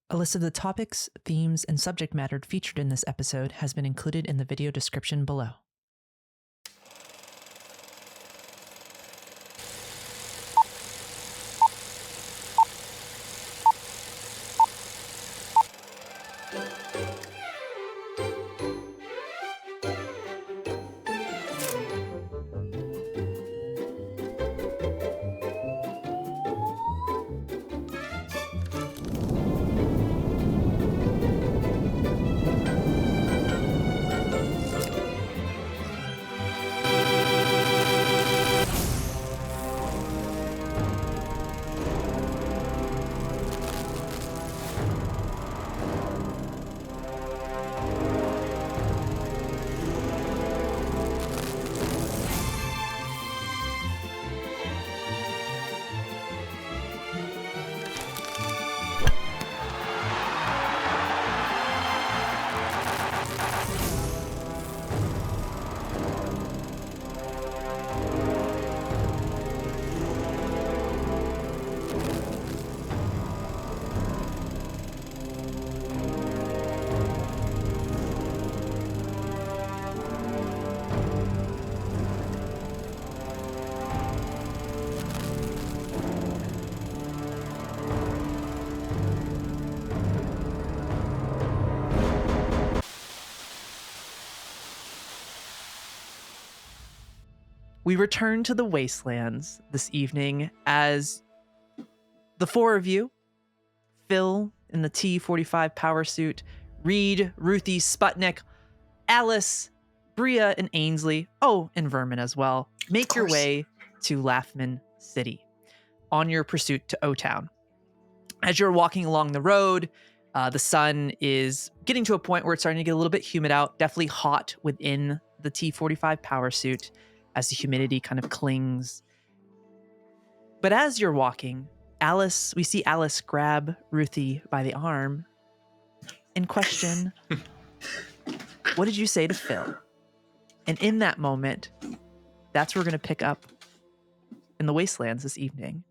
A list of the topics, themes, and subject matter featured in this episode has been included in the video description below. We return to the wastelands this evening as the four of you, Phil in the T-45 power suit, Reed, Ruthie, Sputnik, Alice, Bria, and Ainsley, and Vermin as well, make your way to Laughman City on your pursuit to O-Town. As you're walking along the road, the sun is getting to a point where it's starting to get a little bit humid out, definitely hot within the T-45 power suit, as the humidity kind of clings. But as you're walking, we see Alice grab Ruthie by the arm and question, what did you say to Phil? And in that moment, that's where we're going to pick up in the wastelands this evening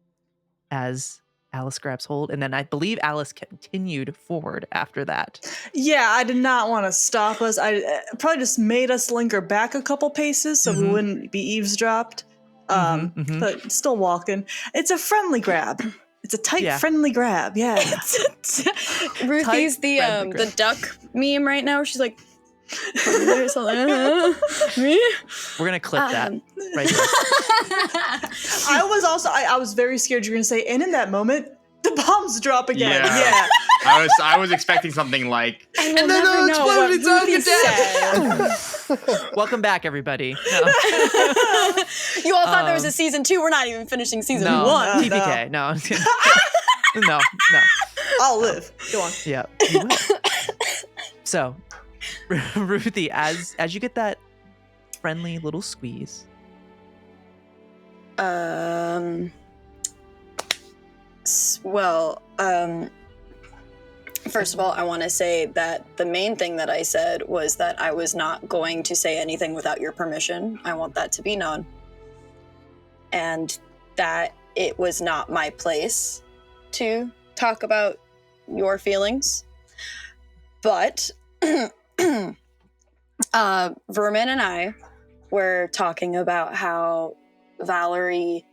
as Alice grabs hold. And then I believe Alice continued forward after that. Yeah, I did not want to stop us. I probably just made us linger back a couple paces so we wouldn't be eavesdropped. But still walking. It's a friendly grab. It's a tight, friendly grab. Yeah. Ruthie's the duck meme right now. She's like, me? We're gonna clip that right here. I was very scared you were gonna say, and in that moment, the bombs drop again. Yeah. I was expecting something like, and then they'll explode down. Welcome back, everybody. No. You all thought there was a season 2. We're not even finishing season 1. TPK. No, I'm kidding. No. I'll live. Go on. Yeah. You will. So, Ruthie, as you get that friendly little squeeze. First of all, I want to say that the main thing that I said was that I was not going to say anything without your permission. I want that to be known. And that it was not my place to talk about your feelings. But Vermin and I were talking about how Valerie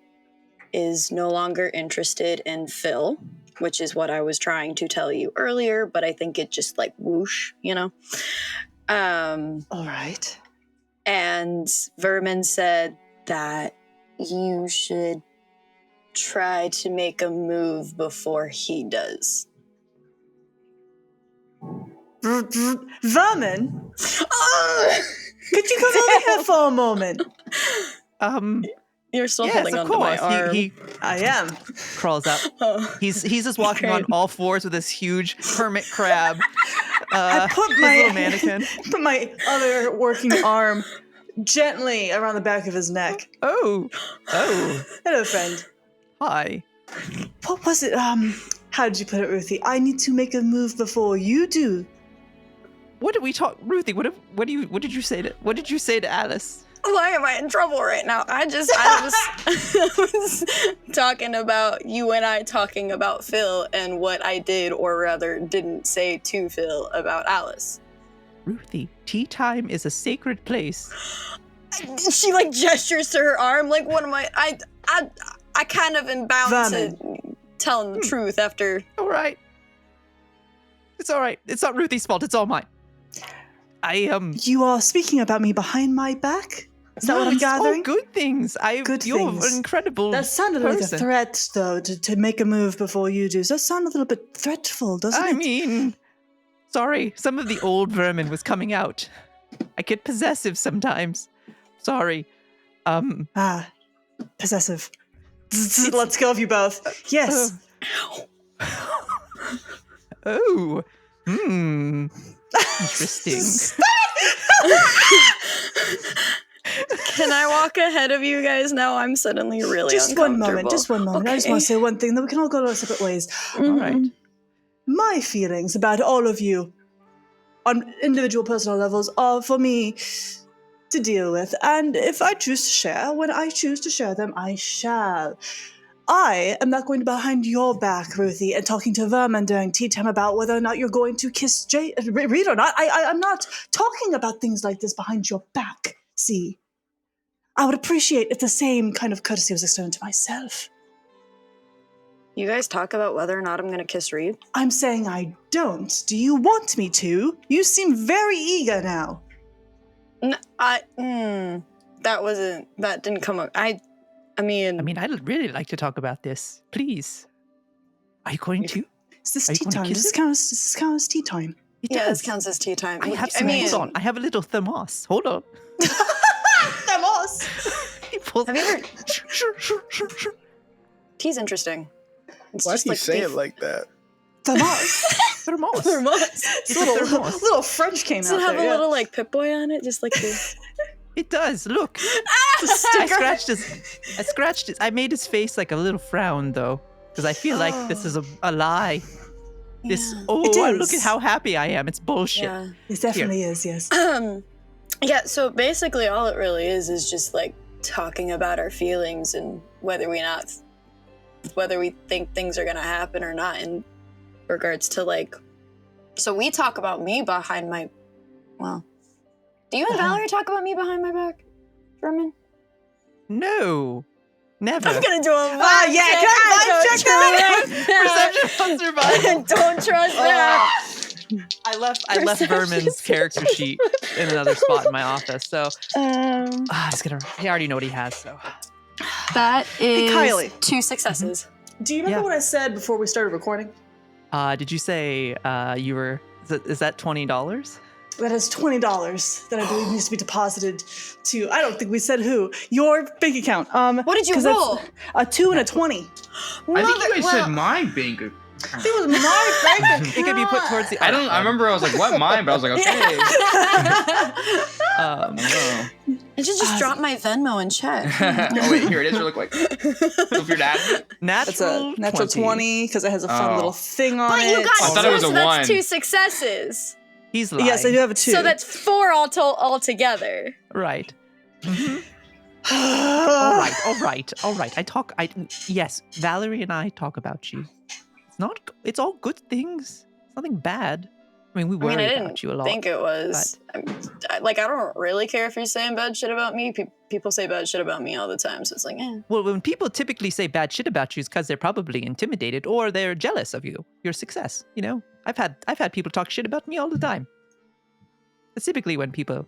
is no longer interested in Phil, which is what I was trying to tell you earlier, but I think it just like whoosh, you know? All right. And Vermin said that you should try to make a move before he does. Vermin? Could you come over here for a moment? You're still holding on to my arm. I am. Crawls up. He's just walking on all fours with this huge hermit crab. I put little mannequin. Put my other working arm gently around the back of his neck. Oh. Hello, friend. Hi. What was it? How did you put it, Ruthie? I need to make a move before you do. What did we talk, Ruthie? What did you say to Alice? Why am I in trouble right now? I was talking about you and I talking about Phil and what I did or rather didn't say to Phil about Alice. Ruthie, tea time is a sacred place. She like gestures to her arm like what am I kind of am bound to telling the truth after. All right. It's all right. It's not Ruthie's fault. It's all mine. You are speaking about me behind my back? Is that what I'm gathering? All good things. You're an incredible That sounded person. like a threat, though, to make a move before you do. Does that sound a little bit threatful, doesn't it? I mean, sorry. Some of the old vermin was coming out. I get possessive sometimes. Sorry. Possessive. Let's go of you both. Yes. Oh. Interesting. Can I walk ahead of you guys now? I'm suddenly really Just uncomfortable. Just one moment. Okay. I just want to say one thing, then we can all go our separate ways. All right. My feelings about all of you on individual personal levels are for me to deal with. And if I choose to share, when I choose to share them, I shall. I am not going to behind your back, Ruthie, and talking to vermin during tea time about whether or not you're going to kiss Reed or not. I'm not talking about things like this behind your back, see? I would appreciate if the same kind of courtesy was extended to myself. You guys talk about whether or not I'm going to kiss Reed? I'm saying I don't. Do you want me to? You seem very eager now. That didn't come up. I mean, I'd really like to talk about this. Please. Are you going to? Is this Are you tea going to time? kiss This it? counts as tea time. It yeah, does. this counts as tea time. I have some. Hold on. I have a little thermos. Hold on. Thermos! He pulls. Have you ever? Sure. Tea's interesting. It's Why'd just he like say beef. it like that? Thermos! Thermos. Thermos. It's a thermos. little French came Does out it have there, a yeah. little like Pip-Boy on it? Just like the... It does. Look. It's a sticker. I scratched his. I made his face like a little frown though, because I feel like this is a lie. This. Yeah. Oh, It look is. at how happy I am. It's bullshit. Yeah. It definitely is, yes. Yeah, so basically all it really is just like talking about our feelings and whether we think things are gonna happen or not in regards to like, so we talk about me behind my, well, do you and Valerie talk about me behind my back, German? No. Never. I'm gonna do a vibe yeah, check. can I vibe check Perception on survival. Don't trust that. I left Vermin's character sheet in another spot in my office, so he already know what he has, so. That is Kylie. 2 successes. Do you remember Yeah. what I said before we started recording? Did you say you were, is that $20? That is $20 that I believe needs to be deposited to, I don't think we said who, your bank account. What did you 'cause that's roll? A 2 and a 20. I think you guys said my bank. It was my bank account. It could be put towards the I remember I was like, what, mine? But I was like, okay. Oh. I should just drop my Venmo and check. Oh, wait, here it is really quick. If you're dad. That's a natural 20 because it has a fun Oh. little thing on But it. you got I thought it 2, was so a that's 1. 2 successes. He's lying. Yes, I do have a 2. So that's 4 all together. Right. All right. Yes, Valerie and I talk about you. It's all good things. It's nothing bad. I mean, we worry I about you a didn't lot. think it was. I don't really care if you're saying bad shit about me. People say bad shit about me all the time, so it's like, eh. Well, when people typically say bad shit about you, it's because they're probably intimidated or they're jealous of you, your success. You know, I've had people talk shit about me all the time. It's typically when people,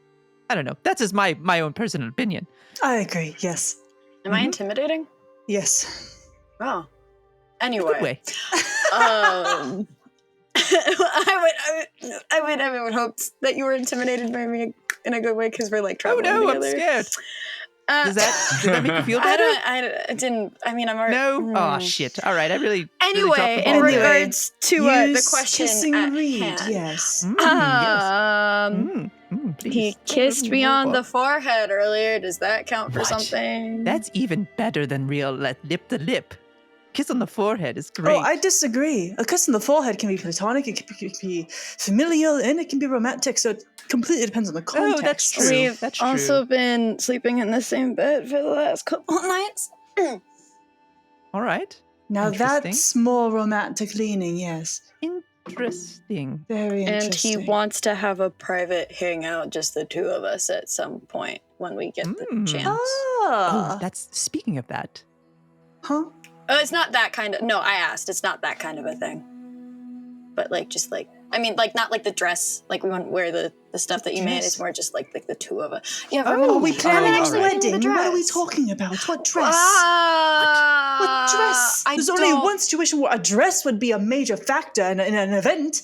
I don't know. That's just my own personal opinion. I agree, yes. Am I intimidating? Yes. Oh. Good Anyway. way. I would hope that you were intimidated by me in a good way because we're like Oh traveling no, I'm together. scared. Did that make you feel better? I didn't. I mean, I'm already. No. Oh shit. All right. I really. Anyway, really in dropped the ball there. regards to the question kissing at Reed, hand, yes. Please. he kissed me on the forehead earlier. Does that count for What? something? That's even better than real lip to lip. kiss on the forehead is great. Oh, I disagree. A kiss on the forehead can be platonic, it can be familial, and it can be romantic. So it completely depends on the context. Oh, that's true. We've That's also true. been sleeping in the same bed for the last couple of nights. All right. Now Interesting. that's more romantic leaning, yes. Interesting. Very And interesting. he wants to have a private hangout, just the two of us, at some point when we get the chance. Oh, Ah. that's speaking of that. Huh? Oh, it's not that kind of. No, I asked. It's not that kind of a thing. But like, just like, I mean, like not like the dress. Like we won't wear the stuff that you made. It's more just like the two of us. Yeah. Are we planning a actually wedding wedding? the What are we dress. talking about? What dress? What dress? I There's only don't- one situation where a dress would be a major factor in an event.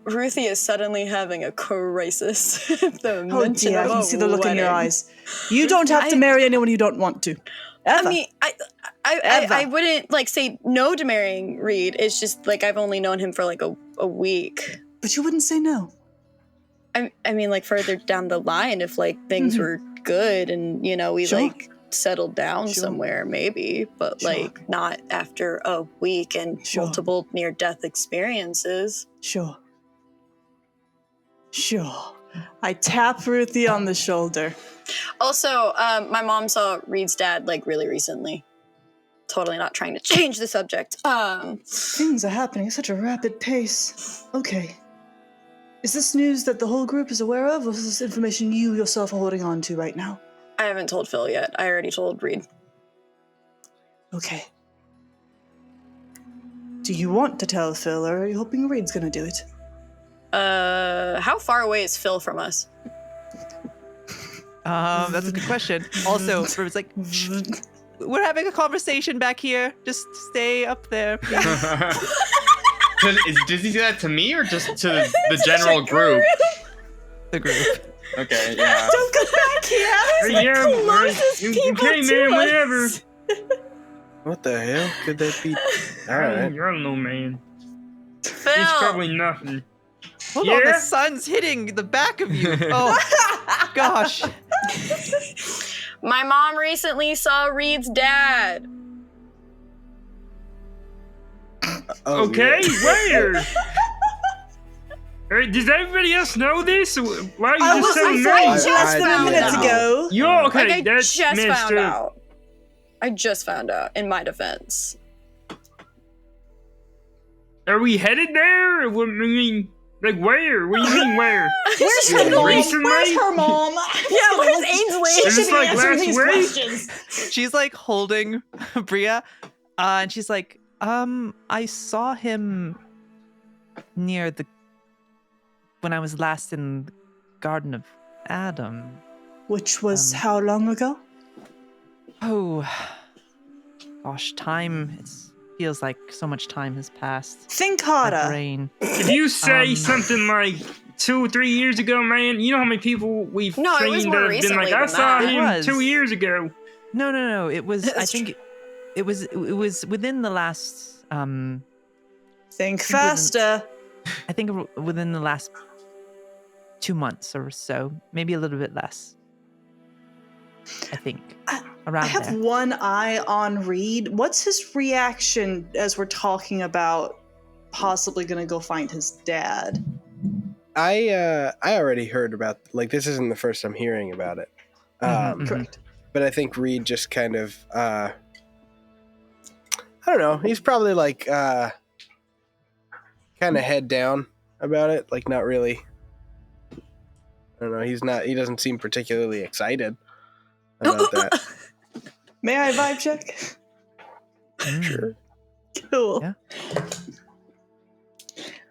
Ruthie is suddenly having a crisis. The Oh mention dear, I of can a see the look in your wedding. eyes. You don't have to marry anyone you don't want to. Ever. I mean, I wouldn't like say no to marrying Reed. It's just like I've only known him for like a week. But you wouldn't say no. I mean, like further down the line, if like things were good and we Sure. like settled down Sure. somewhere, maybe, but Sure. like not after a week and Sure. multiple near-death experiences. Sure. I tap Ruthie on the shoulder. Also, my mom saw Reed's dad like really recently. Totally not trying to change the subject. Things are happening at such a rapid pace. Okay. Is this news that the whole group is aware of, or is this information you yourself are holding on to right now? I haven't told Phil yet. I already told Reed. Okay. Do you want to tell Phil, or are you hoping Reed's gonna do it? How far away is Phil from us? That's a good question. Also, it's like, "Shh, we're having a conversation back here. Just stay up there, please." Does he say that to me or just to the general group? The group. Okay, yeah. Don't come back here! Okay, man, whatever. What the hell could that be? All right. I don't know, man. Phil! It's probably nothing. Hold on, the Yeah? sun's hitting the back of you. Oh, gosh. My mom recently saw Reed's dad. Oh, Okay, yeah. where? Does everybody else know this? Why are you I just so was nice? less than a found minute out. ago. You're okay. Like, I That's just messed found up. out. I just found out, in my defense. Are we headed there? Or what, I mean, like where? What do you mean where? Where's her mom? Recently? Where's her mom? Yeah, where's Ainsley? Is this like last week? She's like holding Bria, and she's like, I saw him near when I was last in the Garden of Adam. Which was how long ago? Oh, gosh, time. It feels like so much time has passed. Think My harder. brain. If you say Um, something like 2 or 3 years ago, man, you know how many people we've No, it was seen more that have been like, recently I than saw that. It him was. 2 years ago. No. It was. I That's think it was within the last. Think faster. I think within the last 2 months or so, maybe a little bit less. I think around I have there. one eye on Reed. What's his reaction as we're talking about possibly gonna go find his dad? I already heard about, like, this isn't the first I'm hearing about it. Mhm. Correct. But I think Reed just kind of I don't know, he's probably like kind of head down about it, like not really. I don't know, he doesn't seem particularly excited about that. May I vibe check? Sure. Cool. Yeah.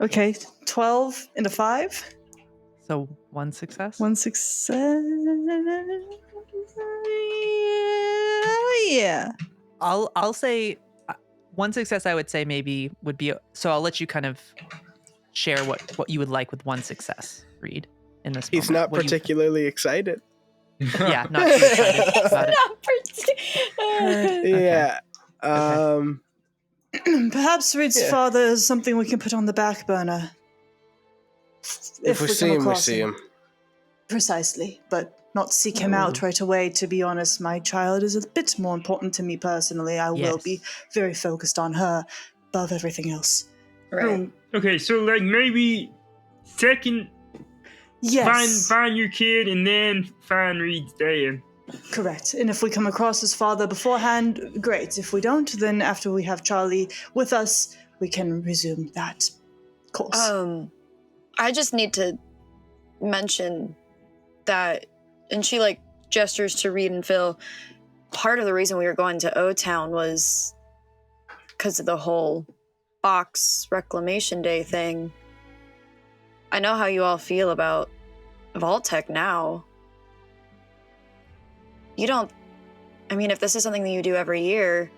Okay, 12 into 5. So 1 success. 1 success. Yeah. I'll say 1 success. I would say maybe would be. So I'll let you kind of share what you would like with 1 success. Reed in this. He's moment. not particularly excited. Yeah, not too excited about it. Yeah. Perhaps Reed's Yeah. father is something we can put on the back burner. If we see come him, we across see him. Precisely, but not seek him out right away. To be honest, my child is a bit more important to me personally. I will be very focused on her above everything else. Right. So like maybe second, Yes. find your kid and then find Reed's dad. Correct. And if we come across his father beforehand, great. If we don't, then after we have Charlie with us, we can resume that course. I just need to mention that, and she like gestures to Reed and Phil, part of the reason we were going to O-Town was because of the whole box reclamation day thing. I know how you all feel about Vault-Tec now. If this is something that you do every year,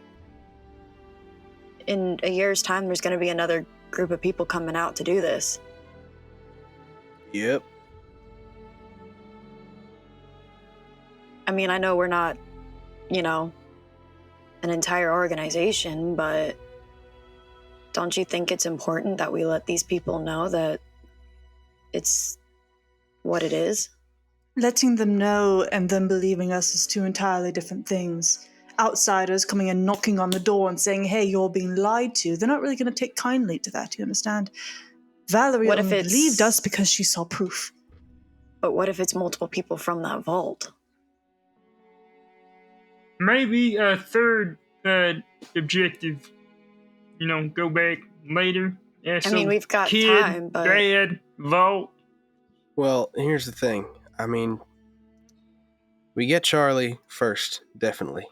in a year's time, there's going to be another group of people coming out to do this. Yep. I know we're not, an entire organization, but don't you think it's important that we let these people know that it's what it is? Letting them know and them believing us is two entirely different things. Outsiders coming and knocking on the door and saying, hey, you're being lied to, they're not really going to take kindly to that, you understand? Valerie only believed us because she saw proof. But what if it's multiple people from that vault? Maybe a third objective. Go back later. We've got kid, time, but... dad, vault. Well, here's the thing. We get Charlie first, definitely.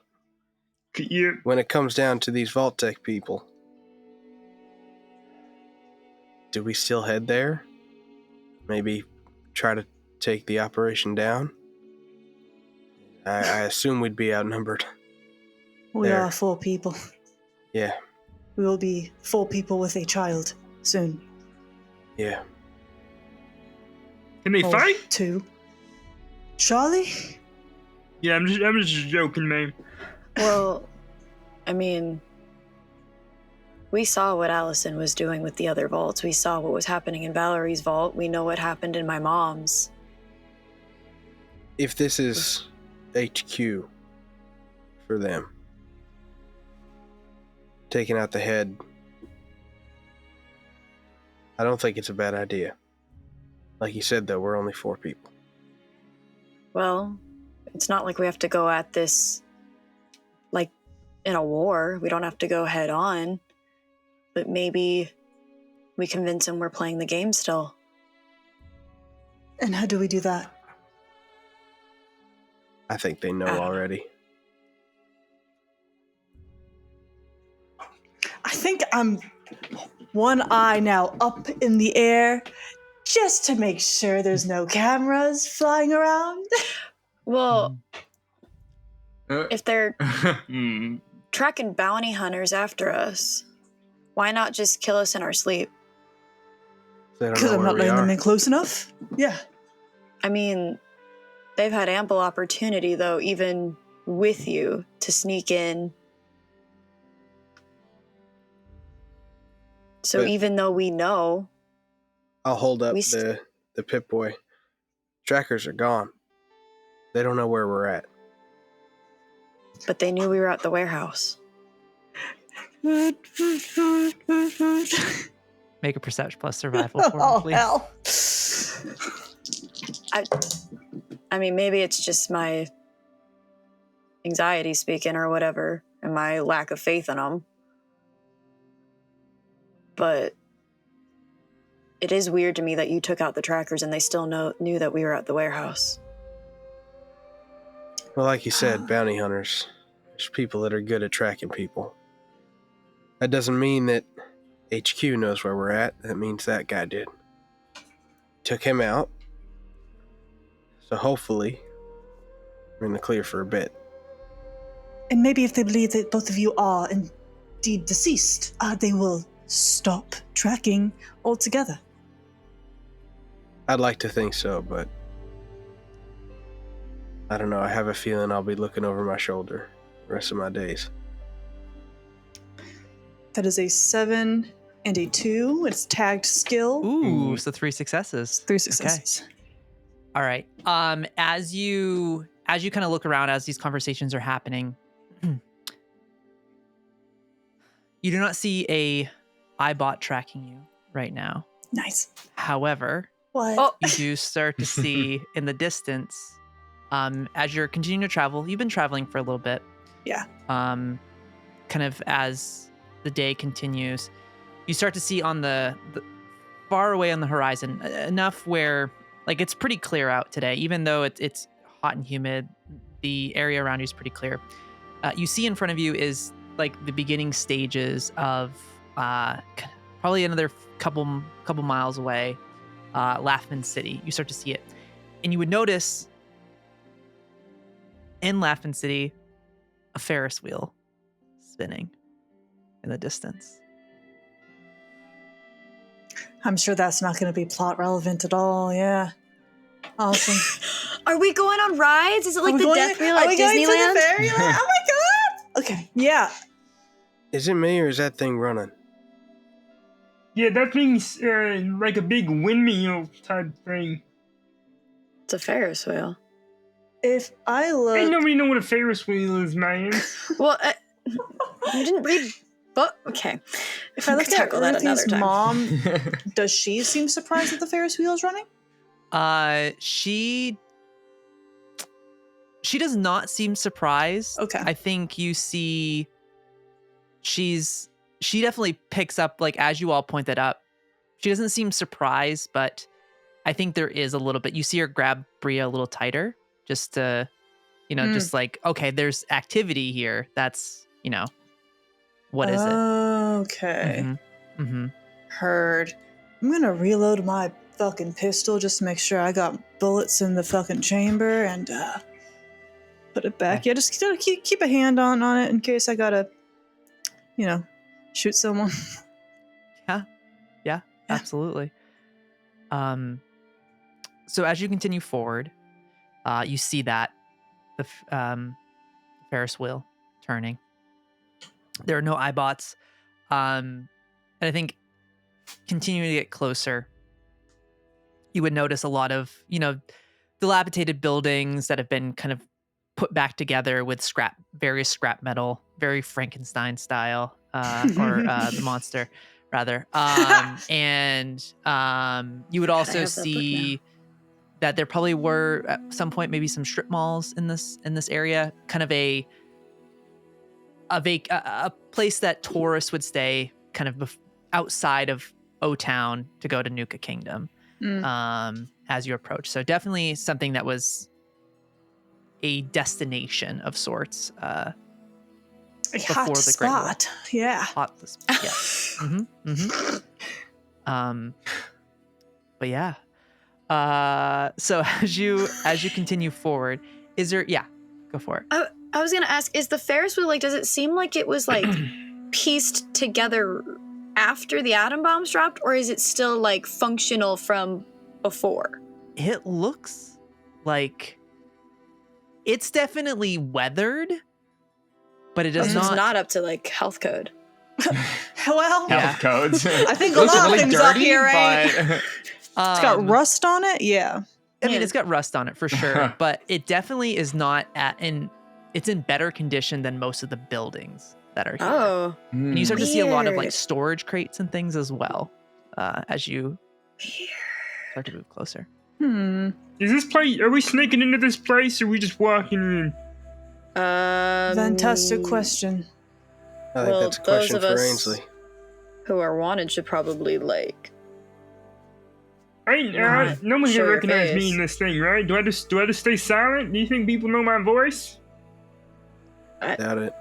Yeah. When it comes down to these Vault-Tec people, do we still head there? Maybe try to take the operation down? I assume we'd be outnumbered. We are 4 people. Yeah. We will be 4 people with a child soon. Yeah. Can they fight? 2. Charlie? Yeah, I'm just joking, man. Well, we saw what Allison was doing with the other vaults. We saw what was happening in Valerie's vault. We know what happened in my mom's. If this is HQ for them, taking out the head, I don't think it's a bad idea. Like you said, though, we're only 4 people. Well, it's not like we have to go at this like in a war. We don't have to go head on. But maybe we convince them we're playing the game still. And how do we do that? I think they know already. I think I'm one eye now up in the air just to make sure there's no cameras flying around. Well, if they're tracking bounty hunters after us, why not just kill us in our sleep? Because I'm not letting them in close enough? Yeah. They've had ample opportunity, though, even with you, to sneak in. So even though we know... I'll hold up the Pip-Boy. Trackers are gone. They don't know where we're at. But they knew we were at the warehouse. Make a perception plus survival for me, please. Hell. Maybe it's just my anxiety speaking or whatever, and my lack of faith in them. But it is weird to me that you took out the trackers and they still knew that we were at the warehouse. Well, like you said, bounty hunters. There's people that are good at tracking people. That doesn't mean that HQ knows where we're at. That means that guy did. Took him out. So hopefully, we're in the clear for a bit. And maybe if they believe that both of you are indeed deceased, they will stop tracking altogether. I'd like to think so, but I don't know. I have a feeling I'll be looking over my shoulder the rest of my days. That is a 7 and a 2. It's tagged skill. Ooh, so 3 successes. 3 successes. All right. As you kind of look around as these conversations are happening, you do not see a iBot tracking you right now. Nice. However, What? Oh, you do start to see in the distance, as you're continuing to travel. You've been traveling for a little bit. Yeah. Kind of as the day continues, you start to see on the far away on the horizon enough where like it's pretty clear out today, even though it's hot and humid. The area around you is pretty clear. You see in front of you is like the beginning stages of probably another couple miles away, Laughman City. You start to see it, and you would notice in Laughman City a Ferris wheel spinning in the distance. I'm sure that's not going to be plot relevant at all. Yeah. Awesome. are we going on rides? Is it like Are we the going- death wheel are at we going to the Disneyland? fairyland? Oh my god! Okay. Yeah. Is it me or is that thing running? Yeah, that thing's like a big windmill type thing. It's a Ferris wheel. If I look, Ain't nobody know what a Ferris wheel is, man. Well, you didn't read book. Okay. if I look at tackle that another Ruthie's time. mom, does she seem surprised that the Ferris wheel is running? She does not seem surprised. Okay. I think you see she definitely picks up, like, as you all point that up, she doesn't seem surprised, but I think there is a little bit. You see her grab Bria a little tighter just to, just like, okay, there's activity here. That's, what is it? Okay. Mm-hmm. Heard. I'm gonna reload my fucking pistol just to make sure I got bullets in the fucking chamber and put it back. Okay. Yeah, just keep a hand on it in case I gotta, shoot someone. Yeah, absolutely. So as you continue forward, you see that the Ferris wheel turning. There are no iBots, and I think continuing to get closer, you would notice a lot of dilapidated buildings that have been kind of put back together with various scrap metal, very Frankenstein style, or the monster rather. And you would also see that there probably were at some point maybe some strip malls in this area, kind of a place that tourists would stay kind of outside of O-Town to go to Nuka Kingdom as you approach. So definitely something that was a destination of sorts. A Before hot the Great War. spot. Yeah. But yeah. So as you continue forward, is there? Yeah, go for it. I was gonna ask, is the Ferris wheel does it seem like it was like pieced together after the atom bombs dropped, or is it still like functional from before? It looks like it's definitely weathered, but it does It's not. not up to like health code. Well, Yeah. Health codes. I think a Those lot are of really things up dirty, here, right? but It's got rust on it. Yeah. I mean, Yeah. it's got rust on it for sure, but it definitely is not it's in better condition than most of the buildings that are here. Oh, And you start to see a lot of like Weird. storage crates and things as well, as you start to move closer. Is this place? Are we sneaking into this place, or are we just walking in? Fantastic question. I think Well, that's a question those of for us- Ainsley. who are wanted should probably like. No one's Show gonna your recognize me face. in this thing, right? Do I just stay silent? Do you think people know my voice? Doubt it.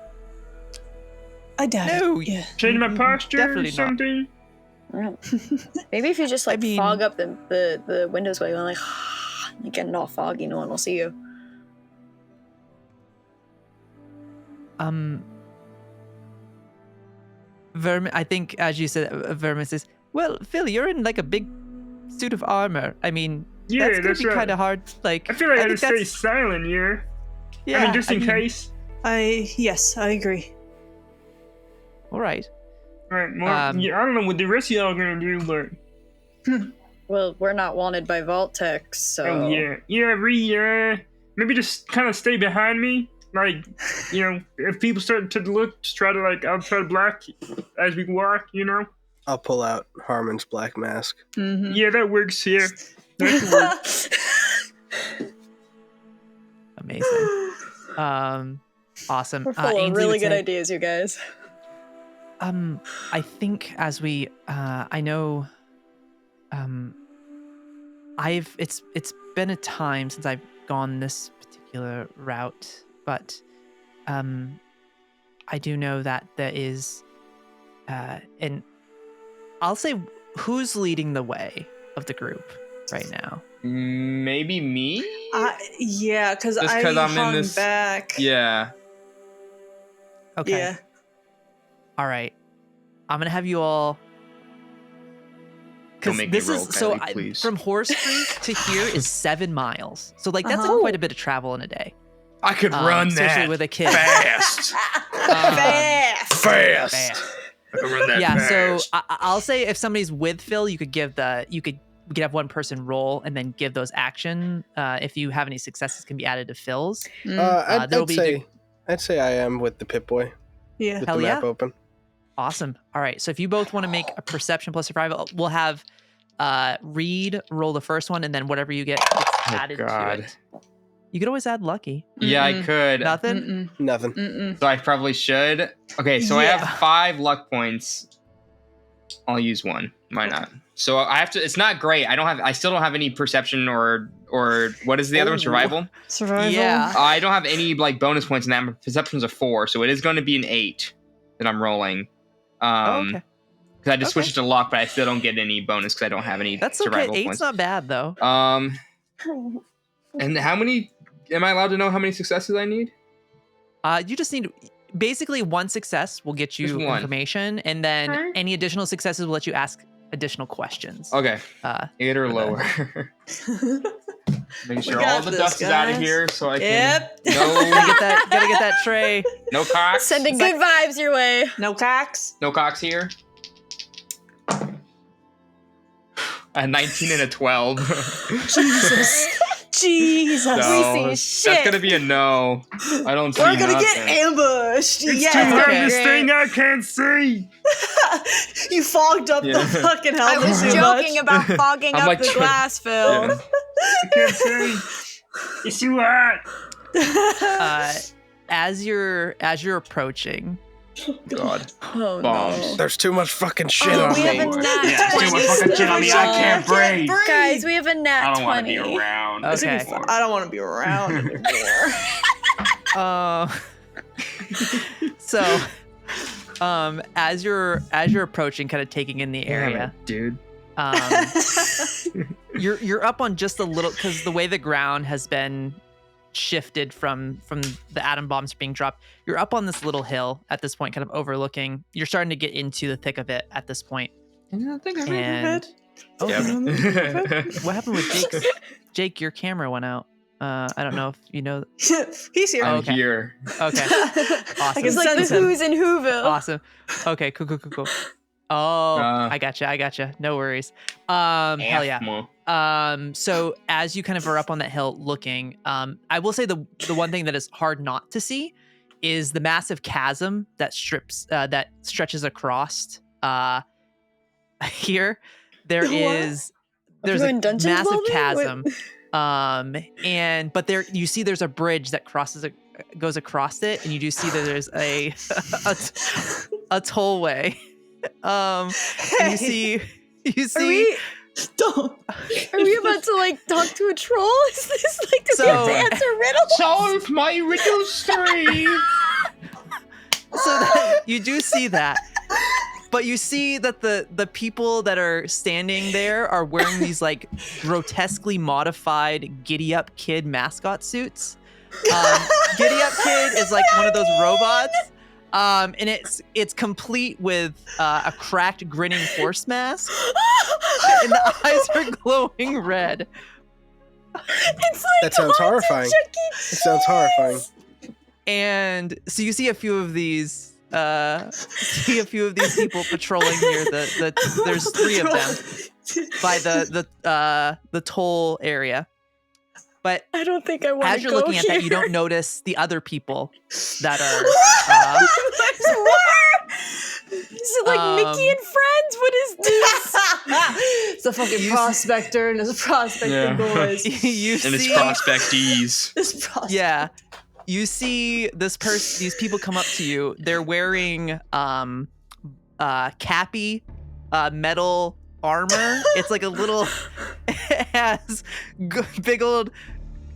I doubt No, it. Yeah. Change my posture Definitely or not. something? I don't know. Maybe if you just like mean- fog up the windows while you're like getting all foggy, no one will see you. Vermin, I think, as you said, Vermin says, well, Phil, you're in like a big suit of armor. I mean, Yeah, that's gonna that's be right. kind of hard. Like, I feel like I think had to stay silent here. Yeah, I mean, just in mean, case. Yes, I agree. All right. Right, well, yeah, I don't know what the rest of y'all are gonna do, but Well, we're not wanted by Vault Tech, so. Oh yeah, maybe just kind of stay behind me. Like, if people start to look, just try to I'll try to block as we walk. I'll pull out Harmon's black mask. Mm-hmm. Yeah, that works here. That can work. Amazing. Awesome. We're full of Ainsley really would good say, ideas, you guys. I think as we, I know, it's been a time since I've gone this particular route, but, I do know that there is, and I'll say who's leading the way of the group right now. Maybe me? Yeah, because Just I 'cause I'm in hung this- back. Yeah. Okay. Yeah. All right. I'm gonna have you all. Don't make me roll, so Kylie, please. from Horse Creek to here is 7 miles. So that's Uh-huh. quite a bit of travel in a day. I could run especially that with a kid. fast. Fast. Fast. I could run that Yeah. So fast. I'll say if somebody's with Phil, you could we could have one person roll and then give those action. If you have any successes, can be added to Phil's. There'll be I'd say I am with the Pip-Boy Yeah. with Hell the map yeah. open. Awesome. All right. So if you both want to make a perception plus survival, we'll have Reed roll the first one, and then whatever you get gets added to it. You could always add lucky. Yeah, I Mm-mm. could. Nothing. Mm-mm. Nothing. Mm-mm. So I probably should. Okay, so I Yeah. have 5 luck points. I'll use 1. Why not? So I have to. It's not great. I still don't have any perception or what is the other one? Survival. Survival. Yeah. I don't have any bonus points in that. My perception's a 4, so it is going to be an 8 that I'm rolling. Okay. Because I just Okay. switched it to luck, but I still don't get any bonus because I don't have any That's okay. survival 8's points. not bad though. And how many? Am I allowed to know how many successes I need? You just need basically 1 success will get Just you 1. information, and then Huh? any additional successes will let you ask additional questions. Okay, 8 or for lower. Making sure got all the this, dust is out of guys. here, so I can. Yep. Gotta get that tray. No cocks. Sending good vibes your way. No cocks. No cocks here. A 19 and a 12. Jesus. Jesus. So, We see that's shit. gonna be a no. I don't see We're gonna nothing. get ambushed. It's Yeah. too hard okay. this thing I can't see. You fogged up Yeah. the fucking I helmet was too joking much. about fogging I'm up like the trying- glass, Phil. Yeah. I can't see. It's too hot. As you're approaching, God. Oh Bombs. no. There's too much fucking shit Oh, on we me. have a nat Yeah, too much 20. fucking shit on me. I can't breathe. Guys, we have a nat I don't want to 20. be around. Okay. I don't want to be around anymore. so as you're approaching, kind of taking in the area, dude. you're up on just a little, because the way the ground has been shifted from the atom bombs being dropped, you're up on this little hill at this point, kind of overlooking. You're starting to get into the thick of it at this point. And oh, Yeah. what happened with Jake? Your camera went out. I don't know if you know. He's here. Oh, I'm okay. here. Okay, I awesome. can It's like the sense him. Who's in Whoville. Awesome. Okay, cool. Oh, I gotcha. No worries. Hell yeah. So as you kind of are up on that hill looking, I will say the one thing that is hard not to see is the massive chasm that stretches across here. There's a doing Dungeons massive Involving? chasm. But there you see there's a bridge that goes across it, and you do see that there's a tollway. And you see Don't. Are we about to talk to a troll? Is this do we have to answer riddles? Solve my riddles 3. so you do see that, but you see that the people that are standing there are wearing these grotesquely modified Giddy Up Kid mascot suits. Giddy Up Kid is one of those robots. And it's complete with a cracked grinning horse mask, and the eyes are glowing red. It's That sounds horrifying. It sounds horrifying. And so you see a few of these people patrolling here. There's 3 of them. by the toll area. But I don't think I want to go as you're looking here. at that, you don't notice the other people that are. There's more. Is it like Mickey and Friends? What is this? It's a fucking prospector and his prospecting boys. You And it's see, prospectees. This prospect. yeah, you see these people come up to you. They're wearing cappy metal armor. It's like a little. It has big old.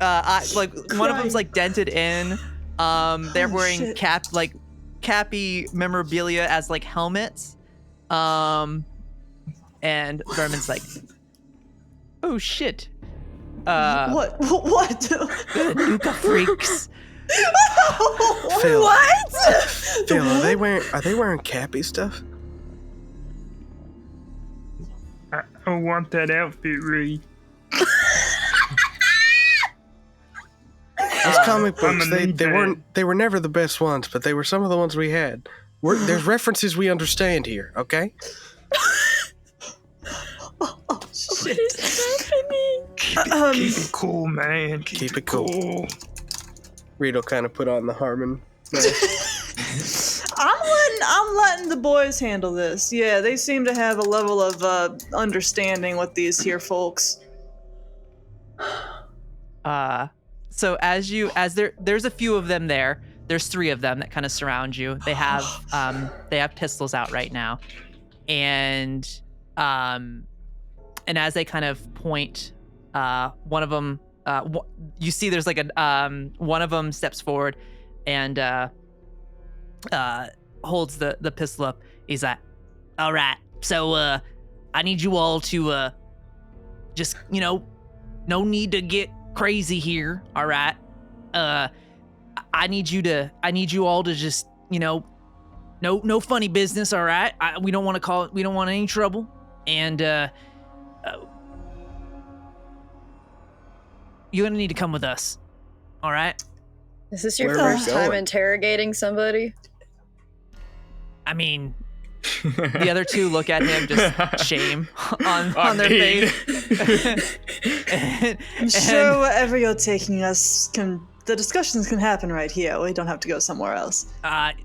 Like one of them's like dented in. They're wearing shit. cappy memorabilia as like helmets. And Vermin's like, oh shit. What? The Nuka freaks. Phil, What? Phil, are they wearing cappy stuff? I want that outfit, Ray. Those comic books, gonna need they were never the best ones, but they were some of the ones we had. There's references we understand here, okay? What is happening? Keep it cool, man. Keep it cool. Rito kind of put on the Harmon mask. I'm letting the boys handle this. Yeah, they seem to have a level of understanding with these here folks. So there's a few of them there. There's 3 of them that kind of surround you. They have pistols out right now, and as they kind of point, one of them, you see there's like one of them steps forward and holds the pistol up. He's like, all right, so I need you all to just, no need to get crazy here, all right? I need you all to just, no funny business, all right? We don't want any trouble, and you're gonna need to come with us, all right? Is this your Where are we first time going? interrogating somebody? I mean, the other 2 look at him, just shame on I their mean. face. I'm sure wherever you're taking us, the discussions can happen right here. We don't have to go somewhere else.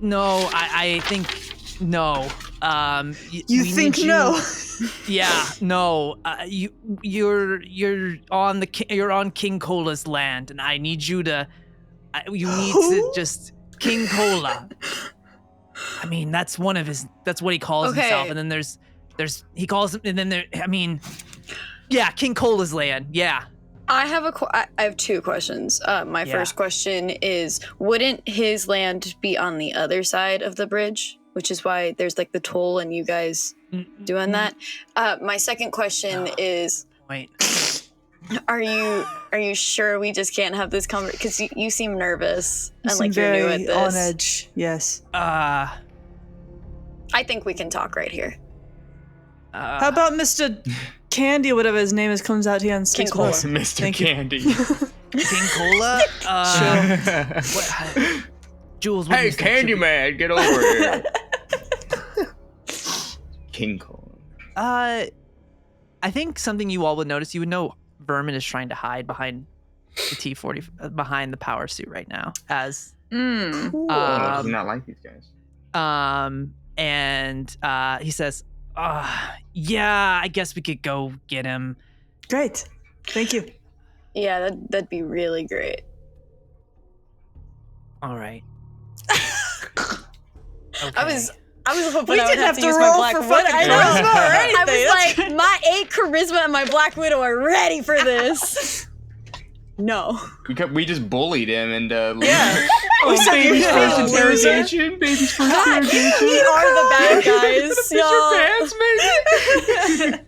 No, I think no. You think no? Yeah, no. You're on King Cola's land, and I need you to. You need to just King Cola. I mean, that's what he calls himself, and then there's he calls him, and then there. I mean, yeah, King Cola's land. Yeah. I have 2 questions. My first question is, wouldn't his land be on the other side of the bridge, which is why there's like the toll and you guys doing that? My second question is, wait, are you sure we just can't have this conversation? Because you seem nervous You and seem like you're new very at this. on edge. Yes. I think we can talk right here. How about Mr. Candy, whatever his name is, comes out here and speaks Cola. with us? Mr. Thank you. Candy. King Cola? What, Jules, what do Hey, you think? Candyman, get over here. King Cole. I think something you all would notice. You would know Vermin is trying to hide behind the T-40, behind the power suit right now. As Cool. I do not like these guys. and he says, "Yeah, I guess we could go get him." Great. Thank you. Yeah, that'd be really great. All right. I was hoping We I would didn't have to use roll my Black for Widow. fucking I know. charisma or anything. I was That's like, my 8 charisma and my Black Widow are ready for this. No. We just bullied him and Yeah. Oh, said baby's you're first a loser. interrogation. Baby's first God, we interrogation. are the bad guys. your Y'all. pants, maybe.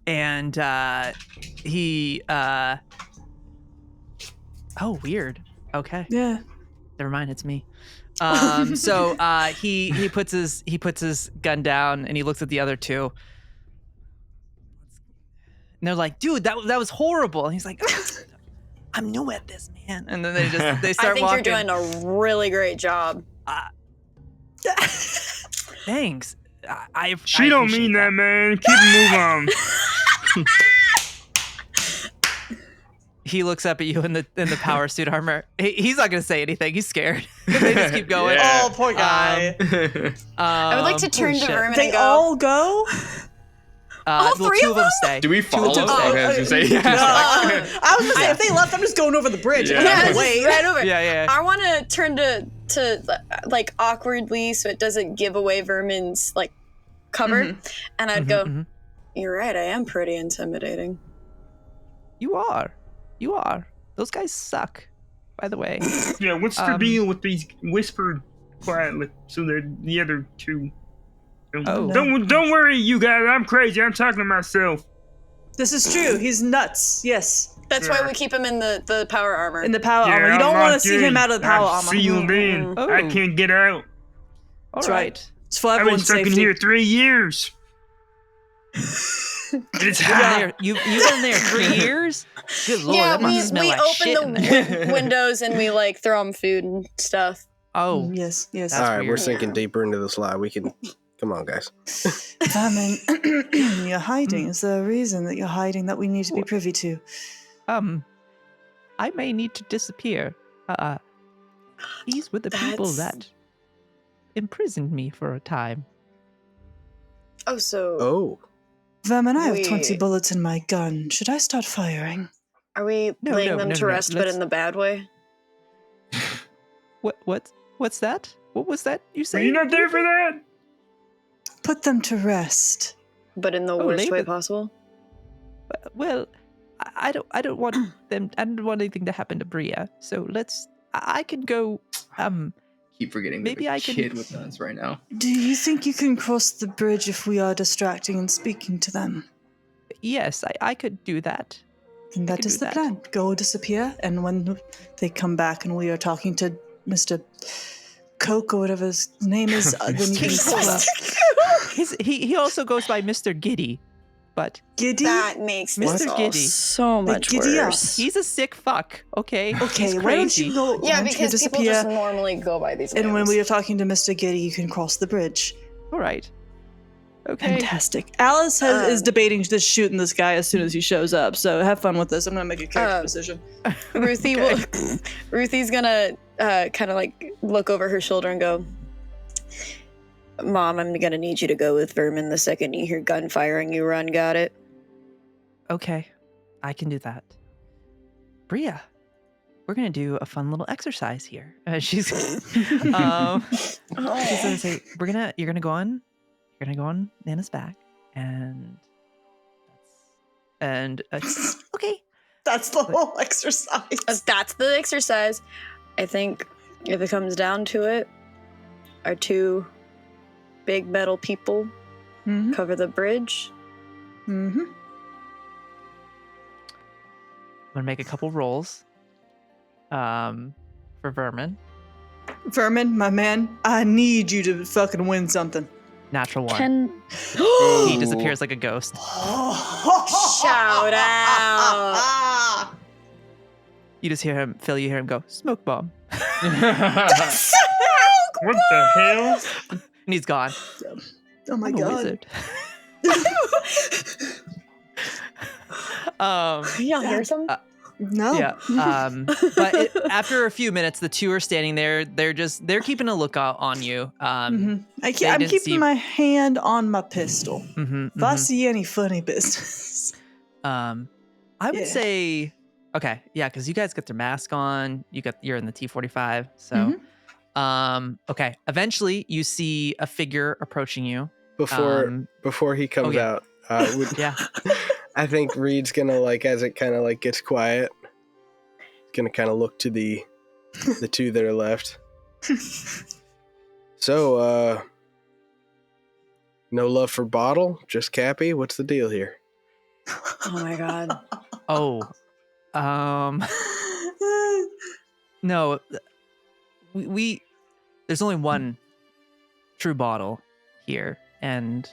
And he oh, weird. Okay. Yeah. Never mind, it's me. So he puts his gun down and he looks at the other 2. And they're like, "Dude, that was horrible." And he's like, "I'm new at this, man." And then they I start think walking. you're doing a really great job. Thanks. She don't mean that, man. Keep it move on. He looks up at you in the power suit armor. He's not gonna say anything. He's scared. They just keep going. Yeah. Oh, poor guy. I would like to turn holy to shit. Vermin They and go. all go? All well, three two of of them stay. Do we follow? Two of them Okay, stay. I was gonna say. No, I was gonna say if they left, I'm just going over the bridge. Yeah. Yeah, just Wait. right over. Yeah. I want to turn to like awkwardly so it doesn't give away Vermin's like cover, and I'd go. Mhm. You're right. I am pretty intimidating. You are. Those guys suck, by the way. Yeah, what's the deal with these whispered quietly so they're the other two? Oh. Don't worry, you guys. I'm crazy. I'm talking to myself. This is true. He's nuts. Yes. That's why we keep him in the power armor. In the power Yeah, armor. You I'm don't want to locked see in. him out of the power I'm armor. sealed in. Oh. I can't get out. All That's right. right. It's for I've been everyone's stuck safety. in here 3 years. It's hot. You've been in there 3 years? Good lord, yeah, that must smell we like shit in open there. the windows and we like throw them food and stuff. Oh, Yes. That's All right, we're weird. sinking deeper into the slide. We can. Come on, guys. Vermin, you're hiding. Is there a reason that you're hiding that we need to be privy to? I may need to disappear. These were the people That's- that imprisoned me for a time. Oh, so Oh, Vermin, I have 20 We- bullets in my gun. Should I start firing? are we laying them to rest, but let's- in the bad way? What's that? What was that you Are said? you not there for that? Put them to rest. But in the Oh, worst lay way them- possible? Well, I don't want them. I don't want anything to happen to Bria. So I can go. Keep forgetting Maybe we have I a can- kid with us right now. Do you think you can cross the bridge if we are distracting and speaking to them? Yes, I could do that. Then that can is do the that. plan. Go disappear, and when they come back and we are talking to Mr. Koep or whatever his name is, then you can Cola. He also goes by Mr. Giddy, but Giddy. That makes Mr. this all Giddy. so much giddy up. worse. he's a sick fuck. Okay. Okay, He's why don't crazy. you go? Yeah, why don't you because people disappear, just normally go by these names. and when we are talking to Mr. Giddy, you can cross the bridge. All right. Okay. Fantastic. Alice is debating just shooting this guy as soon as he shows up. So have fun with this. I'm gonna make a character decision. Ruthie Ruthie's gonna kind of like look over her shoulder and go, Mom, I'm gonna need you to go with Vermin the second you hear gunfire and you run, got it? Okay, I can do that. Bria, we're gonna do a fun little exercise here. She's gonna say, you're gonna go on Nana's back, and okay. That's the whole exercise. That's the exercise. I think if it comes down to it, our two big metal people Mm-hmm. cover the bridge. Mm-hmm. I'm gonna make a couple rolls, for Vermin. Vermin, my man, I need you to fucking win something. Natural one. Oh. He disappears like a ghost. Shout out. You just hear him, Phil. You hear him go, smoke bomb, What the hell? and he's gone. Oh my I'm a god. wizard. Y'all hear something? No. Yeah. But after a few minutes, the two are standing there. They're keeping a lookout on you. Mhm. I'm didn't keeping see- my hand on my pistol. Mhm, If I mhm. see any funny business. I would Yeah. say, okay, yeah, because you guys got their mask on. You're in the T-45, so. Okay. Eventually, you see a figure approaching you. Before he comes yeah. out, Yeah. I think Reed's gonna as it kind of gets quiet, gonna kind of look to the two that are left. So, no love for Bottle, just Cappy. What's the deal here? Oh my god. Oh. No. We there's only one true bottle here, and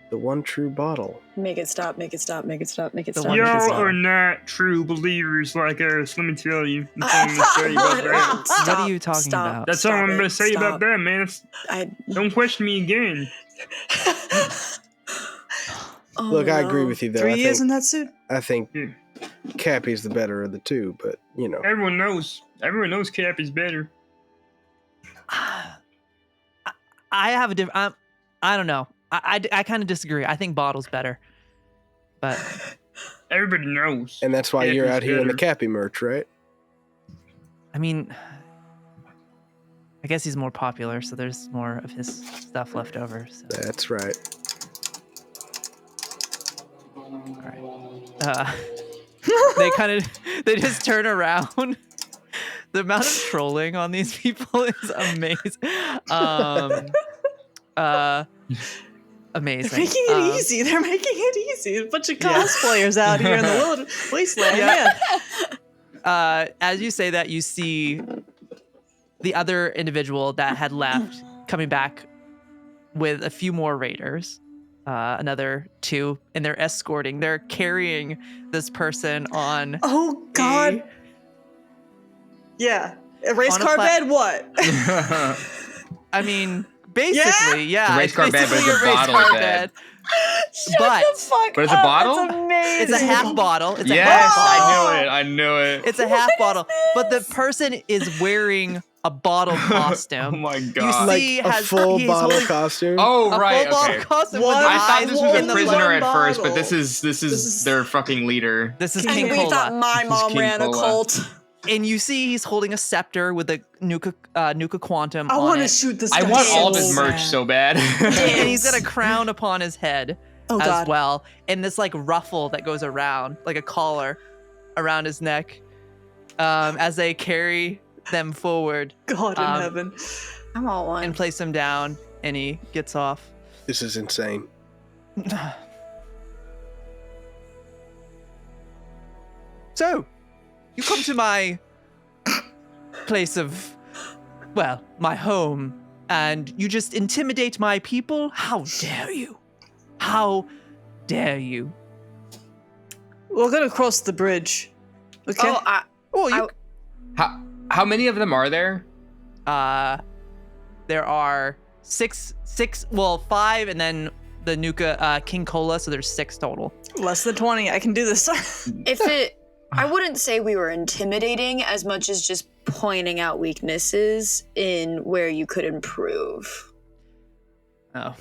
The one true bottle. Make it stop, make it stop, make it stop, make it The stop. one make it true Y'all stop. are not true believers like us. Let me tell you. That's all I'm gonna say about that. What Stop, are you talking stop, about? That's all stop I'm gonna it, say about stop. that, man. Don't question me again. Oh, Look, I agree no. with you though. 3 I years think, in that suit. I think Yeah. Cappy's the better of the two, but you know. Everyone knows. Everyone knows Cap is better. I have a different. I don't know. I kind of disagree. I think Bottle's better, but Everybody knows. And that's why Cap you're is out here in the better. Cappy merch, right? I mean, I guess he's more popular, so there's more of his stuff left over. So. That's right. All right. They just turn around. The amount of trolling on these people is amazing. Amazing. They're making it easy. They're making it easy. A bunch of cosplayers out here in the wasteland. Yeah. As you say that, you see the other individual that had left coming back with a few more raiders. Another 2, and they're escorting. They're carrying this person on. Oh God. Yeah. A race On a car pla- bed. What? I mean, basically, yeah. The race car bed, but it's basically a race bottle car bed. But But it's a bottle? That's amazing. it's a half bottle. It's a Yes, half bottle. I knew it. It's a half bottle. But the person is wearing a bottle costume. Oh my You god. Like see, a has full he's bottle holding costume. Oh a right, full bottle okay. costume One- with the I thought eyes this was in a the prisoner blood. at first, but bottle. this is their fucking leader. This is And King we thought Cola. my This is mom King ran a Cola. cult. And you see he's holding a scepter with a Nuka Quantum I on want to it. shoot this I guy want so all of his merch bad. so bad. And he's got a crown upon his head Oh as God. well. And this like ruffle that goes around, like a collar around his neck. As they carry them forward God in heaven. I'm all one. and place him down, and he gets off. This is insane. So, you come to my place of, well, my home, and you just intimidate my people? How dare you? How dare you? We're gonna cross the bridge. Okay. Oh, Oh, you. How many of them are there? There are six. Well, 5, and then the Nuka King Cola. So there's 6 total. Less than 20. I can do this. I wouldn't say we were intimidating as much as just pointing out weaknesses in where you could improve. Oh,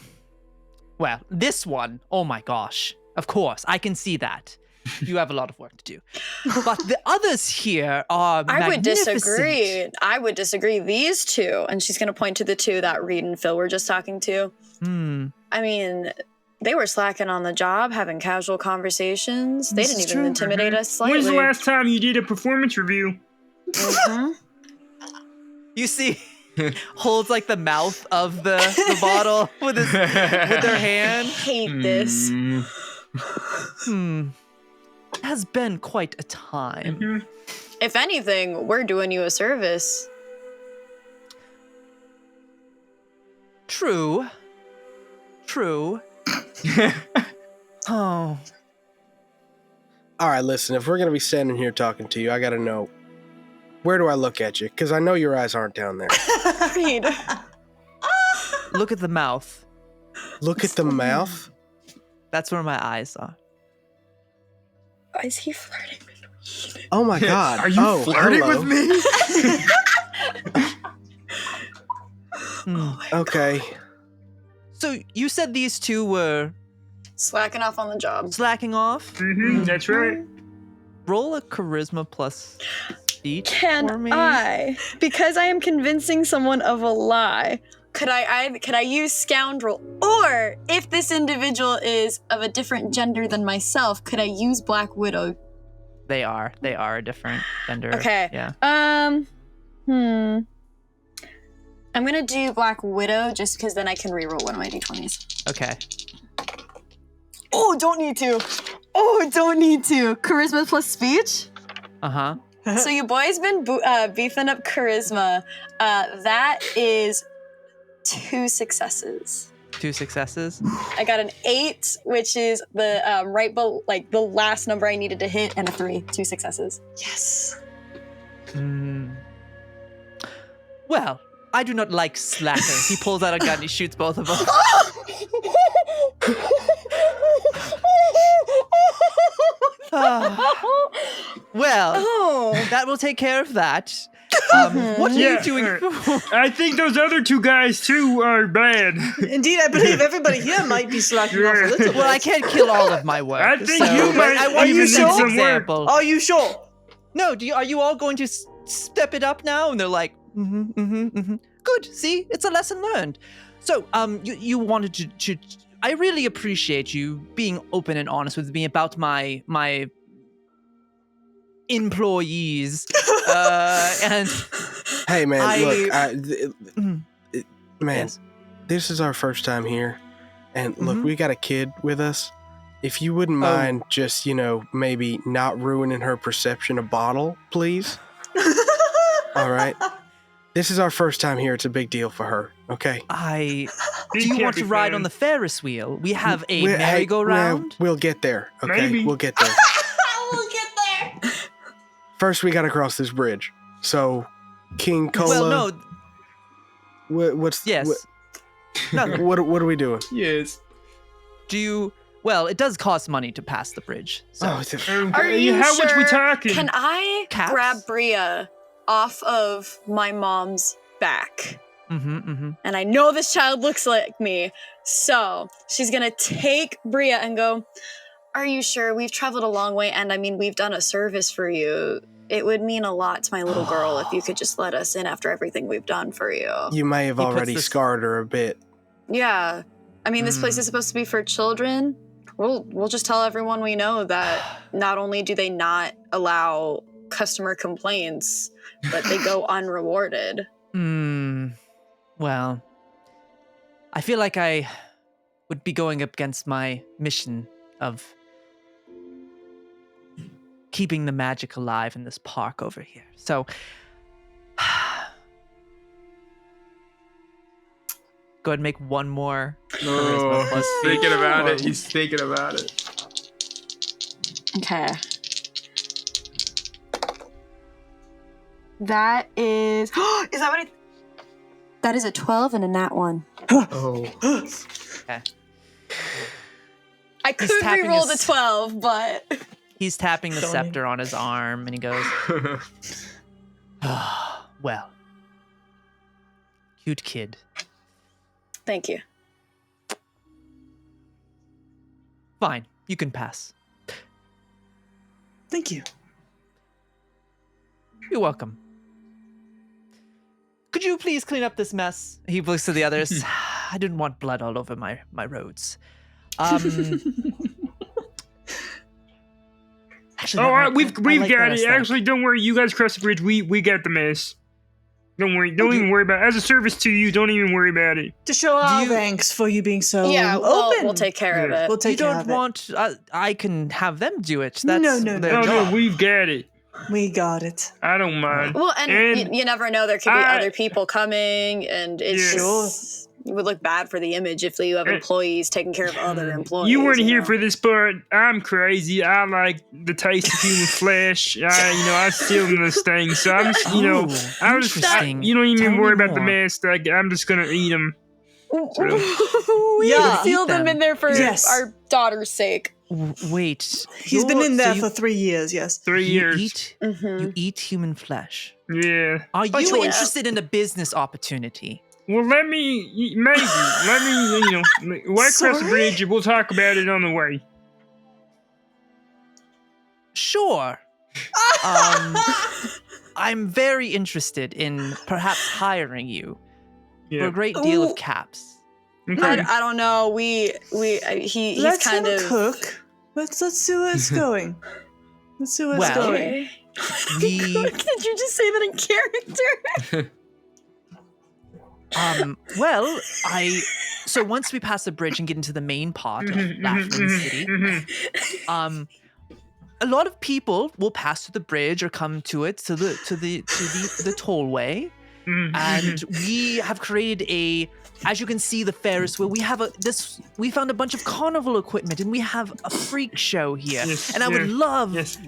well, this one. Oh my gosh! Of course, I can see that. You have a lot of work to do. But the others here are I would magnificent. disagree. I would disagree. These 2, and she's going to point to the 2 that Reed and Phil were just talking to. I mean, they were slacking on the job, having casual conversations. They This didn't is even true. intimidate us slightly. When's the last time you did a performance review? Mhm. You see, holds like the mouth of the bottle with their hand. Hate this. Has been quite a time. If anything, we're doing you a service. True. Oh, All right, listen. If we're gonna be standing here talking to you, I gotta know, where do I look at you? Because I know your eyes aren't down there. Reed. look at the mouth. Look at the mouth. That's where my eyes are. Is he flirting with me? Oh my God. Are you flirting hello. with me? Okay. So you said these 2 were Slacking off on the job. slacking off? That's right. Roll a charisma plus speech for Can me. I? Because I am convincing someone of a lie. Could I use scoundrel? Or if this individual is of a different gender than myself, could I use Black Widow? They are a different gender. Okay. Yeah. I'm gonna do Black Widow just because then I can reroll one of my d20s. Okay. Oh, don't need to. Charisma plus speech. Uh-huh. So you boys been beefing up charisma. That is 2 successes. 2 successes. I got an 8, which is the the last number I needed to hit, and a 3. 2 successes. Yes. Well, I do not like slackers. He pulls out a gun. He shoots both of them. Well, that will take care of that. What are you doing? I think those other 2 guys too are bad. Indeed, I believe everybody here might be slacking off a little bit. Well, I can't kill all of my work. I think you might I want even you need to some work. example. Are you sure? No, are you all going to step it up now? And they're like, Good. See, it's a lesson learned. So, you wanted to I really appreciate you being open and honest with me about my employees. And Hey, man, look, man, yes. this is our first time here, and look, we got a kid with us. If you wouldn't mind just, maybe not ruining her perception of bottle, please. All right. This is our first time here. It's a big deal for her. Okay. Do you want to ride on the Ferris wheel? We have a merry-go-round. We'll get there. Okay. Maybe. We'll get there. We'll get there. First, we got to cross this bridge. So, King Cola. Well, no. What's Yes. Nothing. What are we doing? Yes. Well, it does cost money to pass the bridge. So. Are you How much we sure? talking? Can I Caps? grab Bria off of my mom's back? And I know this child looks like me, so she's gonna take Bria and go, are you sure? We've traveled a long way, and I mean, we've done a service for you. It would mean a lot to my little girl if you could just let us in after everything we've done for you. You may have already scarred her a bit. Yeah. I mean, this place is supposed to be for children. We'll just tell everyone we know that not only do they not allow customer complaints, but they go unrewarded. Well, I feel like I would be going up against my mission of keeping the magic alive in this park over here. So, go ahead and make one more. Oh, he's thinking about it. He's thinking about it. Okay. That is... is that what it... That is a 12 and a nat 1. Oh. Okay. I could tapping re-roll his- the 12, but... He's tapping the scepter on his arm, and he goes, well, cute kid. Thank you. Fine, you can pass. Thank you. You're welcome. Could you please clean up this mess? He looks to the others. I didn't want blood all over my roads. Actually, All right, we've I like got that it. aesthetic. Actually, don't worry. You guys cross the bridge. We got the mess. Don't worry. Don't even worry about it. As a service to you, don't even worry about it. To show our you- thanks for you being so Yeah, open. we'll take care of it. We'll take You care don't of it. want... I can have them do it. That's No, their No, job. no, we've got it. We got it. I don't mind. Well, and you never know. There could be other people coming, and it's Yeah. just... It would look bad for the image if you have employees taking care of other employees. You weren't here know? for this part. I'm crazy. I like the taste of human flesh. I steal those things. So I'm just, I'm just, interesting. you don't even Tell me worry about the more. mess. I'm just gonna eat them. We Yeah. seal Eat them them. in there for Yes. our daughter's sake. Wait. He's been in there so for 3 years, yes. 3 you years. Eat, Mm-hmm. you eat human flesh. Yeah. Are By you choice. interested in a business opportunity? Well, let me, right across the Sorry? bridge, and we'll talk about it on the way. Sure. I'm very interested in perhaps hiring you for Yeah. a great deal Ooh. of caps. Okay. I don't know. He's Let's kind him of cook. Let's see where it's going. Let's see where it's Well, going. The Did you just say that in character? so once we pass the bridge and get into the main part of Laughman City, a lot of people will pass through the bridge or come to it to the tollway, and we have created a as you can see, the Ferris wheel. We have we found a bunch of carnival equipment, and we have a freak show here. Yes, and I would love yes.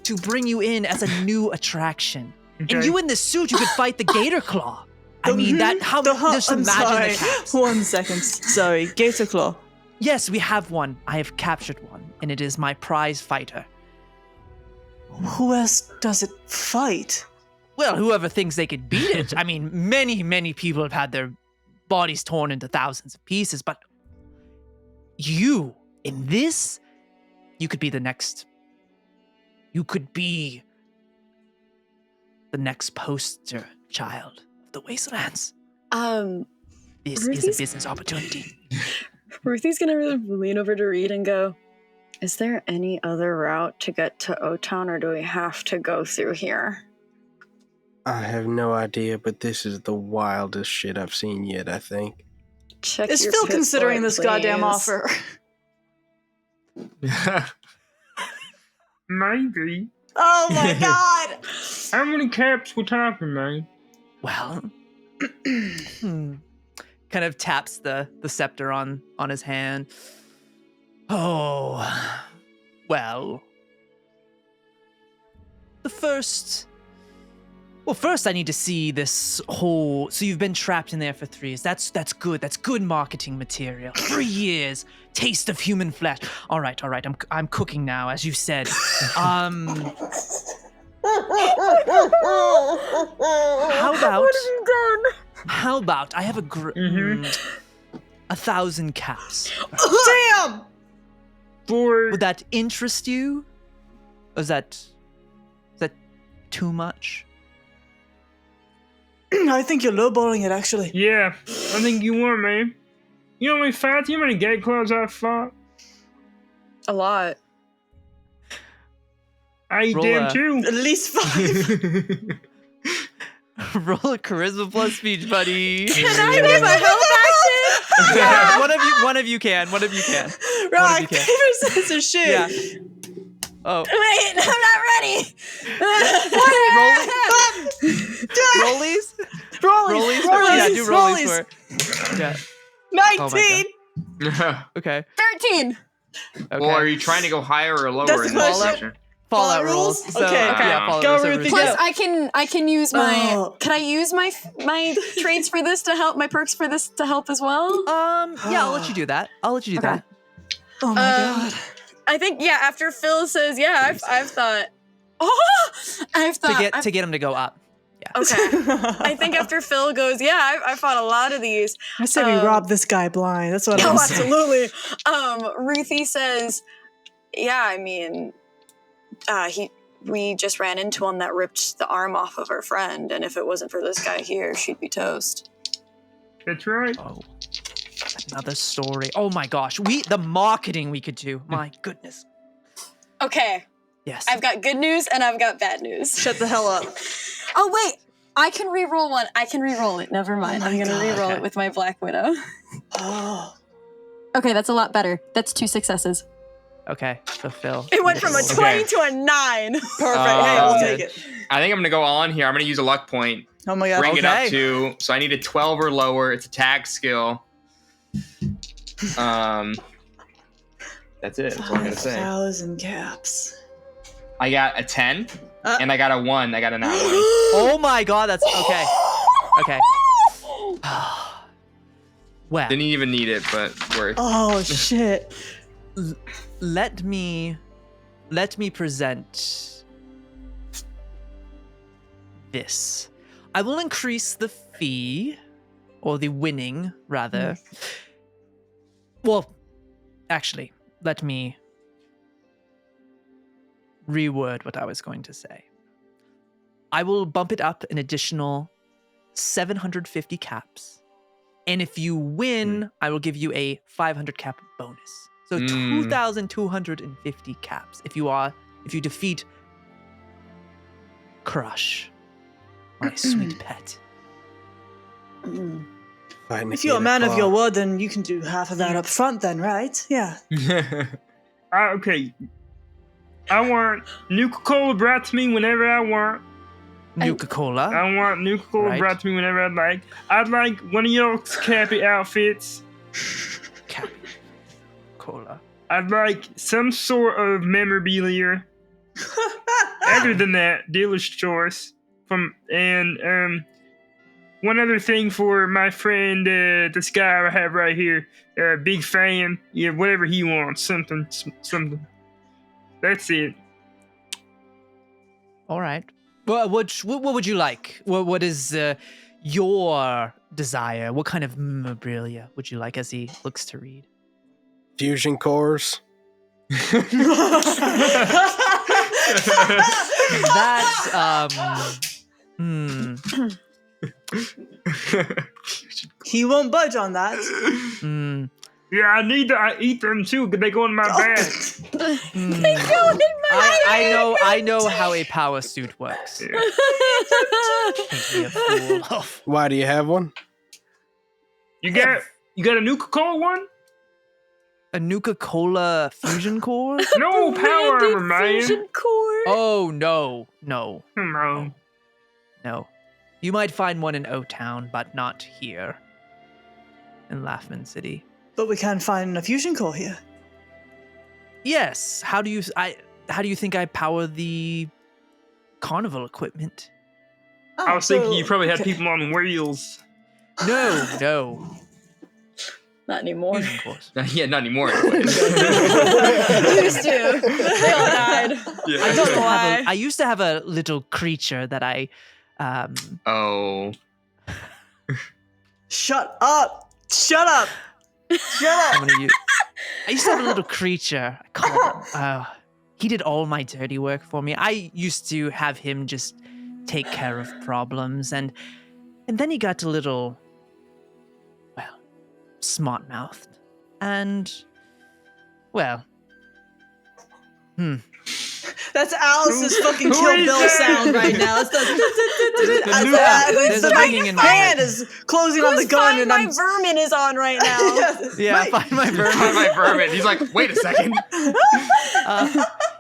to bring you in as a new attraction. Okay. And you in this suit, you could fight the Gator Claw. I mean, just I'm imagine sorry. the caps. 1 second. Sorry. Gator Claw. Yes, we have one. I have captured one, and it is my prize fighter. Who else does it fight? Well, whoever thinks they could beat it. I mean, many people have had their bodies torn into thousands of pieces, but you, in this, you could be the next. You could be the next poster child of the Wastelands. This is a business opportunity. Ruthie's gonna lean over to Reed and go, is there any other route to get to O-Town, or do we have to go through here? I have no idea, but this is the wildest shit I've seen yet, I think. Check Is your Phil pit considering boy, this goddamn please. offer? Maybe. Oh my god! How many caps we talking, man? Well, kind of taps the scepter on his hand. Oh, well. First I need to see this whole. So you've been trapped in there for 3 years. That's good. That's good marketing material. 3 years, taste of human flesh. All right. I'm cooking now, as you said. How about? What have you done? How about I have 1,000 caps? Damn! For Would that interest you? Or is that too much? I think you're lowballing it, actually. yeah, I think you are, man. You know how many fights? You know how many gate claws I've fought? A lot. I Roll did a- too. At least 5. Roll a charisma plus speech, buddy. Can I give a help action? Yeah, one of you can. Rock, paper, scissors, shoot. Yeah. Oh, Wait, I'm not ready. rollies. Rollies. Yeah, do rollies rollies. for. Yeah. 19. Okay. 13. Okay. Well, are you trying to go higher or lower That's in the this question. section? Fallout Fallout rules. rules? So, Okay. Yeah, Fallout Go, rules. Ruthie, Everything. go. Plus, I can use my. Oh. Can I use my traits for this to help? My perks for this to help as well? Yeah, I'll let you do that. Okay. that. Oh my god. I think after Phil says I've thought. Oh, I've thought To get him to go up. Okay. I think after Phil goes, I fought a lot of these. I say we rob this guy blind. That's what Oh, I'm saying. absolutely. Ruthie says, I mean, we just ran into one that ripped the arm off of her friend, and if it wasn't for this guy here, she'd be toast. That's right. Oh, another story. Oh my gosh, the marketing we could do. My goodness. Okay, Yes. I've got good news and I've got bad news. Shut the hell up. Oh wait, I can re-roll one. I can re-roll it. Never mind. Oh my I'm gonna God. re-roll Okay. it with my Black Widow. Oh. Okay, that's a lot better. That's 2 successes. Okay, so Phil. It went from a 20 Okay. to a 9. Perfect. Hey, we'll take it. I think I'm gonna go on here. I'm gonna use a luck point. Oh my god. Bring it Okay. up to. So I need a 12 or lower. It's a tag skill. That's it. That's all I'm gonna say. 5,000 caps. I got a 10, and I got a 1. I got a nat 1. Oh my god, that's okay. Okay. Well, Didn't even need it, but worth. Oh shit. let me present this. I will increase the fee, or the winning, rather. Well, actually, let me reword what I was going to say. I will bump it up an additional 750 caps. And if you win, I will give you a 500 cap bonus. So 2,250 caps if you defeat Crush, my sweet pet. If you're a man of your word, then you can do half of that up front then, right? Yeah. Okay. I want Nuka Cola brought to me whenever I want. Nuka Cola. I want Nuka Cola Right. brought to me whenever I'd like. I'd like one of your Cappy outfits. Cappy Cola. I'd like some sort of memorabilia. Other than that, dealer's choice. And one other thing for my friend, this guy I have right here, big fan. Yeah, whatever he wants, something. That's it. All right. Well, what would you like? What is your desire? What kind of memorabilia would you like? As he looks to read. Fusion cores. That's He won't budge on that. Yeah, I eat them too, because they go in my bag. I know how a power suit works. Yeah. Make me a fool. Why do you have one? You got a Nuka Cola one? A Nuka Cola fusion core? No power armor, man. Fusion core. Oh no. Come on. No. You might find one in O-Town, but not here. In Laughman City. But we can't find a fusion core here. Yes. How do you think I power the carnival equipment? Oh, I was thinking so- you probably had okay. people on wheels. No. Not anymore. Fusion cores. Yeah, not anymore. Anyway. Used to. They all died. Yeah. I used to have a little creature that I Oh. Shut up! Shut up! I'm gonna use. I used to have a little creature. I called him. He did all my dirty work for me. I used to have him just take care of problems, and then he got a little, well, smart-mouthed, and, well, That's Alice's fucking Who Kill is Bill that? sound right now. It's There's a ringing in my hand head. is closing on the gun, Find and my I'm vermin is on right now. Yeah, find my vermin. Find my vermin. He's like, wait a second.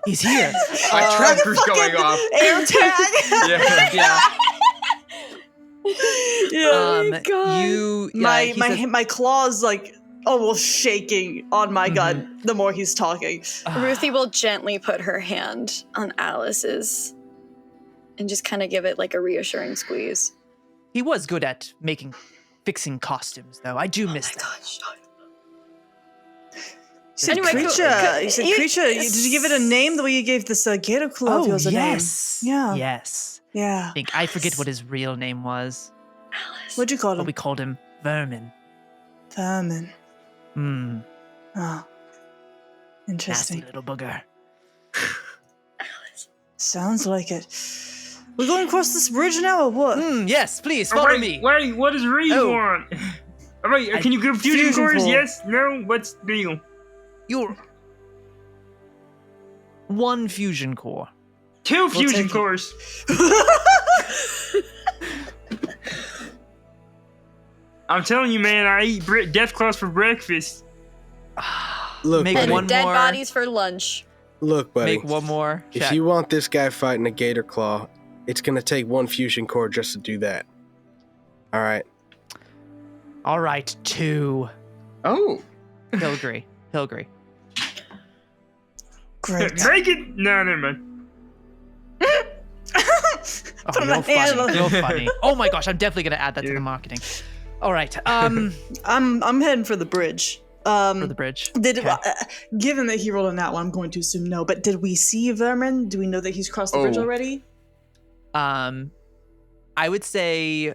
He's here. My tractor's going off. air tag. Yeah. Yeah. God. My claws like almost shaking on my gun the more he's talking. Ruthie will gently put her hand on Alice's and just kind of give it like a reassuring squeeze. He was good at fixing costumes, though. I do miss that. Gosh. You said Anyway, creature. You said you- creature. Did you give it a name the way you gave this gator claw of yours a yes. name? Yeah. Yes. Yeah. I forget what his real name was, Alice. What'd you call but him? we called him Vermin. Vermin. Hmm. Oh. Interesting. Nasty little booger. Sounds like it. We're going across this bridge now, or what? Yes, please Oh, follow wait, me. Wait, what does Reed Oh. want? Oh, wait, can you give fusion Fusion cores? core. Yes? No? What's the deal? You're one fusion core. 2 fusion take it. cores. I'm telling you, man, I eat death claws for breakfast. Look, Make And buddy. one dead more. bodies for lunch. Look, buddy. Make one more. If check. you want this guy fighting a gator claw, it's gonna take 1 fusion core just to do that. All right. All right, 2. Oh. He'll agree. Great. Make it. No, never mind. Oh, Put you're my hand funny. on- You're funny. Oh my gosh, I'm definitely gonna add that to Yeah. the marketing. All right. I'm heading for the bridge. For the bridge. Okay. Given that he rolled on that one, I'm going to assume no. But did we see Vermin? Do we know that he's crossed the bridge Oh. already? I would say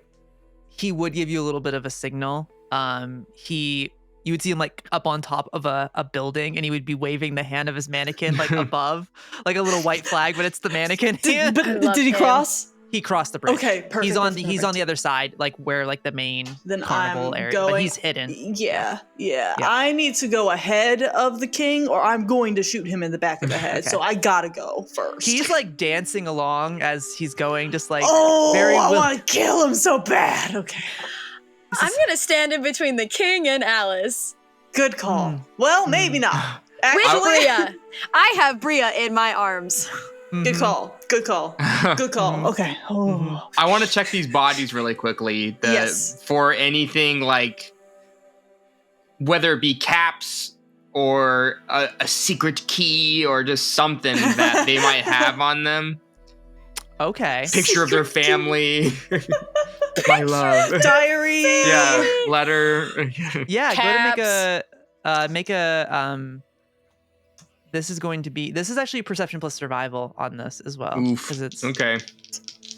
he would give you a little bit of a signal. You would see him like up on top of a building, and he would be waving the hand of his mannequin like above, like a little white flag, but it's the mannequin hand. Did love he him. cross? He crossed the bridge. Okay, perfect. He's on perfect, he's on perfect. the other side, like where like the main Then carnival I'm area, going. but he's hidden. Yeah. Yeah. I need to go ahead of the king, or I'm going to shoot him in the back of the head. Okay. So I gotta go first. He's like dancing along as he's going, just like oh, very I will- want to kill him so bad. Okay, I'm gonna stand in between the king and Alice. good call. Well, maybe not. With Actually, Bria. I have Bria in my arms. Good call. Good call. Good call. Okay. Oh. I want to check these bodies really quickly. Yes. For anything like, whether it be caps or a secret key or just something that they might have on them. Okay. Picture of their family. My love. Diary. Yeah, letter. Yeah, Caps. go to make a this is actually perception plus survival on this as well. Oof. 'Cause it's Okay.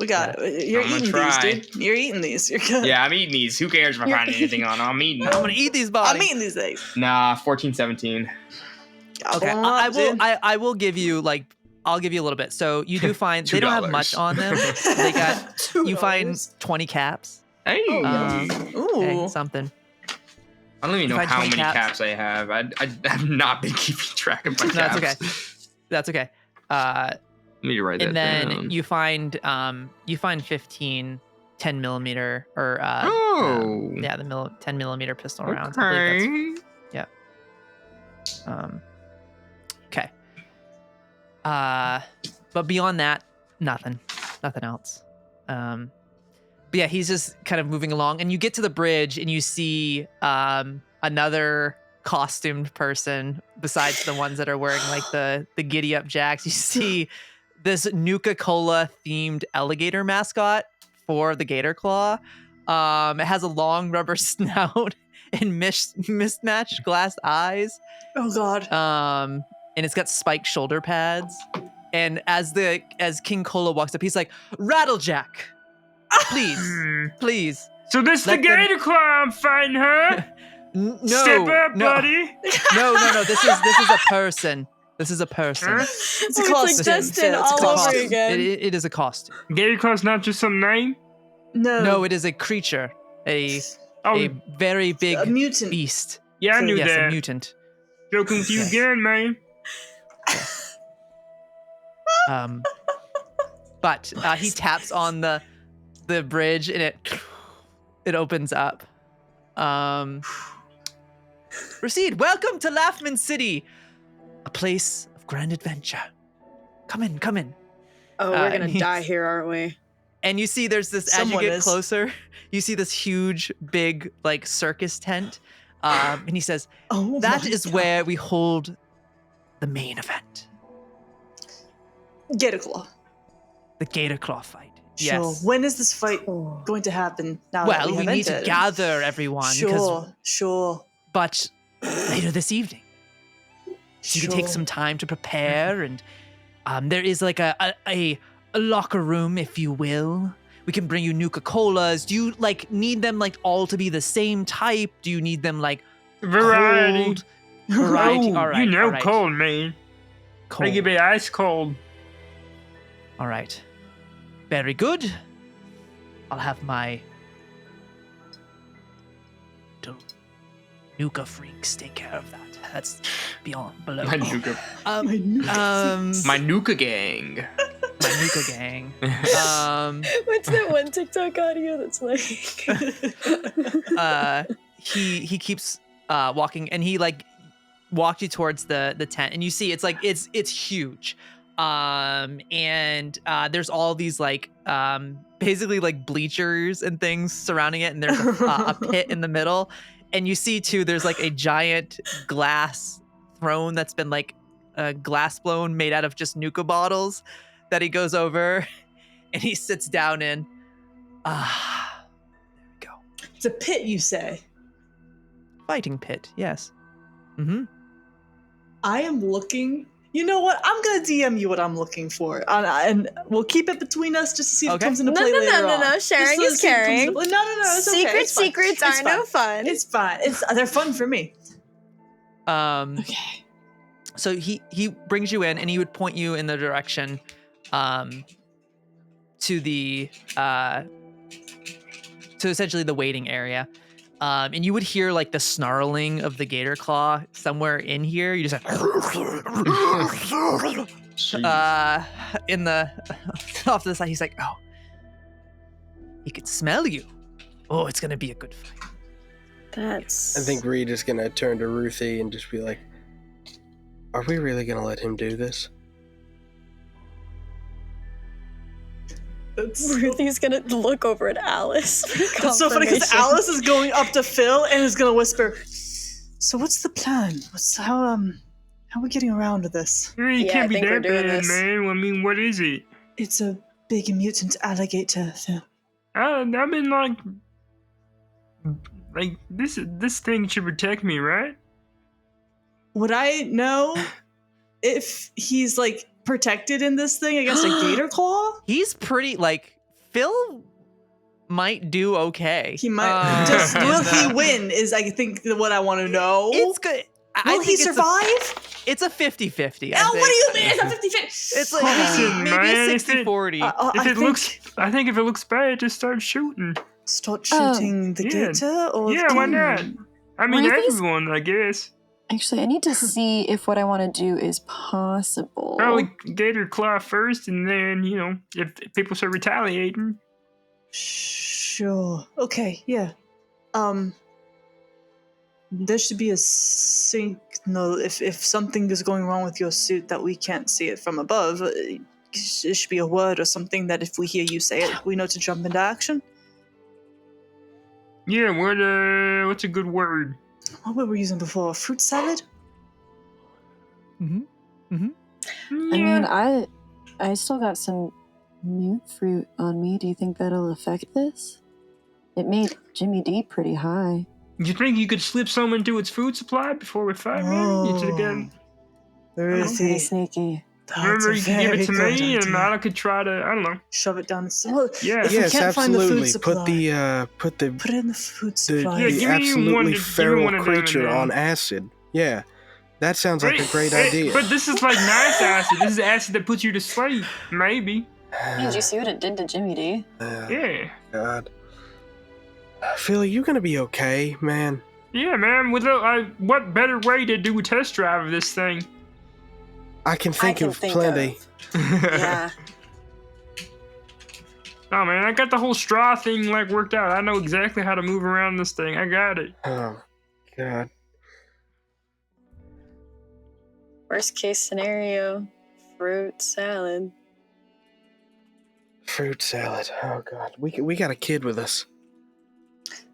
We got it. You're I'm gonna eating try. these, dude. You're eating these. You're good. Yeah, I'm eating these. Who cares if I find anything on them? I'm eating I'm them. gonna eat these bodies. I'm eating these things. Nah, 14, 17. Okay, I will give you I'll give you a little bit. So you do find they don't have much $2. on them. They got you find 20 caps. Hey. Ooh. Okay, something. I don't even You know find how 20 many caps. caps I have. I have not been keeping track of my No, caps. that's okay. That's okay. Let me write that And then down. you find 15 10 millimeter or the 10 millimeter pistol rounds. I believe that's okay. But beyond that, nothing else. But yeah, he's just kind of moving along, and you get to the bridge, and you see another costumed person besides the ones that are wearing like the giddy up jacks. You see this Nuka Cola themed alligator mascot for the Gator Claw. It has a long rubber snout and mismatched glass eyes. Oh God. And it's got spiked shoulder pads. And as King Cola walks up, he's like, "Rattlejack, please." So this the Let them- Gator Claw I'm fighting, huh? No, Step up, no, buddy. no. This is a person. This is a person. Huh? It's a It's costume. like Destin Phil, it's a all over costume. again. It is a costume. Gator Claw's not just some name? No. No, it is a creature. A Oh, very big a mutant. beast. yeah, I knew Yes, that. a mutant. Joking with you Yes. again, man. But he taps on the bridge, and it opens up. Proceed. Welcome to Laughman City, a place of grand adventure. Come in. Oh, we're and gonna he's- die here, aren't we? And you see there's this, as you Someone get is. closer, you see this huge, big, like, circus tent. And he says, Oh, that my is God. where we hold the main event, Get a claw. the Gator Claw fight. Sure. Yes. When is this fight Oh. going to happen? Now that Well, we we have need to entered? gather everyone. Because, Sure. but later this evening, so you can take some time to prepare, and there is like a locker room, if you will. We can bring you Nuka Colas. Do you like need them like all to be the same type? Do you need them like Variety. cold? Variety. Oh, All right. you know all right. cold, man. Cold. Make it be ice cold. All right. Very good. I'll have my Nuka freaks take care of that. That's below. My Nuka. My My Nuka gang. Nuka gang. What's that one TikTok audio that's like? He keeps walking, and he like walked you towards the tent, and you see it's like it's huge. And there's all these like basically like bleachers and things surrounding it, and there's a pit in the middle. And you see too, there's like a giant glass throne that's been like glass blown, made out of just Nuka bottles, that he goes over and he sits down in. There we go. It's a pit, you say? Fighting pit, yes. Mm-hmm. I am looking. You know what? I'm gonna DM you what I'm looking for, and we'll keep it between us just to see if Okay. it comes into No, play no, later no, on. no. Sharing Just is so it comes caring. into play. No, it's okay. It's fine. Secrets It's are no fun. It's fine. They're fun for me. Okay. So he brings you in, and he would point you in the direction to the to essentially the waiting area. And you would hear like the snarling of the gator claw somewhere in here. You just have in the off to the side. He's like, oh, he could smell you. Oh, it's gonna be a good fight. That's. I think Reed is gonna turn to Ruthie and just be like, "Are we really gonna let him do this?" Ruthie's gonna look over at Alice. That's so funny because Alice is going up to Phil and is gonna whisper, "So what's the plan? How are we getting around to this?" You Yeah, can't I be think we're that doing bad, this. man. I mean, what is it? It's a big mutant alligator, Phil. I mean, like this thing should protect me, right? Would I know if he's like protected in this thing against a gator claw? He's pretty like Phil might do okay. He might. Will he win? Is I think what I want to know. It's good. Will he survive? It's a 50-50. Oh, what do you mean? It's a 50-50. It's like Listen, maybe man, a if it- 60-40. I think if it looks bad, just start shooting. Start shooting the yeah. gator, or Yeah, why not? I mean, One of these- everyone, I guess. Actually, I need to see if what I want to do is possible. Probably Gator Claw first, and then, if people start retaliating. Sure. Okay. Yeah. There should be a signal if something is going wrong with your suit that we can't see it from above. It should be a word or something that if we hear you say it, we know to jump into action. Yeah, what's a good word? What were we using before? Fruit salad? Mm-hmm. Mm-hmm. I mean, I still got some mute fruit on me. Do you think that'll affect this? It made Jimmy D pretty high. You think you could slip some into its food supply before we fight, man? You should again. I'm pretty sneaky. Remember, you could give it to me, and I could try to, I don't know. Shove it down its throat. Yeah. If we Yes, can't find the food absolutely. supply, Put the put it in the food the, supply. Yeah, the give me absolutely one of feral them creature then. on acid. Yeah, that sounds like a great Hey, idea. But this is like nice acid. This is acid that puts you to sleep, maybe. Did you see what it did to Jimmy D? Yeah. God. Phil, you gonna be okay, man? Yeah, man. What better way to do a test drive of this thing? I can think of think plenty. Yeah. Oh man, I got the whole straw thing worked out. I know exactly how to move around this thing. I got it. Oh, God. Worst case scenario, fruit salad. Fruit salad. Oh, God. We got a kid with us.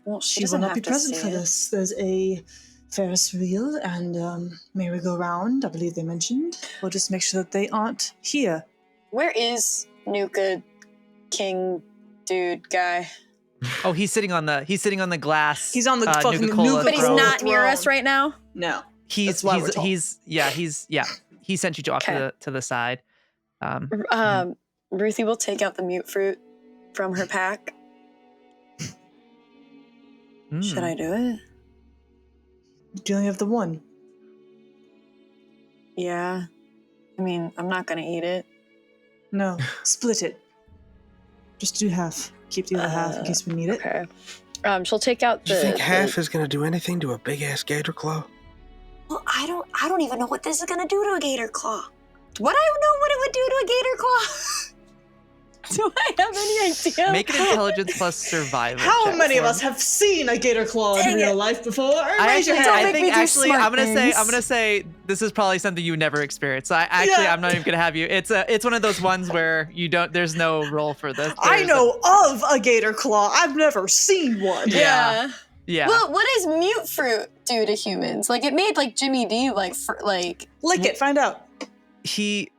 Well, She doesn't will not have be to present see for it. this. There's a Ferris wheel and merry-go-round, I believe they mentioned. We'll just make sure that they aren't here. Where is Nuka King dude guy? Oh, he's sitting on the glass. He's on the fucking Nuka-Cola Nuka But he's throne. not near throne. us right now? No. He's That's why we're told. he sent you off Okay. to the side. Ruthie will take out the mute fruit from her pack. Should I do it? Do you only have the one? Yeah. I mean, I'm not gonna eat it. No. Split it. Just do half. Keep the other half in case we need it. Okay. She'll take out Do the. you think half is gonna do anything to a big-ass gator claw? Well, I don't even know what this is gonna do to a gator claw. What I know what it would do to a gator claw? Do I have any idea? Make an intelligence plus survival. How check many of for us him. have seen a gator claw in Dang real it. life before? I Raise your actually, hand. I make think me do actually, smart I'm things. gonna say this is probably something you never experienced. So I'm not even gonna have you. It's one of those ones where you don't. There's no roll for this. I There's know of a gator claw. I've never seen one. Yeah. Yeah. Well, what does mute fruit do to humans? It made Jimmy D Lick it. Find out. he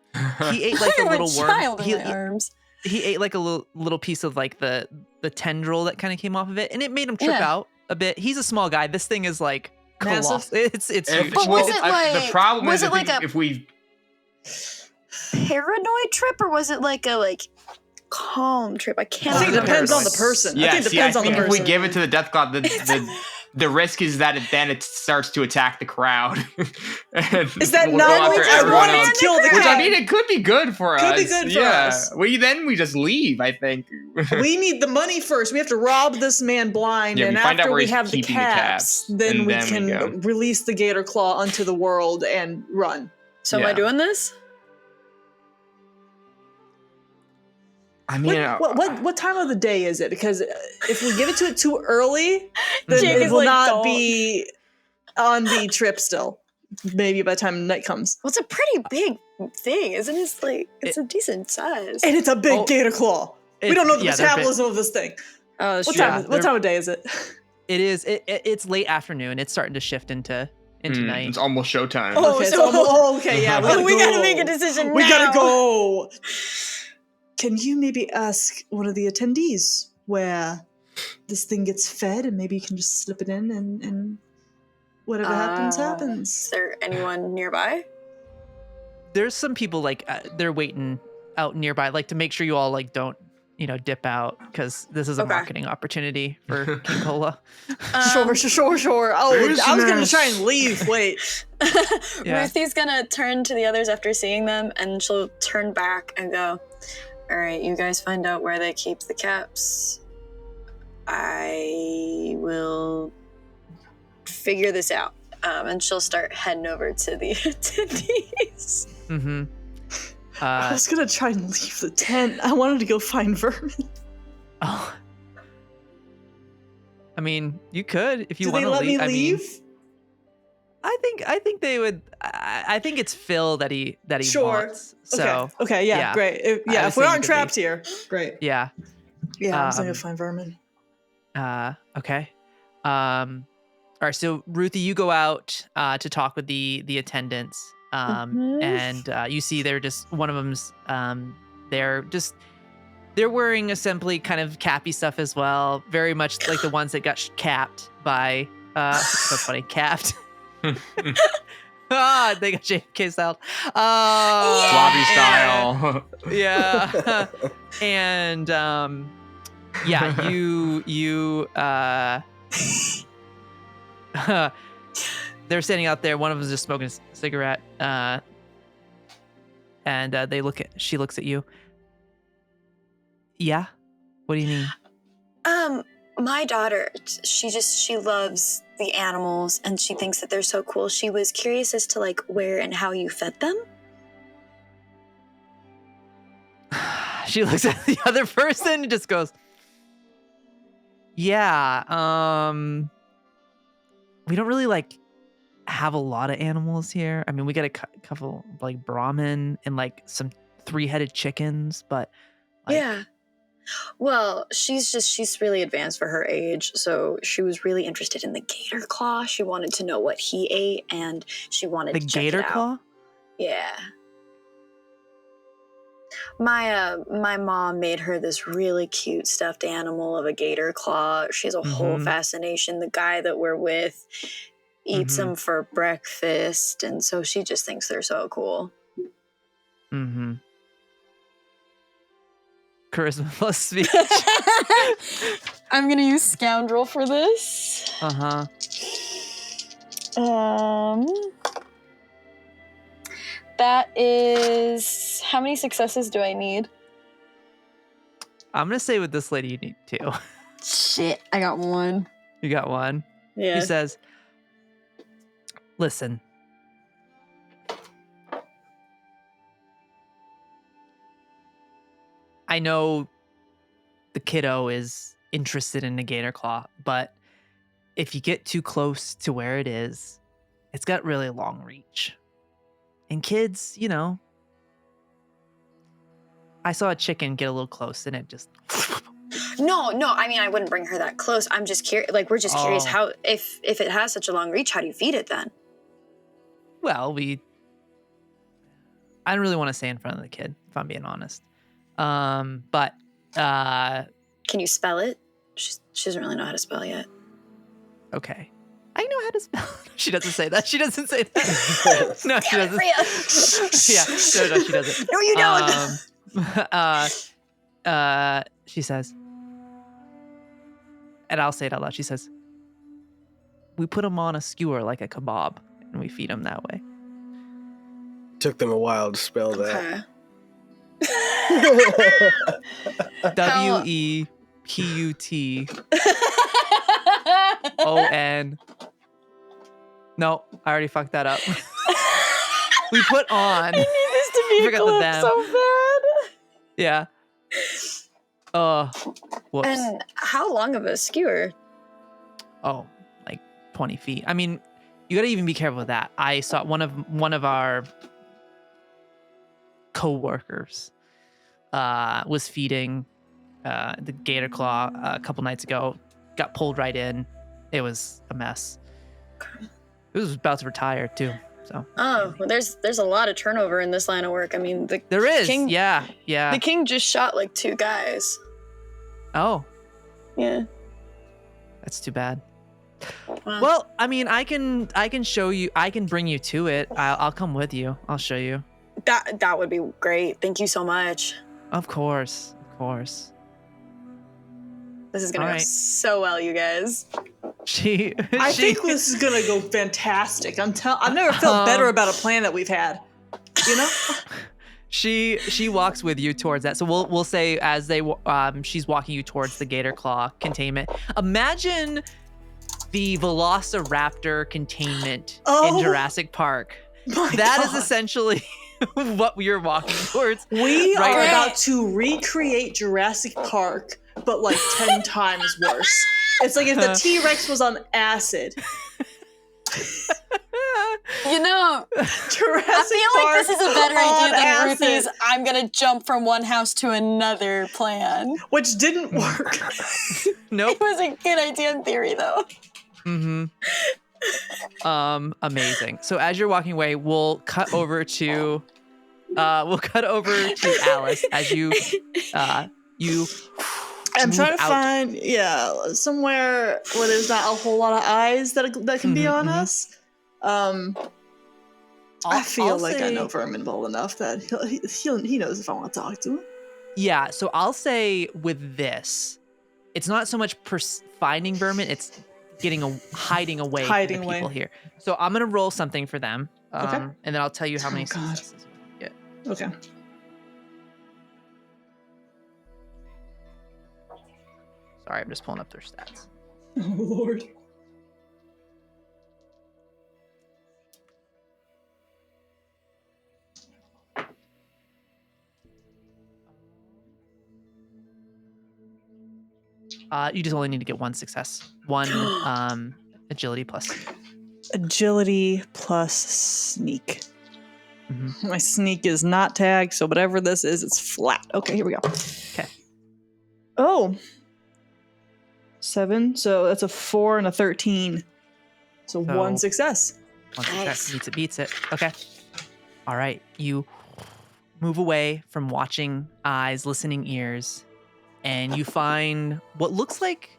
ate like a I have little worm. child in my arms. He ate like a little piece of the tendril that kind of came off of it, and it made him trip Yeah. out a bit. He's a small guy. This thing is Massive? colossal. It's huge. But was it the problem was is it like a if we paranoid trip or was it a calm trip? I can't I think it remember. depends on the person. I think it depends on the if person. we give it to the death claw, the risk is that it starts to attack the crowd. Is that We'll not go what after I everyone wanted else. to kill the Which cat? I mean, it could be good for us. Could be good for us. We just leave. I think. We need the money first. We have to rob this man blind, Yeah, we and find out after where we he's have the keeping the caps, caps, then and we then we can go. release the gator claw onto the world and run. So am I Yeah. doing this? I mean, What time of the day is it? Because if we give it to it too early, then Jake it is will like, not "Don't." be on the trip still. Maybe by the time night comes. Well, it's a pretty big thing, isn't it? It's a decent size. And it's a big Oh. gator claw. We don't know the yeah, they're a bit- metabolism of this thing. Oh, that's What true. time of day is it? It is. It's late afternoon. It's starting to shift into night. It's almost showtime. Oh, Okay, so- okay, yeah. We gotta make a decision We now. gotta go. Can you maybe ask one of the attendees where this thing gets fed, and maybe you can just slip it in, and whatever happens, Is happens. there anyone nearby? There's some people like they're waiting out nearby, like to make sure you all like don't dip out, because this is a Okay. marketing opportunity for King Cola. Sure. Oh, I was gonna Business. try and leave. Wait. Yeah. Ruthie's gonna turn to the others after seeing them, and she'll turn back and go, all right, you guys find out where they keep the caps. I will figure this out. And she'll start heading over to the attendees. Mm-hmm. I was gonna try and leave the tent. I wanted to go find vermin. Oh. I mean, you could if you Do want they to let leave. me leave? I think they would. I think it's Phil that he Sure. wants. So Okay, yeah, yeah. great. I would If we say you aren't could trapped here, great. yeah. Yeah, I was gonna Um, go find vermin. Okay. All right. So Ruthie, you go out to talk with the attendants, Mhm. and you see they're just one of them's they're wearing simply kind of cappy stuff as well, very much like the ones that got capped by that's funny, capped. They got JFK style. Floppy style. Yeah. And yeah, you they're standing out there. One of them is just smoking a cigarette, and she looks at you. Yeah, what do you mean? My daughter, she loves the animals, and she thinks that they're so cool. She was curious as to like where and how you fed them. She looks at the other person and just goes, yeah, we don't really like have a lot of animals here. I mean, we got a couple like Brahmin and like some 3-headed chickens, but like, Yeah. Well, she's really advanced for her age, so she was really interested in the gator claw. She wanted to know what he ate, and she wanted the to check gator it out. claw. Yeah. My mom made her this really cute stuffed animal of a gator claw. She has a whole Mhm. fascination. The guy that we're with eats Mhm. them for breakfast, and so she just thinks they're so cool. Mm-hmm. Charisma plus speech. I'm gonna use scoundrel for this. Uh-huh. That is, how many successes do I need? I'm gonna say with this lady you need 2. Shit, I got one. You got 1. Yeah. He says, listen, I know the kiddo is interested in the gator claw, but if you get too close to where it is, it's got really long reach. And kids, I saw a chicken get a little close and it just No, I mean, I wouldn't bring her that close. I'm just curious, like, we're just curious Oh. how, if it has such a long reach, how do you feed it then? Well, I don't really want to say in front of the kid, if I'm being honest. But Can you spell it? She doesn't really know how to spell yet. okay. I know how to spell. She doesn't say that. She doesn't say that. No, she Damn it, doesn't. Rhea. No, she doesn't. No, you don't. She says, and I'll say it out loud. She says, we put them on a skewer like a kebab, and we feed them that way. Took them a while to spell that. Okay. WEPUTON. No, I already fucked that up. We put on. I need this to be a Forgot the clip them. so bad. Yeah. Oh, whoops. And how long of a skewer? Oh, like 20 feet. I mean, you gotta even be careful with that. I saw one of our co-workers was feeding the gator claw a couple nights ago. Got pulled right in. It was a mess. It was about to retire too. So. Oh, well, there's a lot of turnover in this line of work. I mean, there is. King, yeah. The king just shot like 2 guys. Oh. Yeah. That's too bad. Wow. Well, I mean, I can show you. I can bring you to it. I'll come with you. I'll show you. That would be great. Thank you so much. Of course. This is gonna go so well, you guys. I think this is gonna go fantastic. I've never felt better about a plan that we've had. You know. She walks with you towards that. So we'll say as she's walking you towards the gator claw containment. Imagine the Velociraptor containment in Jurassic Park. That is essentially what we are walking towards. We are about to recreate Jurassic Park, but like 10 times worse. It's like if the T-Rex was on acid. You know, Jurassic I feel Park like this is a better idea than acid. Ruthie's I'm gonna jump from one house to another plan. Which didn't work. Nope. It was a good idea in theory, though. Mm-hmm. Amazing. So as you're walking away, we'll cut over to Alice as you I'm trying to out. find somewhere where there's not a whole lot of eyes that can be on us. I feel I'll like I say- know Vermin well enough that he knows if I want to talk to him. Yeah, so I'll say with this, it's not so much finding vermin, it's hiding away from the people here. So I'm gonna roll something for them, and then I'll tell you how many successes you get. Okay. Sorry, I'm just pulling up their stats. Oh Lord. You just only need to get 1 success, 1 agility plus. Agility plus sneak. Mm-hmm. My sneak is not tagged, so whatever this is, it's flat. Okay, here we go. Okay. Oh. 7, so that's a 4 and a 13. So 1 success. 1 success beats it. Okay. All right. You move away from watching eyes, listening ears, and you find what looks like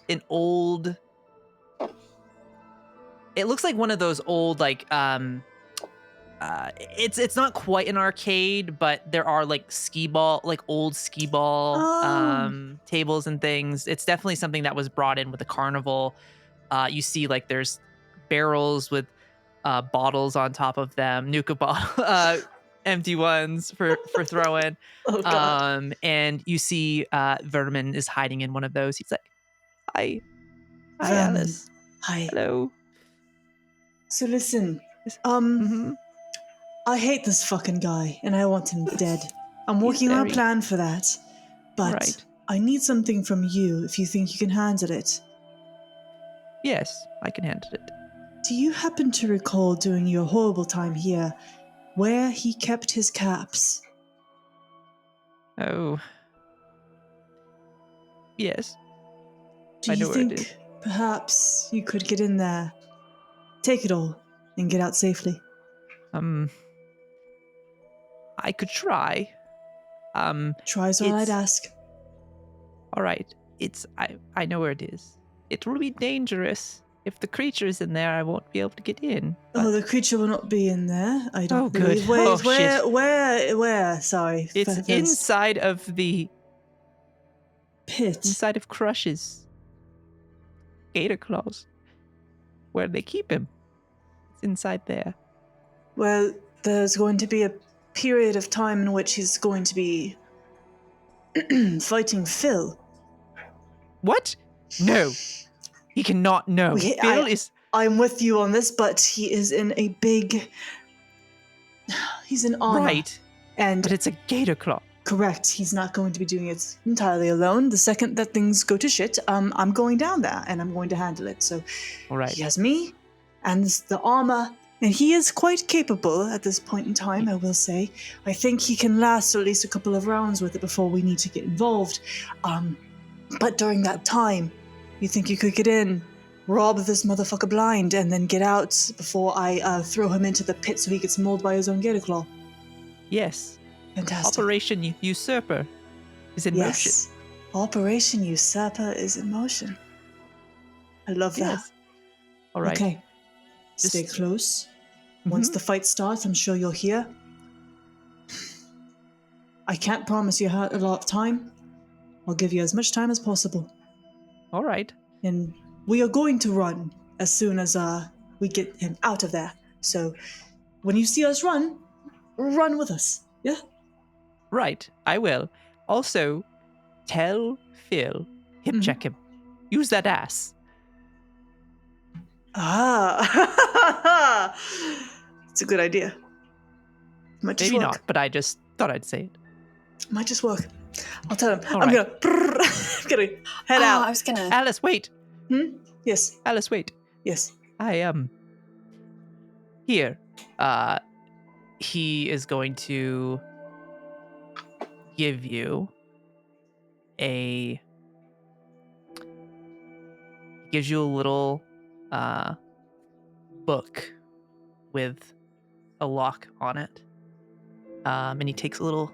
an old. It looks like one of those old it's not quite an arcade, but there are like old skee ball tables and things. It's definitely something that was brought in with the carnival. You see like there's barrels with bottles on top of them, Nuka bottle, empty ones for throwing. Oh, God. And you see Vermin is hiding in one of those. He's like, Hi Vermin. Alice. Hi. Hello. So listen, Mhm. I hate this fucking guy, and I want him dead. I'm working on a plan for that, but Right. I need something from you if you think you can handle it. Yes, I can handle it. Do you happen to recall during your horrible time here where he kept his caps? Oh. Yes. Do I know you where it is. think perhaps you could get in there, take it all, and get out safely? I could try. Try's all I'd ask. All right. I know where it is. It will be dangerous. If the creature is in there, I won't be able to get in. Oh, the creature will not be in there. I don't Oh, good. believe. Wait, Oh, shit. where? Sorry. It's There's inside of the pit. inside of Crush's gator claws, where they keep him. It's inside there. Well, there's going to be a period of time in which he's going to be fighting Phil. What? No. He cannot know. Phil is. I'm with you on this, but he is in a big. He's in armor. Right. And But it's a gator claw. correct, he's not going to be doing it entirely alone. The second that things go to shit, I'm going down there and I'm going to handle it. So All right. he has me and the armor And he is quite capable at this point in time, I will say. I think he can last at least a couple of rounds with it before we need to get involved. But during that time, you think you could get in, rob this motherfucker blind, and then get out before I throw him into the pit so he gets mauled by his own gator claw? Yes. Fantastic. Operation Usurper is in motion. Yes. Operation Usurper is in motion. I love that. Yes. All right. Okay. Just- Stay close. Once the fight starts, I'm sure you'll hear. I can't promise you a lot of time. I'll give you as much time as possible. All right. And we are going to run as soon as we get him out of there. So when you see us run with us. Yeah? Right. I will. Also, tell Phil, hip check him. Use that ass. Ah. It's a good idea. Might just Maybe work. not, but I just thought I'd say it. Might just work. I'll tell him. All I'm right. gonna head I out. was gonna. Alice, wait. Yes. Alice, wait. Yes. Here. He is going to give you a little book with a lock on it. And he takes a little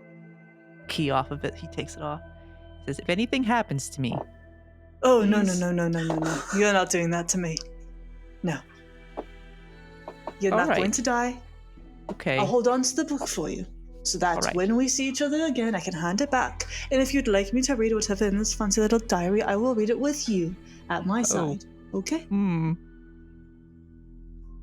key off of it. He takes it off. Says, if anything happens to me. Oh, no. Please. No. You're not doing that to me. No. You're All not right. going to die. Okay. I'll hold on to the book for you. So that All right. when we see each other again, I can hand it back. And if you'd like me to read whatever in this fancy little diary, I will read it with you at my side. Okay?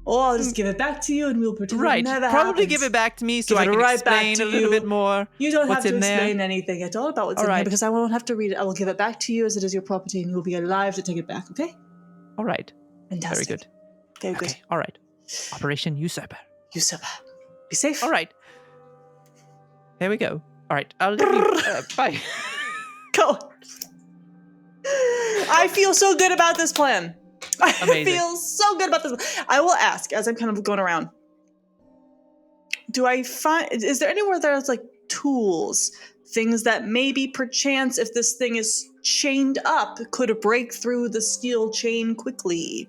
Or I'll just give it back to you and we'll pretend Right. it never Probably happens. give it back to me so Give I it can right back explain to a little you. bit more. You don't have what's to in there. explain anything at all about what's All in right. here because I won't have to read it. I will give it back to you as it is your property and you'll be alive to take it back, okay? All right. Fantastic. Very good. Very good. Okay. All right. Operation Usurper. Usurper. Be safe. All right. There we go. All right. I'll leave you. Bye. Go. I feel so good about this plan. I Amazing. feel so good about this. I will ask as I'm kind of going around. Is there anywhere there's like tools, things that maybe perchance if this thing is chained up could break through the steel chain quickly?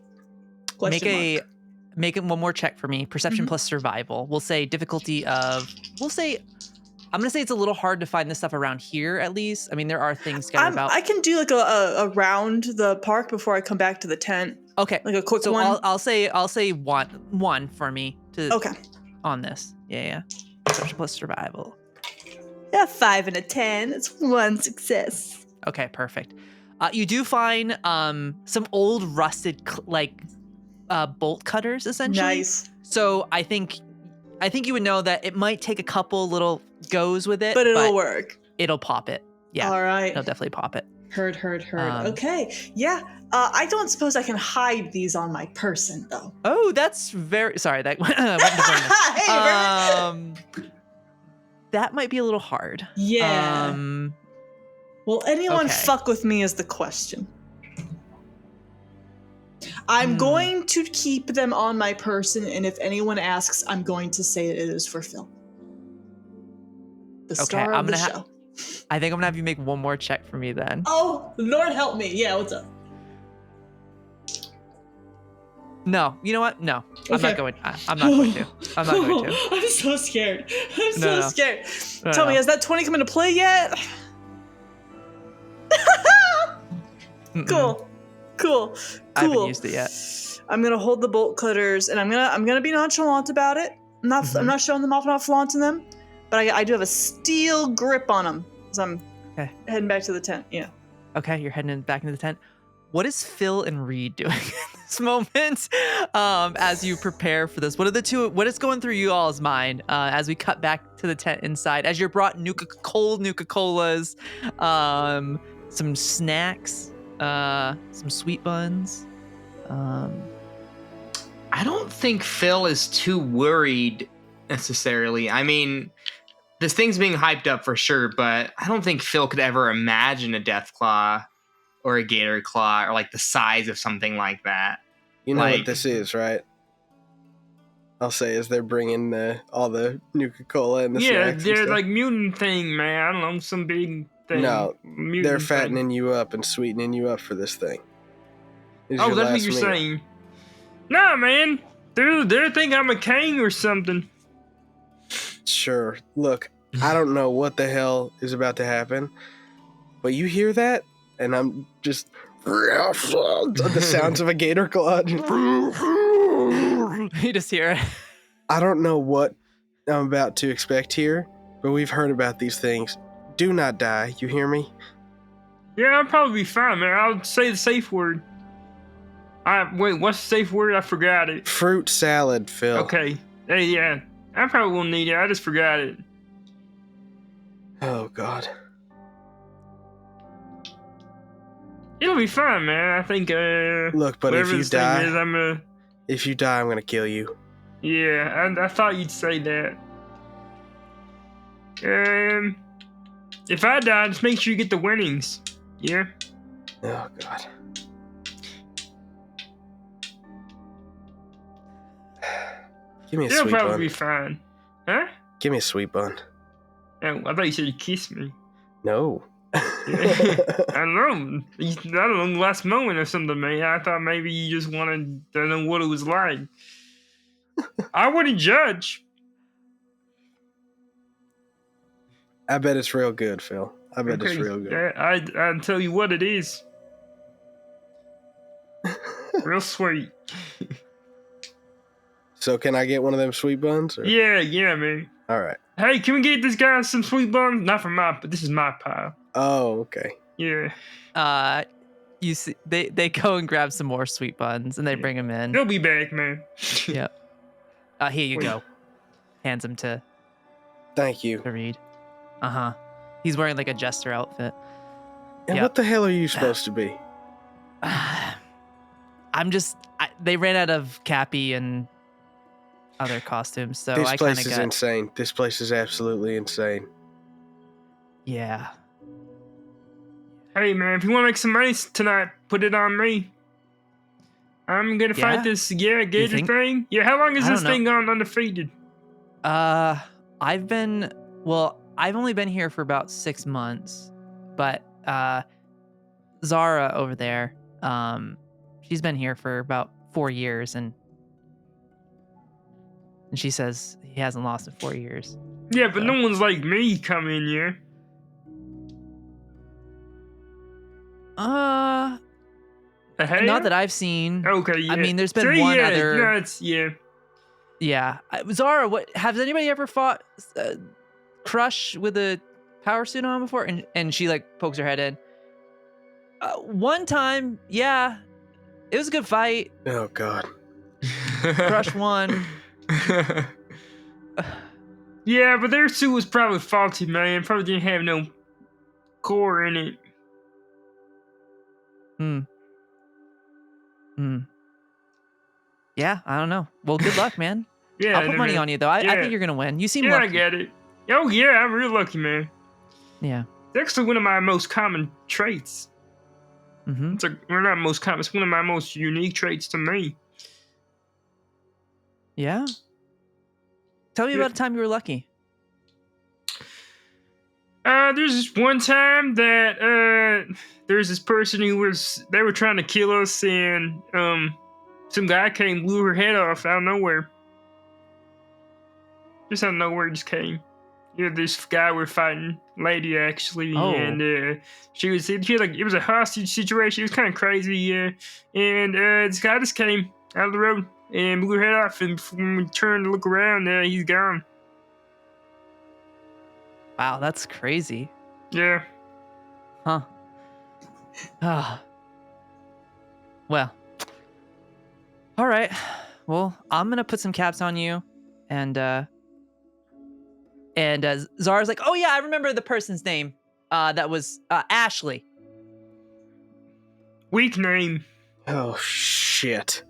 Make it one more check for me. Perception Mhm. plus survival. We'll say difficulty of. I'm gonna say it's a little hard to find this stuff around here. At least, I mean, there are things scattered about. I can do like a round the park before I come back to the tent. Okay. Like a quick So one. I'll say one for me to Okay. on this. Yeah. Perception plus survival. Yeah, 5 and a 10. It's one success. Okay, perfect. You do find some old rusted bolt cutters essentially. Nice. So I think you would know that it might take a couple little goes with it, But it'll work. It'll pop it. Yeah, All right. it'll definitely pop it. Heard. Um, Okay. Yeah. I don't suppose I can hide these on my person, though. Oh, that's very sorry. That went to Vernon. That might be a little hard. Yeah. Will anyone okay. fuck with me is the question. I'm going to keep them on my person, and if anyone asks, I'm going to say it is for Phil. The star of the show. I think I'm gonna have you make one more check for me then. Oh, Lord help me. Yeah, what's up? No, you know what? No, I'm Okay. not going. I'm not going to. I'm not going to. I'm so scared. I'm No. scared. No, Tell no. me, has that 20 come into play yet? Mm-mm. Cool. I haven't used it yet. I'm gonna hold the bolt cutters, and I'm gonna be nonchalant about it. I'm not showing them off, not flaunting them, but I do have a steel grip on them, so I'm heading back to the tent. Yeah. Okay, you're heading back into the tent. What is Phil and Reed doing in this moment as you prepare for this? What is going through you all's mind as we cut back to the tent inside? As you're brought cold Nuka-Colas, some snacks, some sweet buns. I don't think Phil is too worried necessarily. I mean, this thing's being hyped up for sure, but I don't think Phil could ever imagine a Deathclaw or a Gator Claw or like the size of something like that. You know Like- what this is, right? I'll say as they're bringing all the Nuka Cola and the Yeah, snacks. they're and stuff. like mutant thing, man. I don't know, some big thing. No, mutant they're thing. fattening you up and sweetening you up for this thing. This is Oh, your that's what last you're meal. saying. Nah, man. They're thinking I'm a king or something. Sure. Look, I don't know what the hell is about to happen, but you hear that, and I'm just the sounds of a gator claw. You just hear it. I don't know what I'm about to expect here, but we've heard about these things. Do not die. You hear me? Yeah, I'll probably be fine, man. I'll say the safe word. Wait, what's the safe word? I forgot it. Fruit salad, Phil. Okay. Hey, yeah. I probably won't need it. I just forgot it. Oh, God. It'll be fine, man. I think, Look, but if whatever you this thing die, is, I'm gonna kill you. yeah, I thought you'd say that. If I die, just make sure you get the winnings. Yeah? Oh, God. Give me a It'll sweet probably bun. be fine. Huh? Give me a sweet bun. Oh, I thought you said you kissed me. No. I don't know. I don't know, last moment or something, man. I thought maybe you just wanted to know what it was like. I wouldn't judge. I bet it's real good, Phil. I bet it's real good. Yeah, I'll tell you what it is. Real sweet. So can I get one of them sweet buns? Or? Yeah, man. All right. Hey, can we get this guy some sweet buns? Not from but this is my pile. Oh, okay. Yeah. You see, they go and grab some more sweet buns and they bring them in. They'll be back, man. Yep. Here you Wait. go. Hands them to Thank you. Reed. He's wearing like a jester outfit. And Yep. what the hell are you supposed to be? They ran out of Cappy and other costumes, so This I kind place of is got. insane. This place is absolutely insane. Yeah. Hey, man, if you want to make some money tonight, put it on me. I'm gonna Yeah? fight this gator think? thing. Yeah, how long has I this don't know. thing gone undefeated? I've only been here for about 6 months, but Zara over there, she's been here for about 4 years, and she says he hasn't lost in 4 years. Yeah, but So. no one's like me coming here. Not that I've seen. Okay, yeah. I mean, there's been one other. No, it's yeah. Yeah, Zara, what has anybody ever fought Crush with a power suit on before? And she like pokes her head in. One time, yeah, it was a good fight. Oh, God. Crush won. Yeah, but their suit was probably faulty, man. Probably didn't have no core in it. Yeah, I don't know. Well, good luck, man. Yeah, I'll put money on you though. I think you're gonna win. You seem Yeah, lucky. I get it. Oh yeah, I'm real lucky, man. Yeah. It's actually one of my most common traits. Mm-hmm. Well, not most common. It's one of my most unique traits to me. Yeah. Tell me about a time you were lucky. There's this one time that there's this person they were trying to kill us, and some guy came, blew her head off out of nowhere. Just out of nowhere, just came. Yeah, this guy we're fighting, lady actually, and it was a hostage situation. It was kind of crazy, yeah. And this guy just came out of the road and blew her head off, and when we turned to look around, he's gone. Wow, that's crazy. Yeah. Huh. Well. All right. Well, I'm gonna put some caps on you, and Zara's like, oh yeah, I remember the person's name. That was Ashley. Weak name. Oh, shit.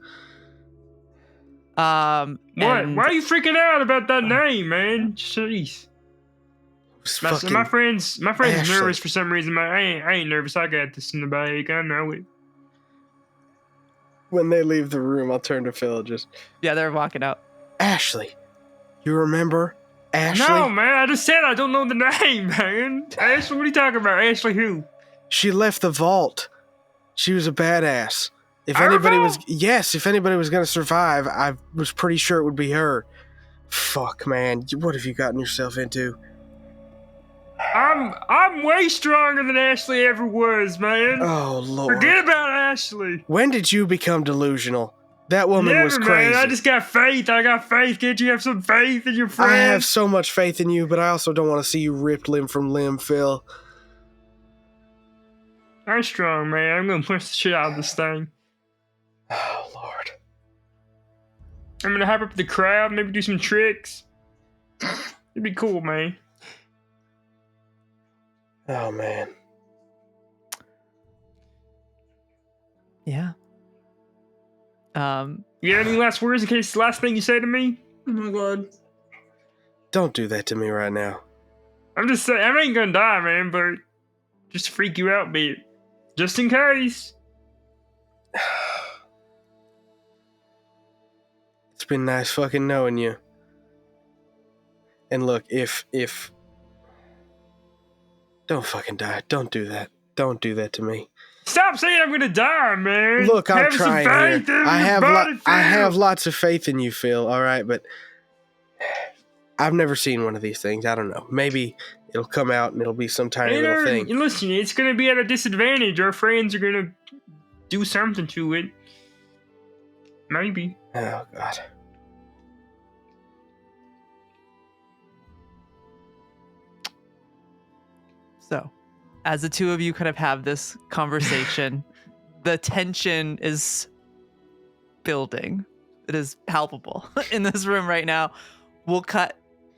What? Why are you freaking out about that name, man? Jeez. My friend's Ashley. nervous for some reason. I ain't nervous. I got this in the bag. I know it. When they leave the room, I'll turn to Phil. Yeah, they're walking out. Ashley. You remember Ashley? No, man, I just said I don't know the name, man. Ashley, what are you talking about? Ashley who? She left the vault. She was a badass. If Our anybody vault? if anybody was gonna survive, I was pretty sure it would be her. Fuck, man, what have you gotten yourself into? I'm way stronger than Ashley ever was, man. Oh, Lord. Forget about Ashley. When did you become delusional? That woman Never, was crazy. man. I just got faith. I got faith. Can't you have some faith in your friend? I have so much faith in you, but I also don't want to see you ripped limb from limb, Phil. I'm strong, man. I'm gonna push the shit out of this thing. Oh, Lord. I'm gonna hype up the crowd, maybe do some tricks. It'd be cool, man. Oh, man. Yeah. You got any last words in case it's the last thing you say to me? Oh my god. Don't do that to me right now. I'm just saying, I ain't gonna die, man, but just to freak you out a bit. Just in case. It's been nice fucking knowing you. And look, if... Don't fucking die. Don't do that. Don't do that to me. Stop saying I'm gonna die, man. Look, I'm Have some trying faith here. in I your have, body, I Phil. have lots of faith in you, Phil, alright? But I've never seen one of these things. I don't know. Maybe it'll come out and it'll be some tiny little thing. Listen, it's gonna be at a disadvantage. Our friends are gonna do something to it. Maybe. Oh, God. So, as the two of you kind of have this conversation, the tension is building. It is palpable in this room right now. We'll cut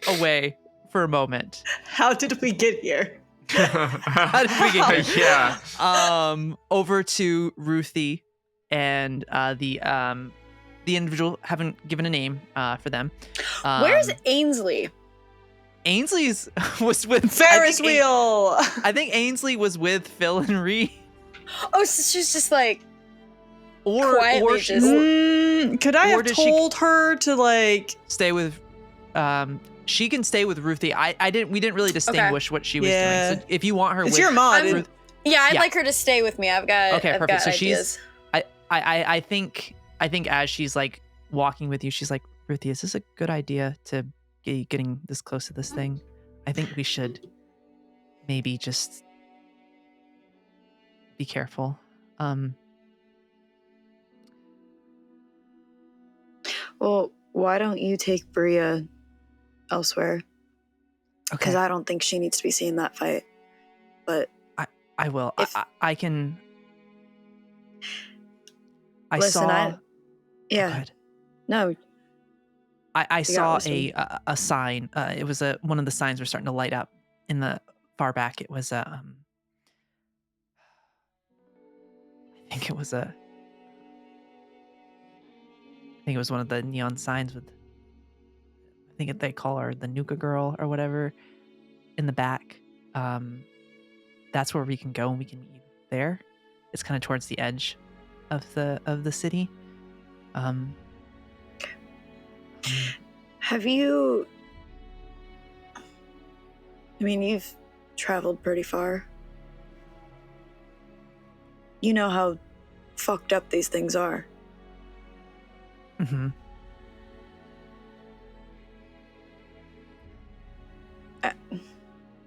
away for a moment. How did we get here? How did we get here? Yeah. Over to Ruthie and the individual. Haven't given a name for them. Where's Ainsley? Ainsley's was with Ferris wheel. I think Ainsley was with Phil and Ree. Oh, so she's just like Or quietly she- just- Could I Or have does she- told her to like? stay with she can stay with Ruthie. We didn't really distinguish what she was Yeah. doing. So if you want her It's with your mod. I'm- Yeah, I'd Yeah. like her to stay with me. I've got Okay, I've perfect. got So she's- ideas. I think as she's like walking with you, she's like, Ruthie, is this a good idea to be getting this close to this thing? I think we should maybe just be careful. Well, why don't you take Bria elsewhere? Because Okay, I don't think she needs to be seeing that fight. But I will. if- I can. I Listen, saw. yeah, Go ahead. no, I You saw got a sign. It was one of the signs were starting to light up in the far back. It was I think it was one of the neon signs with. I think they call her the Nuka girl or whatever. In the back, that's where we can go and we can meet there. It's kind of towards the edge of the city. have you? I mean, you've traveled pretty far. You know how fucked up these things are. Mm-hmm.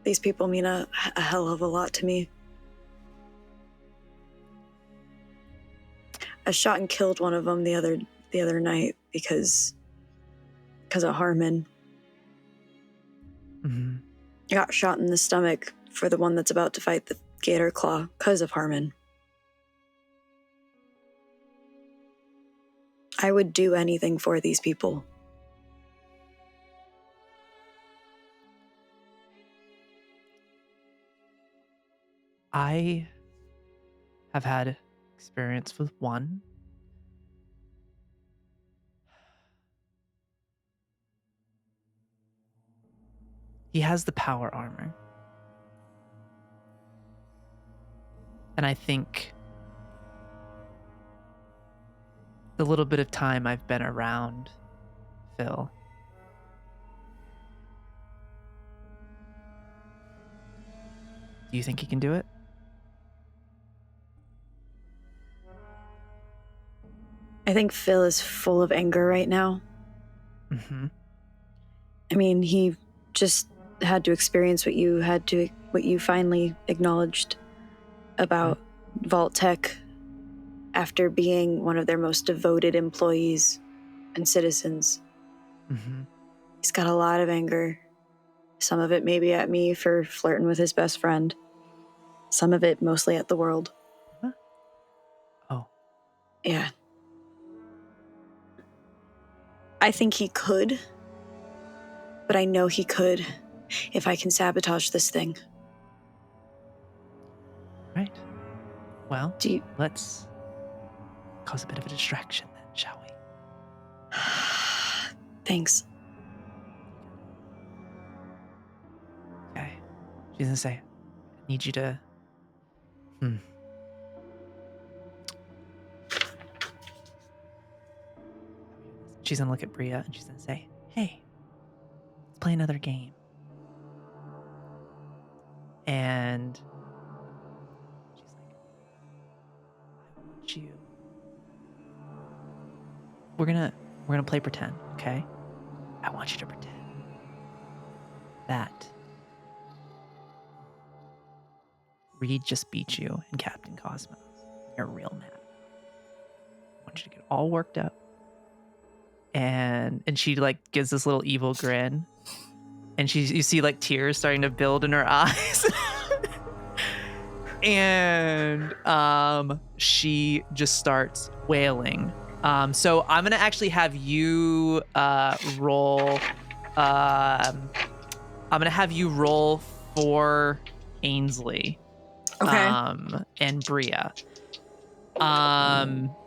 These people mean a hell of a lot to me. I shot and killed one of them the other night because of Harmon. Mm-hmm. I got shot in the stomach for the one that's about to fight the Gator Claw because of Harmon. I would do anything for these people. I have had experience with one. He has the power armor. And I think the little bit of time I've been around Phil. Do you think he can do it? I think Phil is full of anger right now. Mm-hmm. I mean, he just had to experience what you finally acknowledged about Vault Tech after being one of their most devoted employees and citizens. Mm-hmm. He's got a lot of anger. Some of it maybe at me for flirting with his best friend. Some of it mostly at the world. Huh? Oh. Yeah. I think he could, but I know he could if I can sabotage this thing. Right. Well, Do you... let's cause a bit of a distraction then, shall we? Thanks. Okay. She's gonna say, I need you to... She's gonna look at Bria and she's gonna say, hey, let's play another game. And she's like, I want you. We're gonna play pretend, okay? I want you to pretend that Reed just beat you in Captain Cosmos. You're real mad. I want you to get all worked up. And she like gives this little evil grin. And you see like tears starting to build in her eyes. And she just starts wailing. So I'm gonna actually have you roll. I'm gonna have you roll for Ainsley, and Bria.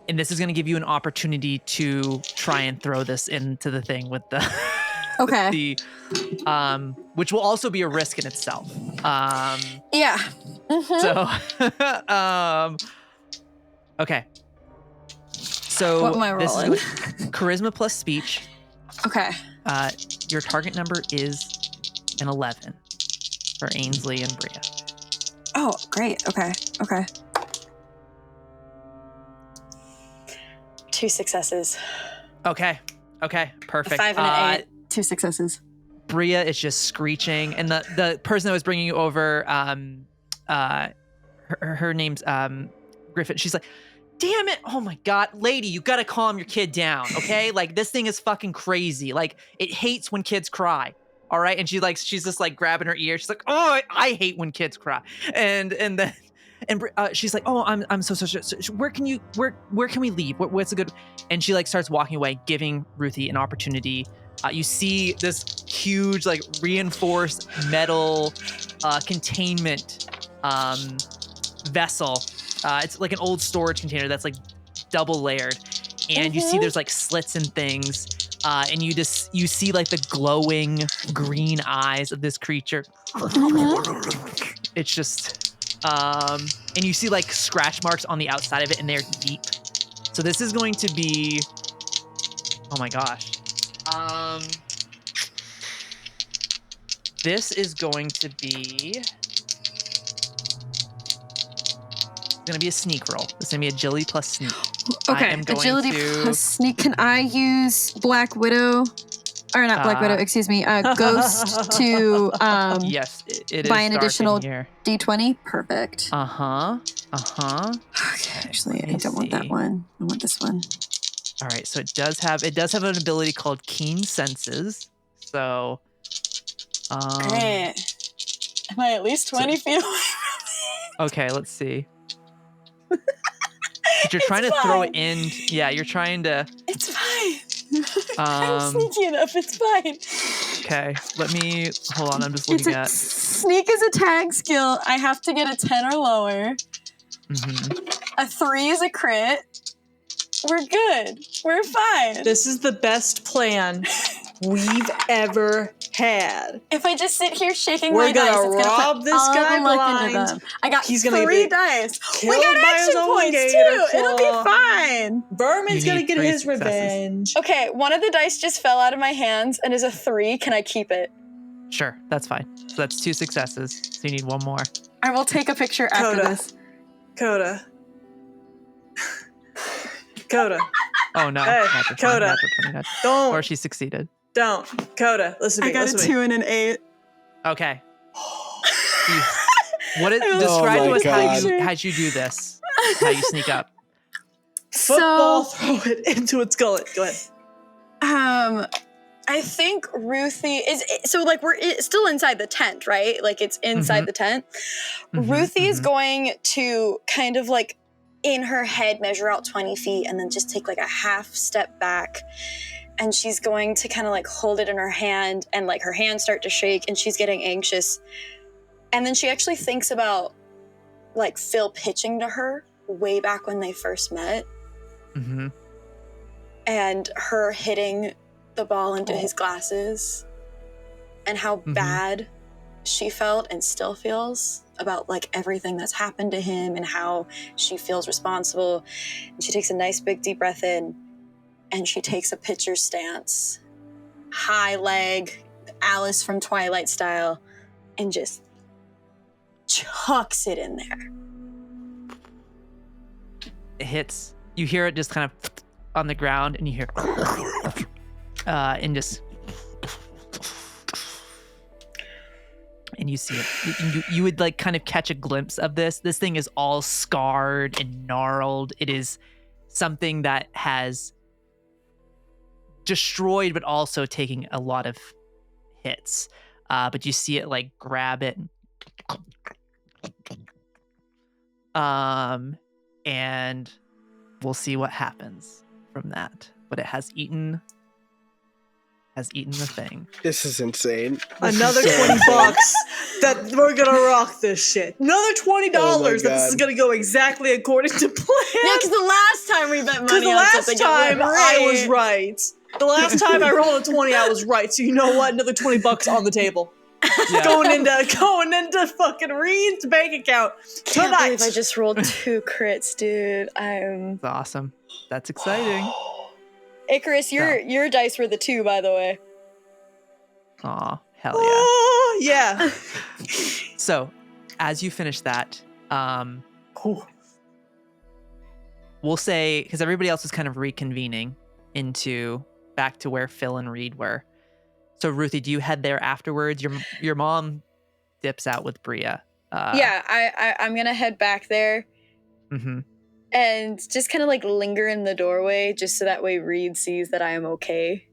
And this is gonna give you an opportunity to try and throw this into the thing with the. Okay. With which will also be a risk in itself. Yeah. Mm-hmm. So, okay. So what am I rolling? This is charisma plus speech. Okay. Your target number is an 11 for Ainsley and Bria. Oh, great. Okay. 2 successes. Okay. Perfect. A 5 and an 8. 2 successes. Bria is just screeching, and the person that was bringing you over, her name's Griffin. She's like, damn it, oh my god, lady, you gotta calm your kid down, okay? Like, this thing is fucking crazy. Like, it hates when kids cry, all right? And she's just like grabbing her ear. She's like, oh, I hate when kids cry. And then she's like, oh, I'm so where can we leave? What's a good? And she like starts walking away, giving Ruthie an opportunity. You see this huge like reinforced metal containment vessel. It's like an old storage container that's like double layered, and you see there's like slits and things, and you see like the glowing green eyes of this creature. It's just and you see like scratch marks on the outside of it, and they're deep. So this is going to be, oh my gosh, this is going to be. Gonna be a sneak roll. It's gonna be agility plus sneak. Okay, agility plus sneak. Can I use Black Widow, or not Black Widow? Excuse me, Ghost to yes, it buy is an additional here. D20. Perfect. Okay, actually, I don't want that one. I want this one. All right, so it does have an ability called Keen Senses. So, Great. Am I at least 20 feet away from me? Okay, let's see. You're trying to throw it in. Yeah, you're trying to. It's fine. I'm sneaky enough. It's fine. Okay, let me hold on. I'm just looking at. Sneak is a tag skill. I have to get a 10 or lower. Mm-hmm. A 3 is a crit. We're good. We're fine. This is the best plan we've ever had. If I just sit here shaking We're my dice, gonna it's gonna rob put this all guy the luck blind. into them. I got He's gonna 3 get dice. We killed got by his action own points gator too. It'll claw. be fine. Berman's You gonna need get 3 his successes. revenge. Okay, one of the dice just fell out of my hands and is a 3. Can I keep it? Sure, that's fine. So that's 2 successes. So you need 1 more. I will take a picture after Coda. this. Coda. Coda. Oh no. Hey, natural 20, Coda. natural 20, natural- Don't. Or she succeeded. Don't. Coda. Listen to I me. got a Listen to me. 2 and an 8. Okay. What is Oh describe my to us God. how you do this? How you sneak up? Football, So, throw it into its gullet. Go ahead. I think Ruthie is so like we're still inside the tent, right? Like it's inside the tent. Ruthie is going to kind of like in her head measure out 20 feet and then just take like a half step back. And she's going to kind of like hold it in her hand and like her hands start to shake and she's getting anxious. And then she actually thinks about like Phil pitching to her way back when they first met and her hitting the ball into his glasses and how bad she felt and still feels about like everything that's happened to him and how she feels responsible. And she takes a nice big deep breath in and she takes a pitcher stance, high leg, Alice from Twilight style, and just chucks it in there. It hits. You hear it just kind of on the ground, and you hear and just and you see it. You would like kind of catch a glimpse of this. This thing is all scarred and gnarled. It is something that has destroyed, but also taking a lot of hits. But you see it like grab it. And we'll see what happens from that. But it has eaten the thing. This is insane. Another 20 bucks that we're gonna rock this shit. Another $20 Oh my that this is God. gonna go exactly according to plan. Yeah, because the last time we bet Because money the on last something, time it went I great. was right. The last time I rolled a 20, I was right. So you know what? Another 20 bucks on the table. Yeah. Going into fucking Reed's bank account Can't tonight. believe I just rolled 2 crits, dude. It's awesome. That's exciting. Icarus, your dice were the 2, by the way. Aw, hell yeah. Oh, yeah. So, as you finish that, we'll say, because everybody else is kind of reconvening back to where Phil and Reed were. So, Ruthie, do you head there afterwards? Your mom dips out with Bria. Yeah, I'm gonna head back there and just kind of like linger in the doorway, just so that way Reed sees that I am okay.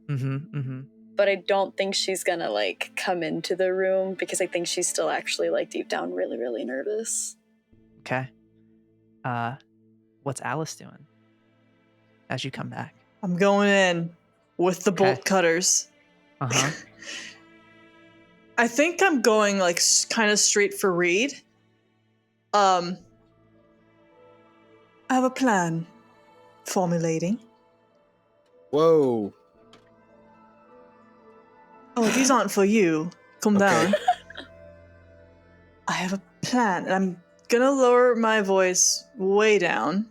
But I don't think she's gonna like come into the room because I think she's still actually like deep down really, really nervous. Okay. What's Alice doing as you come back? I'm going in with the bolt cutters. I think I'm going like kind of straight for Reed. I have a plan. Formulating. Whoa. Oh, these aren't for you. Calm down. I have a plan, and I'm gonna lower my voice way down.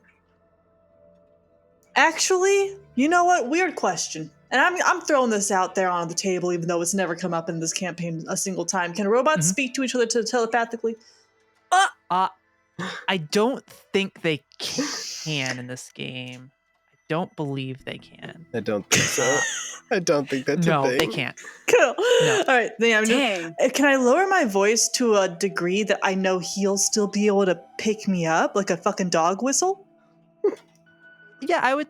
Actually, you know what? Weird question. And I'm throwing this out there on the table, even though it's never come up in this campaign a single time. Can robots speak to each other telepathically? I don't think they can in this game. I don't believe they can. I don't think so. I don't think that's a No, thing. they can't. Cool. No. All right. Then Dang. can I lower my voice to a degree that I know he'll still be able to pick me up, like a fucking dog whistle? Yeah, I would.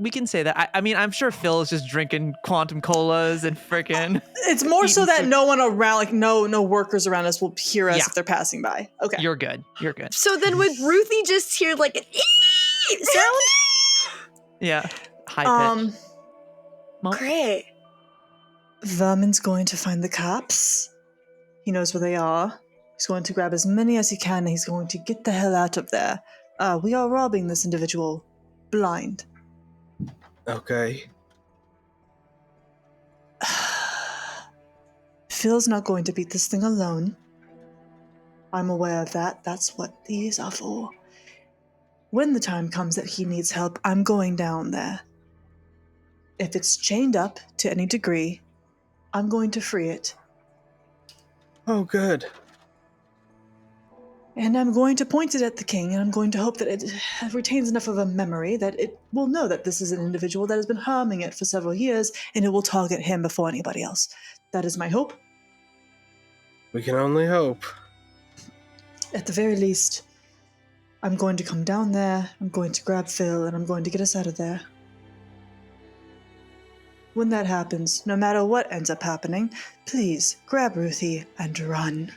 We can say that. I mean, I'm sure Phil is just drinking quantum colas and freaking. It's more so Eating that food. no one around, like no workers around us will hear us Yeah. if they're passing by. Okay. You're good. You're good. So then would Ruthie just hear like an ee sound? Yeah. High pitch. Great. Vermin's going to find the cops. He knows where they are. He's going to grab as many as he can, and he's going to get the hell out of there. We are robbing this individual blind. Okay. Phil's not going to beat this thing alone. I'm aware of that. That's what these are for. When the time comes that he needs help, I'm going down there. If it's chained up to any degree, I'm going to free it. Oh, good. And I'm going to point it at the king, and I'm going to hope that it retains enough of a memory that it will know that this is an individual that has been harming it for several years, and it will target him before anybody else. That is my hope. We can only hope. At the very least, I'm going to come down there, I'm going to grab Phil, and I'm going to get us out of there. When that happens, no matter what ends up happening, please grab Ruthie and run.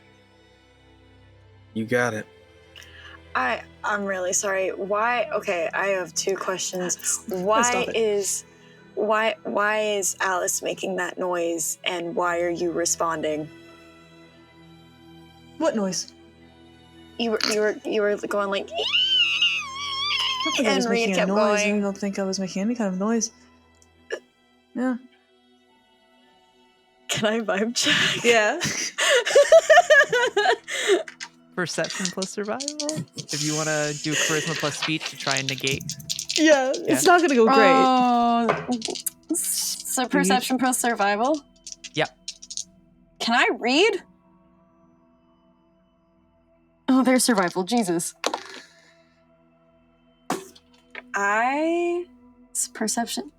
You got it. I'm really sorry. Why? Okay, I have two questions. Why is Alice making that noise, and why are you responding? What noise? You were going like. I don't think I was making a noise. I don't think I was making any kind of noise. Yeah. Can I vibe check? Yeah. Perception plus survival. If you want to do charisma plus speech to try and negate. Yeah, it's not going to go great. So perception plus survival? Yep. Can I read? Oh, there's survival. Jesus. It's perception.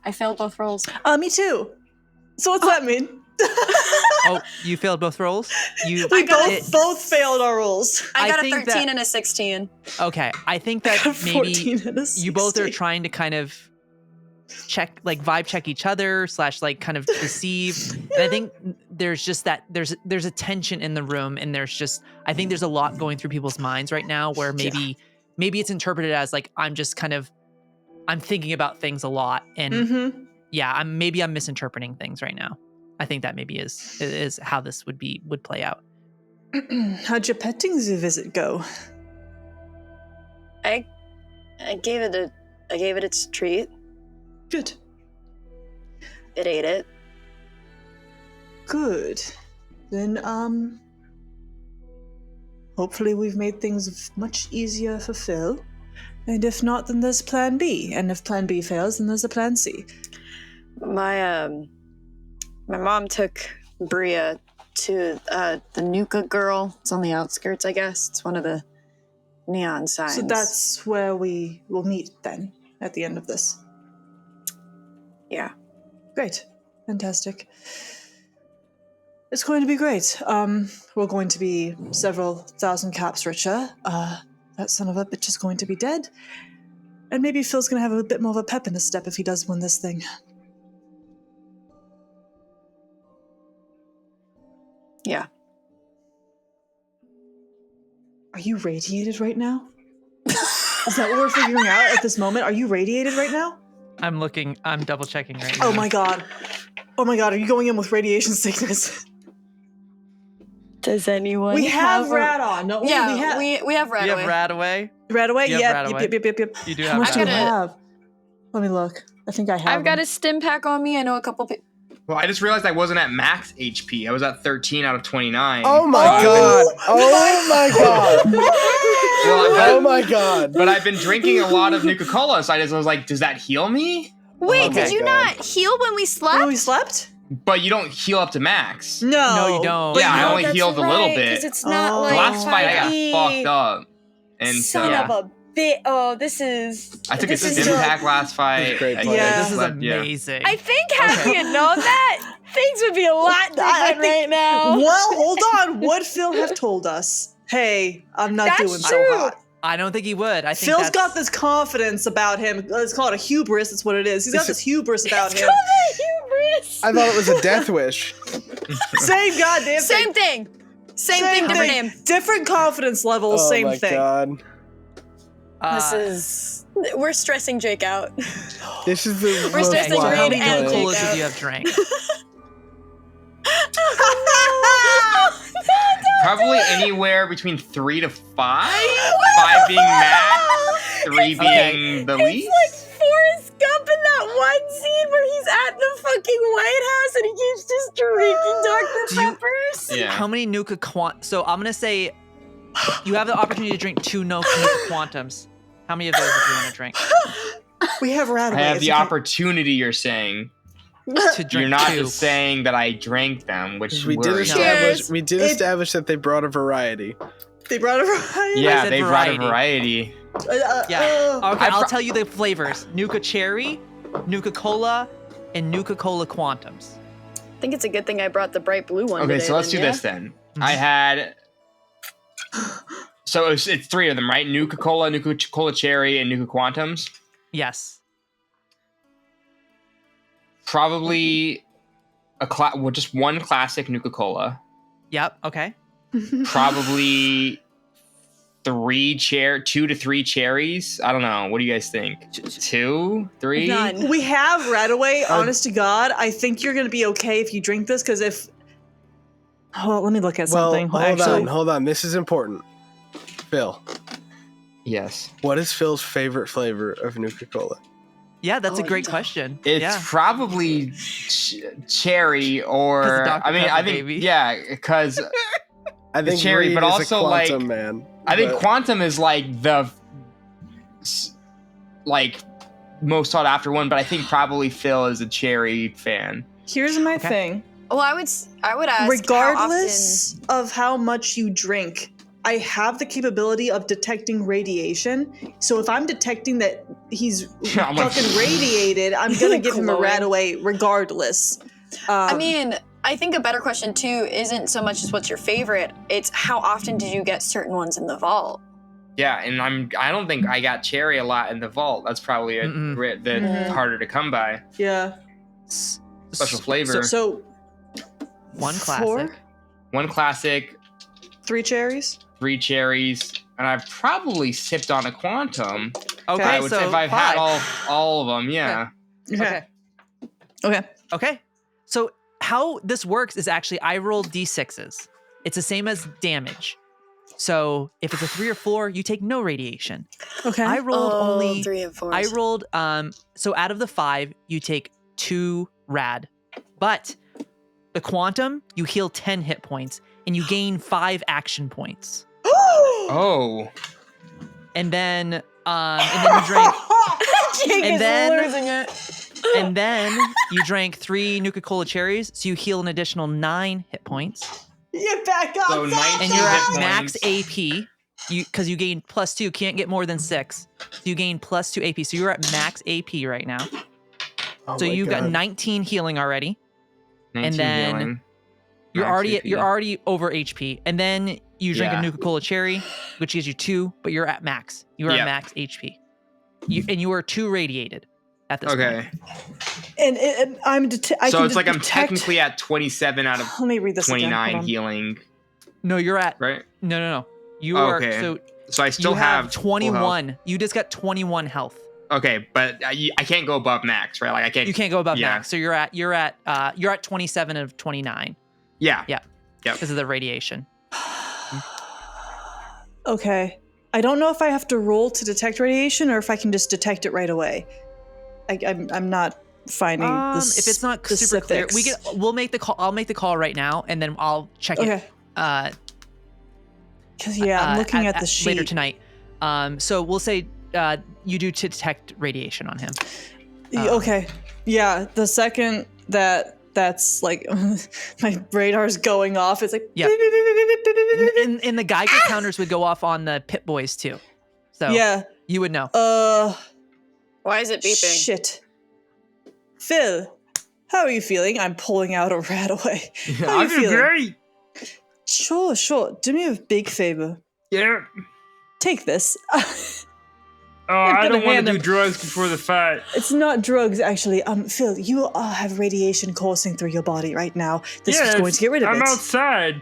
I failed both rolls. Me too. So what's that mean? Oh, you failed both rolls? We both failed our rolls. I got a think 13 and a 16. Okay, I think that maybe you both are trying to kind of check, like vibe check each other / like kind of deceive. And I think there's just that there's a tension in the room, and I think there's a lot going through people's minds right now where maybe it's interpreted as like I'm thinking about things a lot, and I'm misinterpreting things right now. I think that maybe is how this would play out. How'd your petting zoo visit go? I gave it its treat. Good. It ate it. Good. Then hopefully we've made things much easier for Phil. And if not, then there's plan B. And if plan B fails, then there's a plan C. My mom took Bria to the Nuka girl. It's on the outskirts, I guess. It's one of the neon signs. So that's where we will meet then, at the end of this. Yeah. Great. Fantastic. It's going to be great. We're going to be several thousand caps richer. That son of a bitch is going to be dead. And maybe Phil's going to have a bit more of a pep in his step if he does win this thing. Yeah. Are you radiated right now? Is that what we're figuring out at this moment? Are you radiated right now? I'm double checking right now. Oh my god, are you going in with radiation sickness? Does anyone We have Radon, don't we? Yeah, we have Radaway. You have Radaway? Radaway? You have Radaway? Yep. You do How have much do you Radaway. have? Let me look. I think I have I've got them. a stim pack on me. I know a couple people. Well, I just realized I wasn't at max HP. I was at 13 out of 29. Oh my god! Oh my god! Well, Oh my god! But I've been drinking a lot of Nuka-Cola, so I was like, does that heal me? Wait, Okay. did you not heal when we slept? When we slept? But you don't heal up to max. No, you don't. Yeah, I Oh, only that's healed a little bit. Because it's not Oh. like The last fight I got 5e. fucked up. And Son so of a bit. Oh, this is. I took a this is stim still- pack last fight. Great I play. Yeah. This is slept, yeah. amazing. I think had we had known that, things would be a lot different right now. Well, hold on. Would Phil have told us, hey, I'm not That's doing so true. hot? I don't think he would. I think Phil's got this confidence about him. Let's call it a hubris. That's what it is. He's got this hubris about him. Hubris. I thought it was a death wish. Same goddamn Same thing. thing. Same thing, different name. Different confidence levels, Oh same my thing. god! This is. We're stressing Jake out. This is the We're most stressing So how Reed many and Nuka-Colas Jake did out. you have drank? Probably anywhere between 3 to 5. 5 being max, 3 being the least. It's like Forrest Gump in that one scene where he's at the fucking White House and he keeps just drinking Dr. Peppers. Yeah. How many Nuka So I'm gonna say you have the opportunity to drink 2 Nuka Quantums. How many of those do you want to drink? We have Radaway. I have the opportunity, you're saying. To drink You're not 2. just saying that I drank them, which We did worries. establish that they brought a variety. They brought a variety. Yeah, said they brought a variety. variety. Yeah. Okay, I'll pro- tell you the flavors: Nuka Cherry, Nuka Cola, and Nuka Cola Quantums. I think it's a good thing I brought the bright blue one Okay, today, so let's then, do yeah? this then. I had. So it's 3 of them, right? Nuka Cola, Nuka Cola Cherry, and Nuka Quantums. Yes. Probably just one classic Nuka Cola. Yep. Okay. Probably 2 to 3 cherries. I don't know. What do you guys think? 2, 3? None. We have Radaway. Honest to God, I think you're gonna be okay if you drink this. Because if, let me look at something. Hold on. This is important. Phil, Yes. what is Phil's favorite flavor of Nuka Cola? Yeah, that's Oh, a great yeah. question. It's yeah. probably cherry or 'Cause of Dr. I Pepper, think baby. yeah, because I think cherry, Reed but is also, a like, quantum man. I think but- Quantum is like the most sought after one, but I think probably Phil is a cherry fan. Here's my Okay. thing. Well, I would ask. Regardless of how much you drink, I have the capability of detecting radiation. So if I'm detecting that he's I'm like- fucking radiated, I'm gonna give him a Glowing. Radaway regardless. I mean, I think a better question too isn't so much as what's your favorite. It's how often did you get certain ones in the vault? Yeah, and I don't think I got cherry a lot in the vault. That's probably Mhm. harder to come by. Yeah. Special flavor. So One 4, classic. 1 classic, 3 cherries. 3 cherries, and I've probably sipped on a Quantum. Okay, I would so say if I've 5. had all of them, yeah. Okay. Okay. Okay. So how this works is actually I roll d6s. It's the same as damage. So if it's a 3 or 4, you take no radiation. Okay. I rolled only 3 and 4. I rolled so out of the 5, you take 2 rad. But the Quantum, you heal 10 hit points and you gain 5 action points. Oh. And then you drink Jake and is then- losing it. and then you drank 3 Nuka Cola cherries, so you heal an additional 9 hit points. Get back up. So 19 And you're hit at points. max AP. Because you gain +2, can't get more than 6. So you gain +2 AP. So you're at max AP right now. Oh So my you've got God. 19 healing already. 19 then healing. You're Max already AP. you're already over HP. And then you drink Yeah. a Nuka Cola cherry, which gives you 2, but you're at max. You are Yep. at max HP. You are 2 radiated at this point. Okay. And I'm. So it's like I'm technically at 27 out of Let me read this again. 29 Hold on. healing, No, you're at right? no. You Oh, are okay. so So I still you have have full health. 21. You just got 21 health. Okay, but I can't go above max, right? Like I can't. You can't go above Yeah. max. So you're at 27 of 29 Yeah. Yeah. Yep. because of the radiation. Okay. I don't know if I have to roll to detect radiation or if I can just detect it right away. I'm not finding the If it's not super clear, specifics. we'll make the call. I'll make the call right now, and then I'll check Okay. it. Because I'm looking at the sheet later tonight. So we'll say you do to detect radiation on him. Okay. Yeah. The second that's like my radar's going off, it's like Yeah. And the Geiger counters would go off on the Pit Boys too. So yeah. you would know. Why is it beeping? Shit. Phil, how are you feeling? I'm pulling out a Radaway. How are I you feel feeling? great. Sure. Do me a big favor. Yeah. Take this. Oh, I gonna don't want hand to do him- drugs before the fight. It's not drugs, actually. Phil, you have radiation coursing through your body right now. This is going to get rid of I'm it. outside.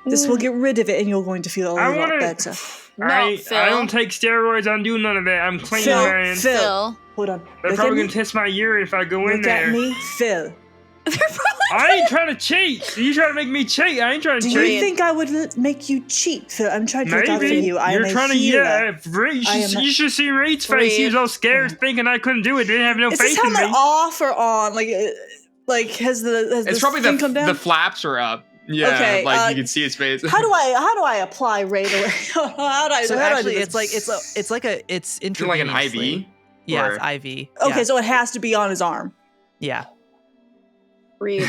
This will get rid of it, and you're going to feel a I lot want better. to. No, Phil. I don't take steroids. I don't do none of that. I'm clean, Phil, man. Phil. Phil. Hold on. They're Look probably at gonna me. test my urine if I go in Look there. at me, Phil. They're probably I ain't trying to cheat. You trying to make me cheat? I ain't trying to Do cheat. you think I would make you cheat, Phil? I'm trying to look out for Maybe. you. I You're am trying a to, healer. you should see Reed's face. He was all scared, thinking I couldn't do it. Didn't have no Is faith this in me. helmet off or on? Like has It's probably thing come down? the flaps are up. Yeah, Okay, you can see his face. How do I apply right away? how do I? So how do I actually, do it's this? it's Is it like an intravenously. IV? Yeah, Or- it's IV. Okay, Yeah. so it has to be on his arm. Yeah. Reed,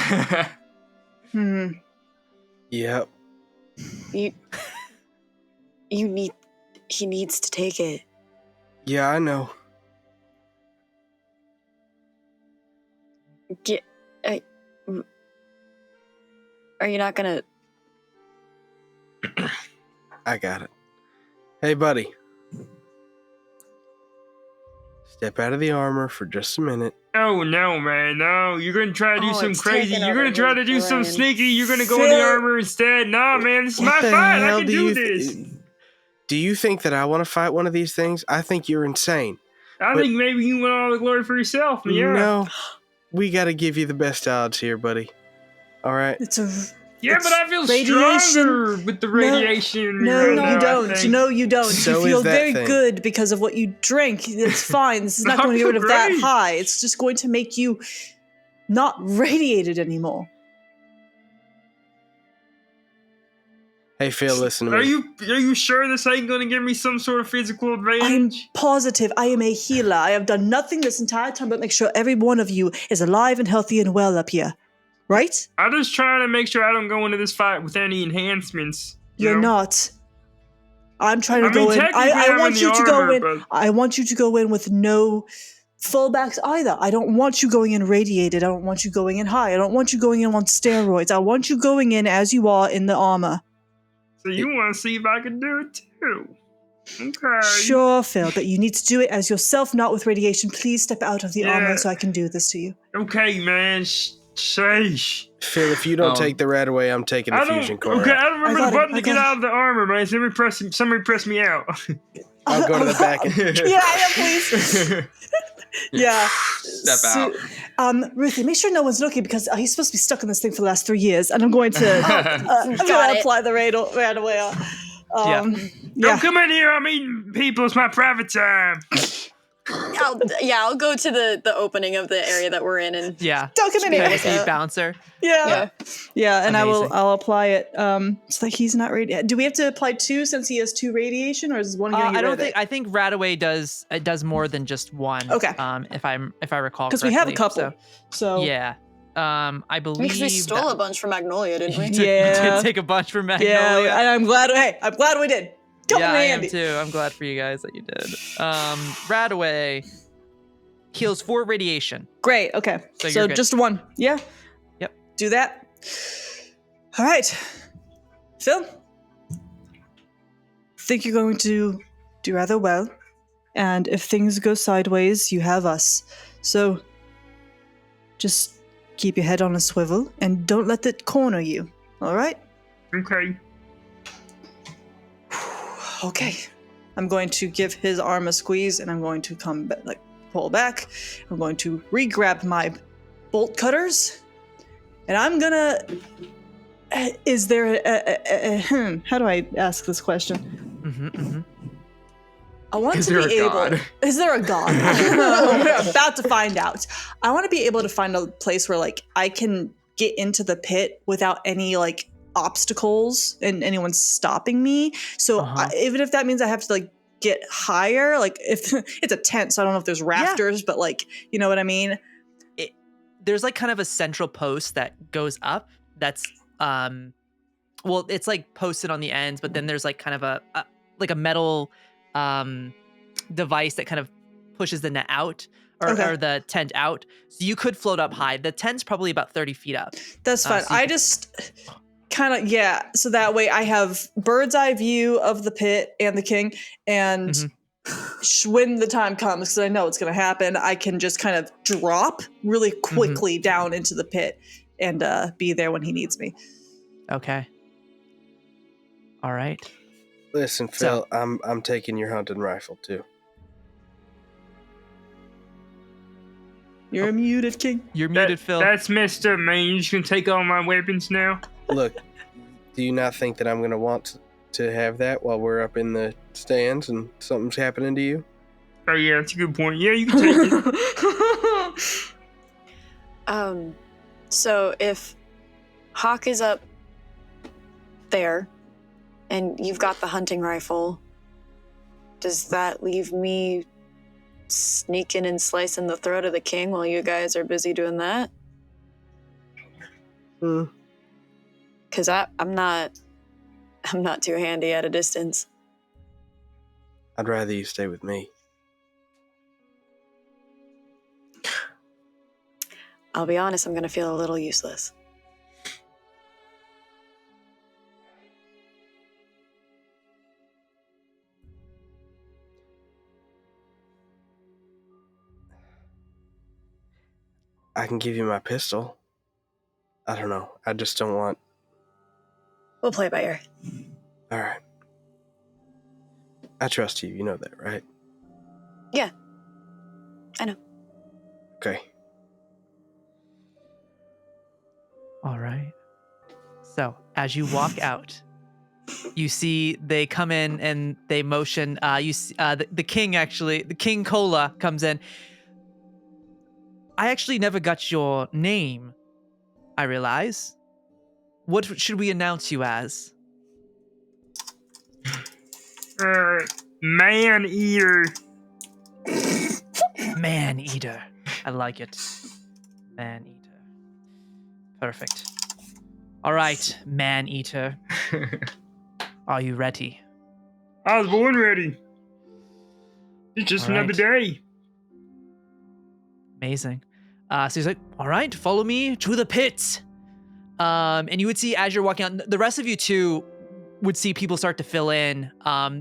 Yep. he needs to take it. Yeah, I know. Are you not gonna? I got it. Hey, buddy. Step out of the armor for just a minute. Oh no, man, no! You're gonna try to do Oh, some it's crazy. taking You're over gonna try to his do some brain. sneaky. You're gonna go in the Phil- armor instead. Nah, man, this is my What the fight. I hell can do do you this. Do you think that I want to fight one of these things? I think you're insane. I but- think maybe you want all the glory for yourself. Yeah, No, we got to give you the best odds here, buddy. All right. It's a yeah, it's but I feel radiation. stronger with the radiation. No, right now, you I don't. think. No, you don't. So you feel is that very thing. good because of what you drink. It's fine. This is not I going to get rid feel of that great. high. It's just going to make you not radiated anymore. Hey, Phil, listen to me. Are you sure this ain't gonna give me some sort of physical I'm advantage? positive. I am a healer. I have done nothing this entire time but make sure every one of you is alive and healthy and well up here. Right? I'm just trying to make sure I don't go into this fight with any enhancements. you You're know? not. I'm trying to I mean, go in. technically, I I'm want in you the to go armor, in. but- I want you to go in with no fullbacks either. I don't want you going in radiated. I don't want you going in high. I don't want you going in on steroids. I want you going in as you are in the armor. So you want to see if I can do it too? Okay. Sure, Phil, but you need to do it as yourself, not with radiation. Please step out of the Yeah. armor so I can do this to you. Okay, man. Sheesh. Phil, if you don't Oh. take the rat away, I'm taking the I don't. fusion core Okay, out. I don't remember I got the it, button I to get got it. out of the armor, man. Somebody press me out. I'll go to the back and Yeah, please. Yeah. Step out. Ruthie, make sure no one's looking because he's supposed to be stuck in this thing for the last 3 years, and I'm going to I'm Got going to it. apply the right away. Yeah. Don't come in here. I'm eating people. It's my private time. I'll go to the opening of the area that we're in and Yeah. Don't come in here. Fantasy bouncer. Yeah. Yeah, and Amazing. I'll apply it. So that he's not radiated. Do we have to apply 2 since he has 2 radiation, or is one going to get I rid don't of think. it? I think Radaway does more than just one. Okay. If I recall. Because we have a correctly. couple. So Yeah. I believe. because we stole a bunch from Magnolia, didn't we? You did, Yeah. you did take a bunch from Magnolia. yeah, and I'm glad. Hey, I'm glad we did. Come yeah, in I handy. am too. I'm glad for you guys that you did. Radaway heals 4 radiation. Great. Okay. So So, you're good. just 1. Yeah. Yep. Do that. All right. Phil, think you're going to do rather well. And if things go sideways, you have us. So just keep your head on a swivel and don't let it corner you. All right? Okay. Okay. I'm going to give his arm a squeeze and I'm going to pull back. I'm going to re-grab my bolt cutters. And I'm gonna... Is there how do I ask this question? I want Is to there be a able... god? Is there a god? We're about to find out. I want to be able to find a place where, I can get into the pit without any, obstacles and anyone stopping me. So even if that means I have to, get higher, if it's a tent, so I don't know if there's rafters, but, you know what I mean? There's kind of a central post that goes up. That's it's posted on the ends, but then there's kind of a metal device that kind of pushes the net out or the tent out. So you could float up high. The tent's probably about 30 feet up. That's fine. so you I could- just kind of, so that way I have bird's eye view of the pit and the king, and when the time comes, because I know it's going to happen, I can just kind of drop really quickly down into the pit and be there when he needs me. Okay. All right. Listen, Phil, I'm taking your hunting rifle too. You're muted, King. You're muted, Phil. That's messed up, man. You just gonna take all my weapons now? Look, do you not think that I'm going to want to have that while we're up in the stands and something's happening to you? Oh yeah, that's a good point. Yeah, you can take it. So if Hawke is up there and you've got the hunting rifle, does that leave me sneaking and slicing the throat of the king while you guys are busy doing that? Because I'm not too handy at a distance. I'd rather you stay with me. I'll be honest, I'm going to feel a little useless. I can give you my pistol. I don't know. I just don't want... We'll play by ear. All right. I trust you. You know that, right? Yeah. I know. Okay. All right. So as you walk out, you see they come in and they motion. You see, the king actually, the King Cola comes in. I actually never got your name. I realize. What should we announce you as? Man eater. Man eater. I like it. Man eater. Perfect. All right, man eater. Are you ready? I was born ready. It's just All another right. day. Amazing. So he's like, all right, follow me to the pit. And you would see as you're walking out, the rest of you too would see people start to fill in.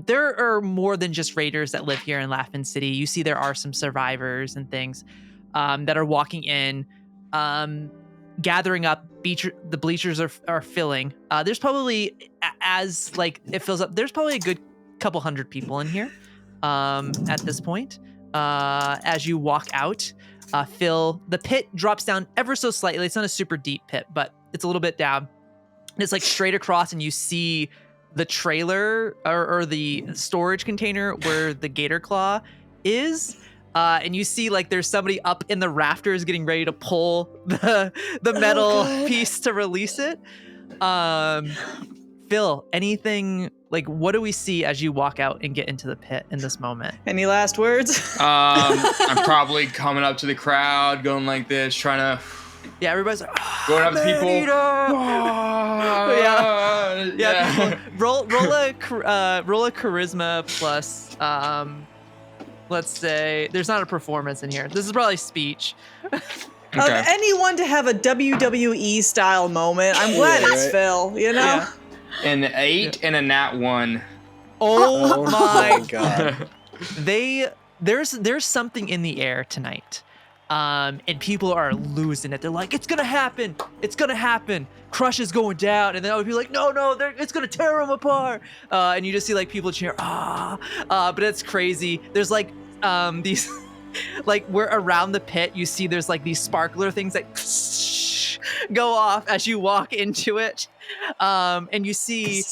There are more than just raiders that live here in Laughman City. You see there are some survivors and things that are walking in, gathering up. The bleachers are filling. There's probably, as like it fills up, there's probably a good couple hundred people in here at this point. As you walk out, Phil, the pit drops down ever so slightly. It's not a super deep pit, but it's a little bit down. And it's like straight across, and you see the trailer or the storage container where the gator claw is. And you see like there's somebody up in the rafters getting ready to pull the metal piece to release it. Phil, anything like what do we see as you walk out and get into the pit in this moment? Any last words? I'm probably coming up to the crowd, going like this, trying to. Yeah, everybody's like, going up to people. Yeah. Roll a charisma plus. Let's say there's not a performance in here. This is probably speech. Of anyone to have a WWE style moment, I'm glad it's Phil, you know? Yeah. An 8 and a nat 1. Oh my God. There's something in the air tonight. And people are losing it. They're like, it's gonna happen. It's gonna happen. Crush is going down. And then I would be like, no, it's gonna tear them apart. And you just see like people cheer, but it's crazy. There's like these, like we're around the pit. You see there's like these sparkler things that go off as you walk into it. And you see,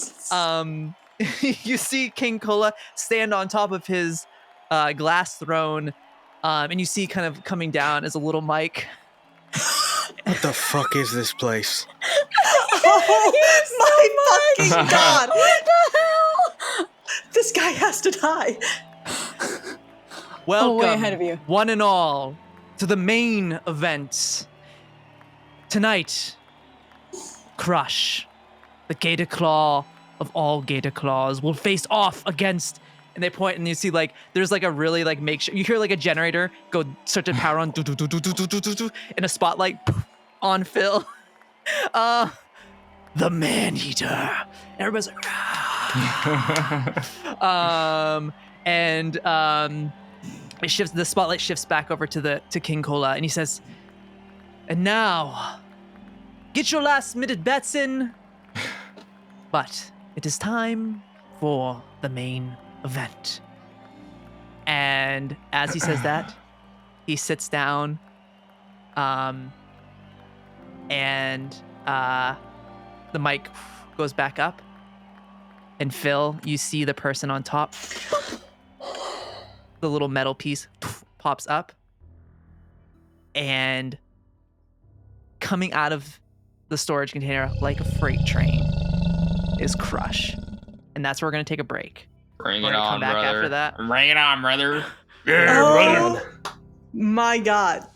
you see King Cola stand on top of his glass throne. And you see kind of coming down as a little mic. What the fuck is this place? Oh my fucking God! What the hell? This guy has to die. Welcome, way ahead of you. one and all, to the main event. Tonight, Crush, the Gator Claw of all Gator Claws, will face off against. And they point, and you see like there's like a really like makeshift. You hear like a generator go start to power on, and a spotlight on Phil. The Man Eater. And everybody's like, it shifts. The spotlight shifts back over to King Cola, and he says, "And now, get your last minute bets in. But it is time for the main event." And as he says that, he sits down And the mic goes back up. And Phil, you see the person on top. The little metal piece pops up. And coming out of the storage container like a freight train is Crush. And that's where we're going to take a break. Bring We're it gonna on, come back brother. after that. Bring it on, brother. Oh my god. It's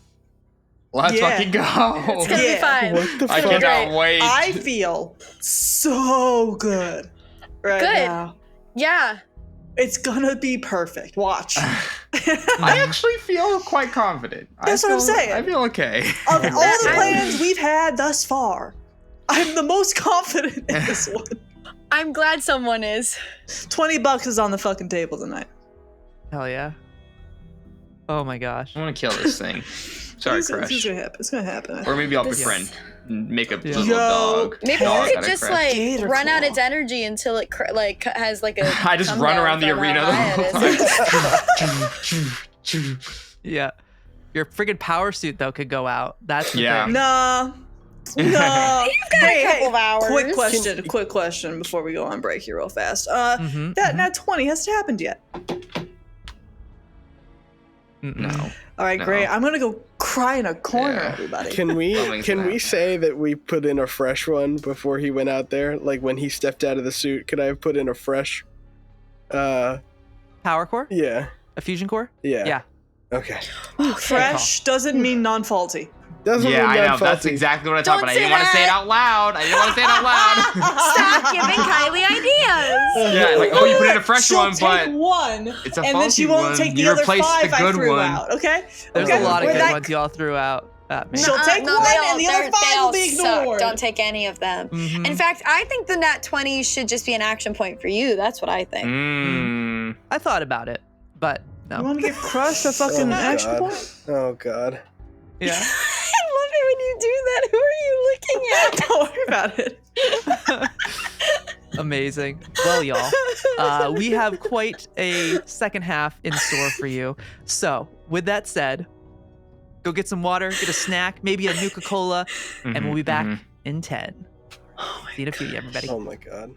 Let's Yeah. fucking go. gonna be fine. What the I fuck? cannot wait. I feel so good right Good. now. Yeah. It's gonna be perfect. Watch. I actually feel quite confident. That's what I'm saying. I feel okay. Of all the plans we've had thus far, I'm the most confident in this one. I'm glad someone is. $20 is on the fucking table tonight. Hell yeah. Oh my gosh. I want to kill this thing. Sorry, It's Crush. gonna happen. It's gonna happen. Or maybe I'll This- befriend and make a Yeah. little Yo, dog. Maybe dog we could out of just Crush. like Gator run out claw. its energy until it has like a. I just run thumbnail around the from arena the the whole time. Yeah. Your friggin' power suit, though, could go out. That's the Yeah. thing. No. No. You've got a couple of hours. Quick question before we go on break here real fast. Mhm, That mhm. nat 20 hasn't happened yet. No. All right, No. great. I'm gonna go cry in a corner, Yeah. everybody. Can we Something's can gonna we happen. say that we put in a fresh one before he went out there? Like when he stepped out of the suit, could I have put in a fresh? Power core? Yeah, A fusion core? yeah. Yeah. Okay. Fresh doesn't mean non-faulty. Doesn't Yeah, mean I know. non-faulty. That's exactly what I Don't thought, but I say didn't want to say it that. out loud. I didn't want to say it out loud. Stop giving Kylie ideas. Yeah, like, oh, you put in a fresh She'll one, take but one, it's a and then she faulty won't one. take the You other replaced five the I good threw one. out. Okay. There's okay. a lot of We're good that- ones y'all threw out at me. She'll take no, one, they and the other they five will all be suck. ignored. Don't take any of them. Mhm. In fact, I think the nat 20 should just be an action point for you. That's what I think. Mm. I thought about it, but You no. want to give Crush a fucking Oh, action God. point? Oh God. Yeah. I love it when you do that. Who are you looking at? Don't worry about it. Amazing. Well, y'all, we have quite a second half in store for you. So, with that said, go get some water, get a snack, maybe a Nuka Cola, and we'll be back Mhm. in 10. See you in a few, everybody. Oh my God.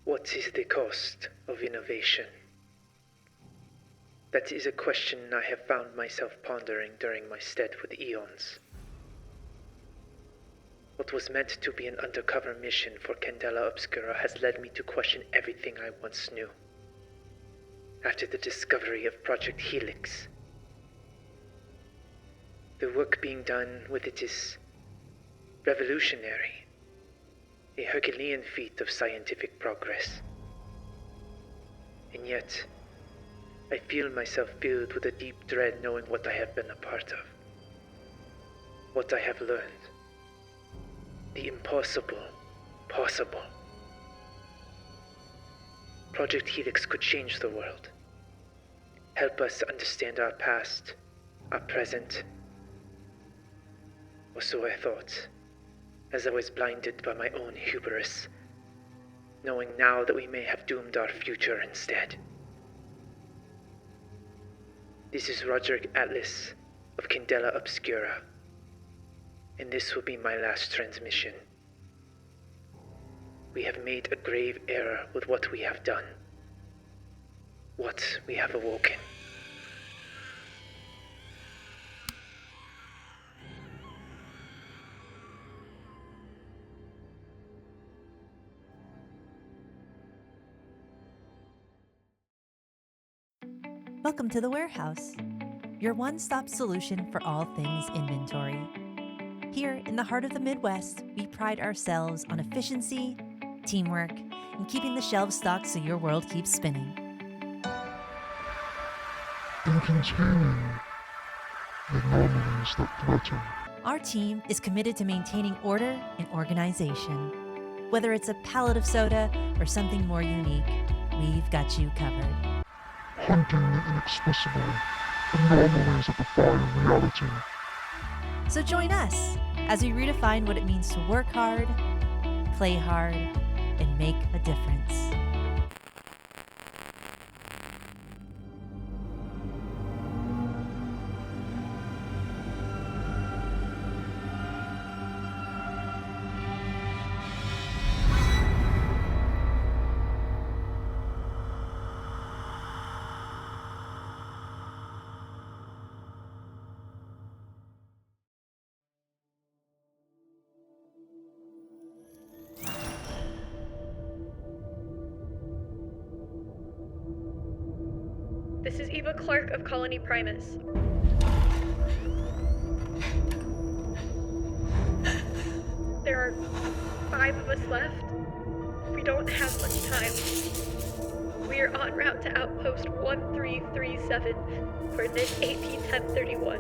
What is the cost of innovation? That is a question I have found myself pondering during my stay with Eons. What was meant to be an undercover mission for Candela Obscura has led me to question everything I once knew. After the discovery of Project Helix, the work being done with it is revolutionary. A Herculean feat of scientific progress. And yet, I feel myself filled with a deep dread knowing what I have been a part of. What I have learned. The impossible possible. Project Helix could change the world. Help us understand our past, our present. Or so I thought, as I was blinded by my own hubris, knowing now that we may have doomed our future instead. This is Roderick Atlas of Candela Obscura, and this will be my last transmission. we have made a grave error with what we have done, what we have awoken. Welcome to the warehouse, your one-stop solution for all things inventory. Here in the heart of the Midwest, we pride ourselves on efficiency, teamwork, and keeping the shelves stocked so your world keeps spinning. And containing the anomalies that threaten. Our team is committed to maintaining order and organization. Whether it's a pallet of soda or something more unique, we've got you covered. Hunting the inexplicable, anomalies that defy reality. So join us as we redefine what it means to work hard, play hard, and make a difference. This is Eva Clark of Colony Primus. There are 5 of us left. We don't have much time. We are en route to Outpost 1337 for NIS AP 1031.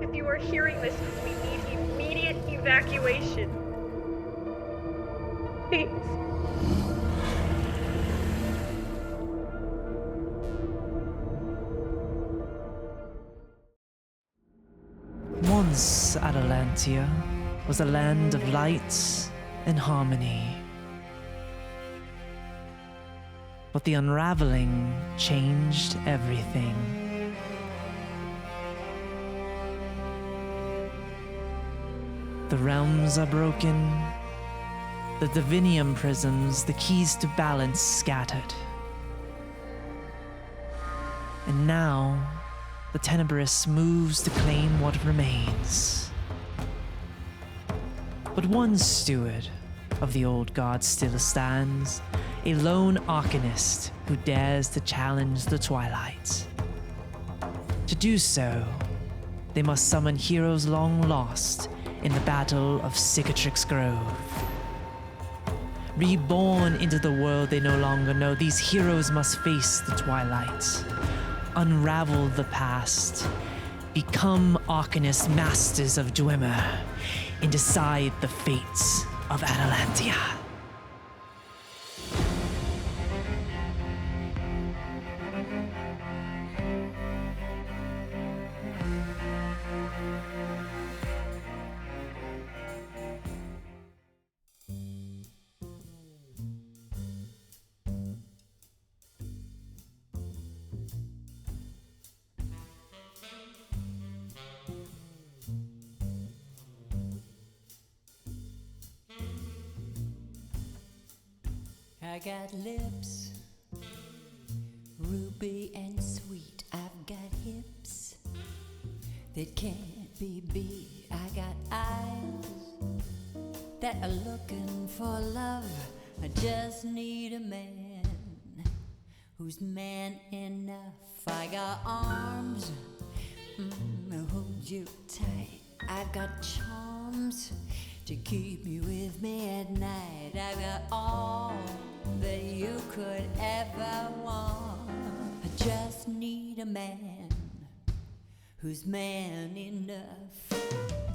If you are hearing this, we need immediate evacuation. Please. Once Atalantia was a land of light and harmony. But the unraveling changed everything. The realms are broken, the divinium prisms, the keys to balance scattered. And now, the Tenebrous moves to claim what remains. But one steward of the old god still stands, a lone arcanist who dares to challenge the Twilight. To do so, they must summon heroes long lost in the Battle of Cicatrix Grove. Reborn into the world they no longer know, these heroes must face the Twilight, unravel the past, become Arcanist masters of Dwemer, and decide the fates of Atalantia. I got lips, ruby and sweet. I've got hips that can't be beat. I got eyes that are looking for love. I just need a man who's man enough. I got arms that hold you tight. I've got charms to keep you with me at night. I've got all that you could ever want. I just need a man who's man enough.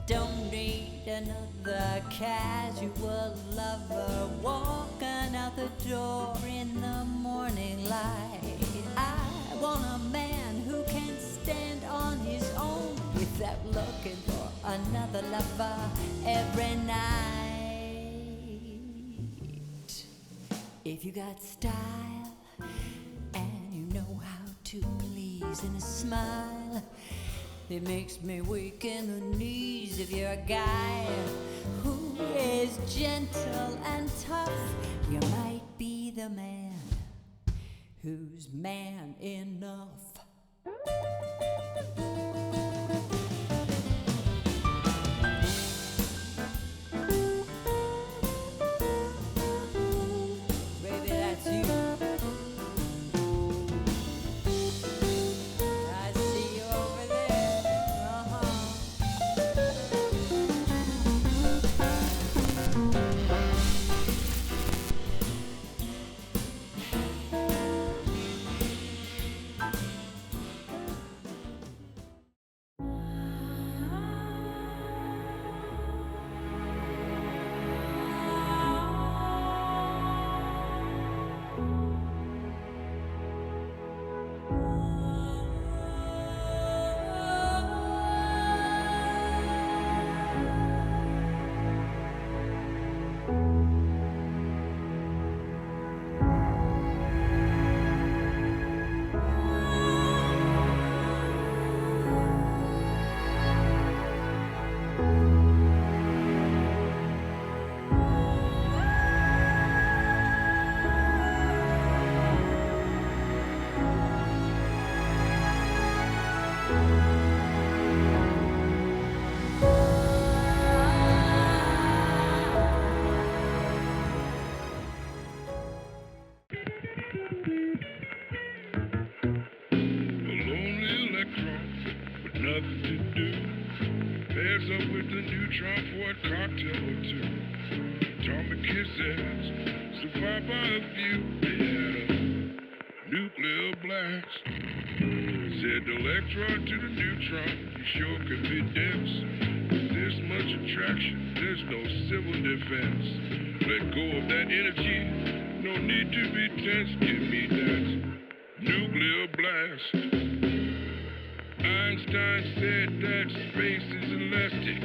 Don't need another casual lover walking out the door in the morning light. I want a man who can stand on his own without looking for another lover every night. If you got style and you know how to please in a smile, it makes me weak in the knees. If you're a guy who is is gentle and tough, you might be the man who's man enough. Baby, that's you. I see you over there. nothing to do. Pairs up with the neutron for a cocktail or two. Atomic kisses, survived by a few. They had a nuclear blast. Said the electron to the neutron, you sure could be dense. With this much attraction, there's no civil defense. Let go of that energy, no need to be tense. Give me that nuclear blast. Einstein said that space is elastic.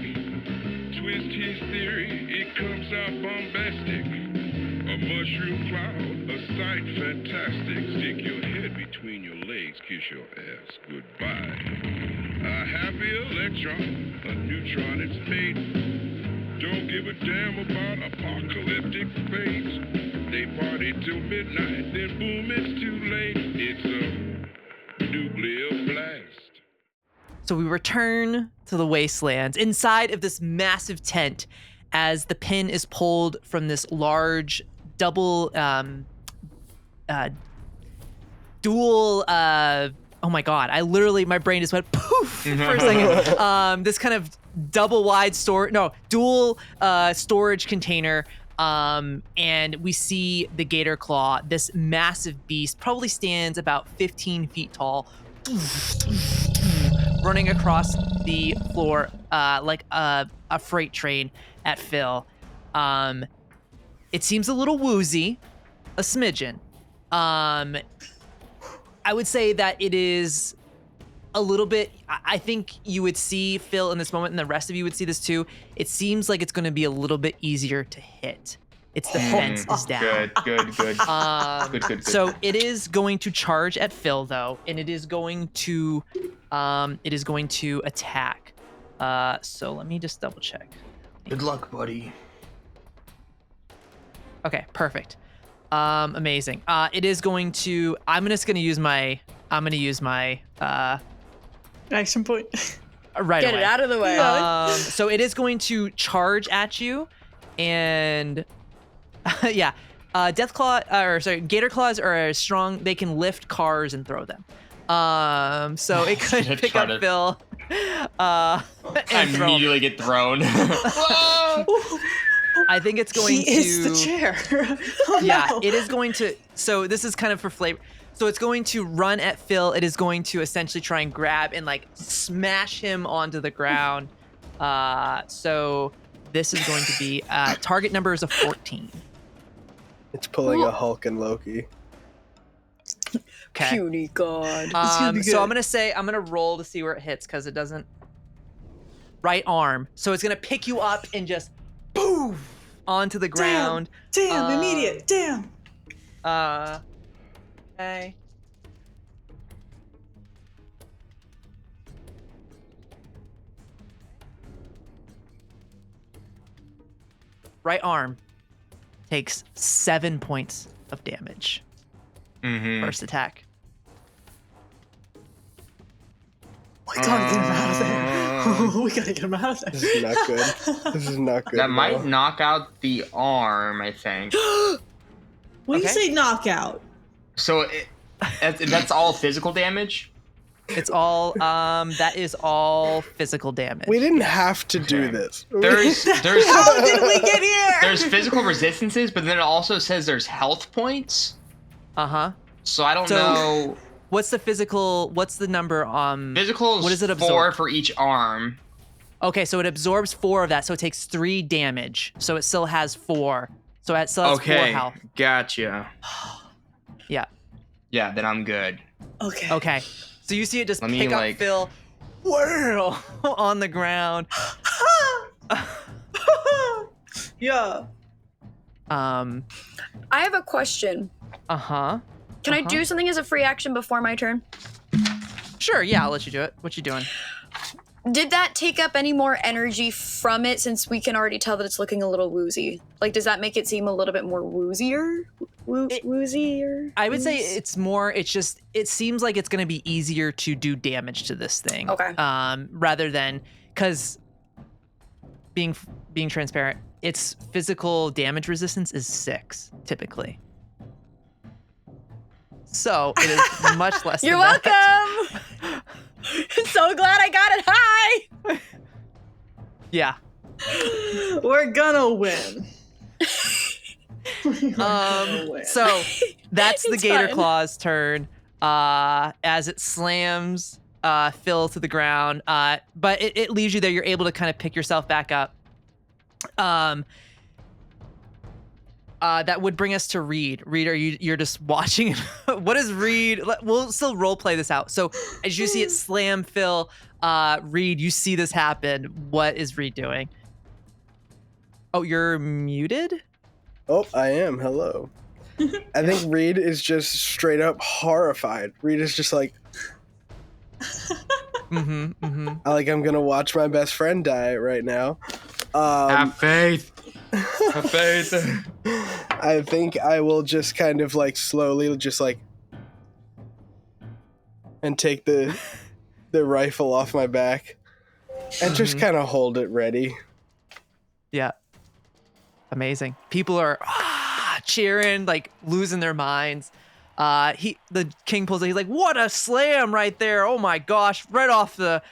Twist his theory, it comes out bombastic. A mushroom cloud, a sight fantastic. Stick your head between your legs, kiss your ass goodbye. A happy electron, a neutron it's made. Don't give a damn about apocalyptic fate. They party till midnight, then boom, it's too late. It's a nuclear blast. So we return to the wastelands inside of this massive tent as the pin is pulled from this large double dual oh my god, I literally, my brain just went poof for a second. This kind of dual storage container. And we see the gator claw, this massive beast, probably stands about 15 feet tall, running across the floor like a freight train at Phil. It seems a little woozy, a smidgen. I would say that it is a little bit, I think you would see Phil in this moment, and the rest of you would see this too. It seems like it's going to be a little bit easier to hit. Its defense is down. Good. So it is going to charge at Phil though, and it is going to attack. So let me just double check. Good luck, buddy. Okay, perfect. Amazing. It is going to. I'm just going to use my action point. Right Get away. it out of the way. So it is going to charge at you, and yeah, gator claws are strong. They can lift cars and throw them. So it could pick up Phil. I immediately get thrown. I think it's going to. He is the chair. Yeah, no. it is going to. So this is kind of for flavor. So it's going to run at Phil. It is going to essentially try and grab and like smash him onto the ground. So this is going to be target number is a 14. It's pulling a Hawke and Loki. Okay. Cutie god. So I'm gonna roll to see where it hits because it doesn't. Right arm. So it's gonna pick you up and just boom onto the ground. Damn, immediate. Damn. Okay. right arm takes 7 points of damage. First attack. We gotta get him out of there. We gotta get him out of there. This is not good. This is not good. That might knock out the arm, I think. When you say knockout. So that's all physical damage? It's all that is all physical damage. We didn't have to do this. There's How did we get here? There's physical resistances, but then it also says there's health points. So I don't know. What's the number? Physical is what does it 4 absorb? for each arm. Okay, so it absorbs 4 of that, so it takes 3 damage. So it still has 4. So it still has 4 health. Gotcha. Yeah. Yeah, then I'm good. Okay. So you see it just Let me, pick up Phil, whirl on the ground. Yeah. I have a question. Can I do something as a free action before my turn? Sure, yeah, I'll let you do it. What you doing? Did that take up any more energy from it, since we can already tell that it's looking a little woozy? Like, does that make it seem a little bit more woozier? Woozier? I would say it's more, it seems like it's going to be easier to do damage to this thing. Okay. Rather than, because being transparent, its physical damage resistance is 6, typically. So it is much less You're than welcome! I'm so glad I got it high! Yeah. We're gonna win. So that's the It's Gator fine. Claw's turn as it slams Phil to the ground. But it leaves you there. You're able to kind of pick yourself back up. That would bring us to Reed. Reed, you're just watching? What is Reed? We'll still role play this out. So as you see it slam Phil, Reed, you see this happen. What is Reed doing? Oh, you're muted? Oh, I am. Hello. I think Reed is just straight up horrified. Reed is just like, I'm gonna watch my best friend die right now. Have faith. Have faith. I think I will just kind of like slowly just like and take the rifle off my back and just kind of hold it ready. Yeah. Amazing. People are cheering, like losing their minds. The king pulls it. He's like, "What a slam right there! Oh my gosh, right off the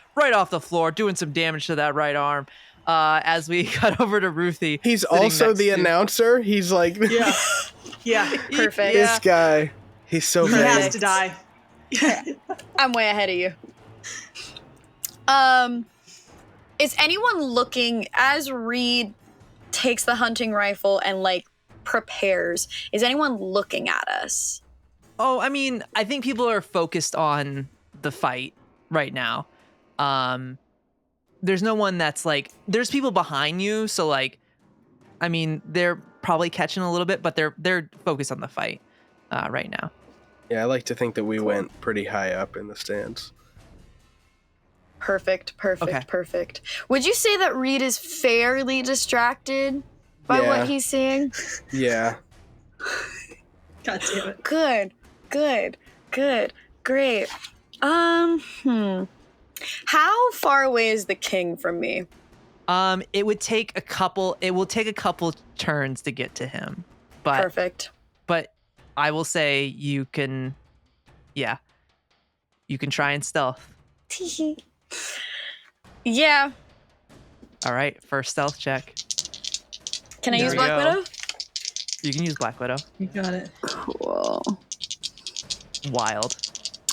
floor, doing some damage to that right arm." As we cut over to Ruthie. He's also the announcer. He's like, yeah, perfect. This guy, he's so he bad. has to die. I'm way ahead of you. Is anyone looking as Reed takes the hunting rifle and like prepares? Is anyone looking at us? Oh, I mean, I think people are focused on the fight right now. There's no one that's like, there's people behind you, so like, I mean, they're probably catching a little bit, but they're focused on the fight right now. Yeah, I like to think that we went pretty high up in the stands. Perfect. Would you say that Reed is fairly distracted by what he's seeing? Yeah. God damn it. Good. Great. How far away is the king from me? It will take a couple turns to get to him. But Perfect. But I will say you can try and stealth. Yeah. All right, first stealth check. Can I There use we Black go. Widow? You can use Black Widow. You got it. Cool. Wild.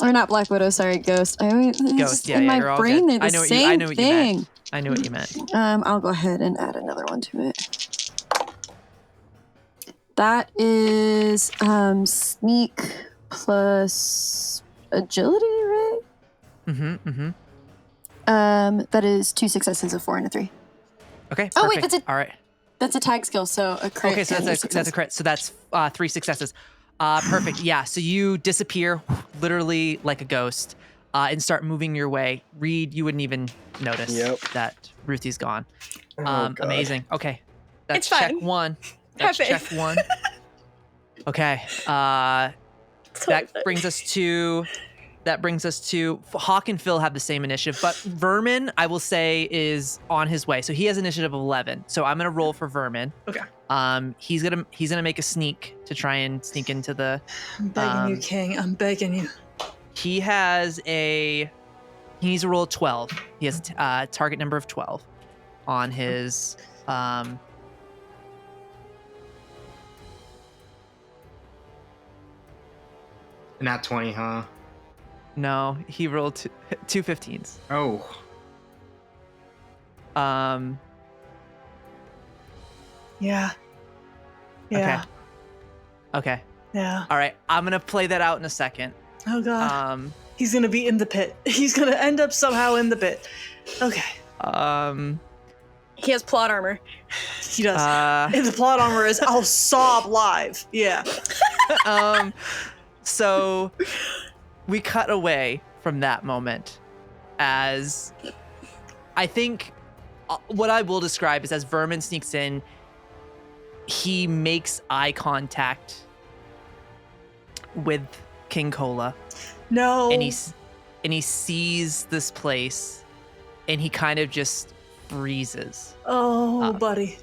Or not Black Widow, sorry, Ghost. Ghost, in my you're all brain, good. they're the same thing. I knew what you meant. I'll go ahead and add another one to it. That is sneak plus agility, right? That is 2 successes, a 4 and a 3. Okay. Oh, wait, perfect. All right. That's a tag skill, so a crit. Okay, so and that's a crit. So that's 3 successes. Perfect. Yeah. So you disappear literally like a ghost and start moving your way. Reed, you wouldn't even notice that Ruthie's gone. Oh, God. Amazing. Okay. That's It's fine. check 1. Have That's check faith. 1. Okay. That brings us to Hawke and Phil have the same initiative, but Vermin, I will say, is on his way. So he has initiative of 11. So I'm gonna roll for Vermin. Okay. He's gonna make a sneak to try and sneak into the. I'm begging you, King. I'm begging you. He needs to roll a 12. He has a target number of 12 on his. Not 20, huh? No, he rolled two 15s. Oh. Yeah. Yeah. Okay. Yeah. All right. I'm gonna play that out in a second. Oh god. He's gonna be in the pit. He's gonna end up somehow in the pit. Okay. He has plot armor. He does. If the plot armor is, I'll sob live. Yeah. So we cut away from that moment as I think what I will describe is as Vermin sneaks in, he makes eye contact with King Cola. No. And he sees this place and he kind of just freezes. Oh, buddy.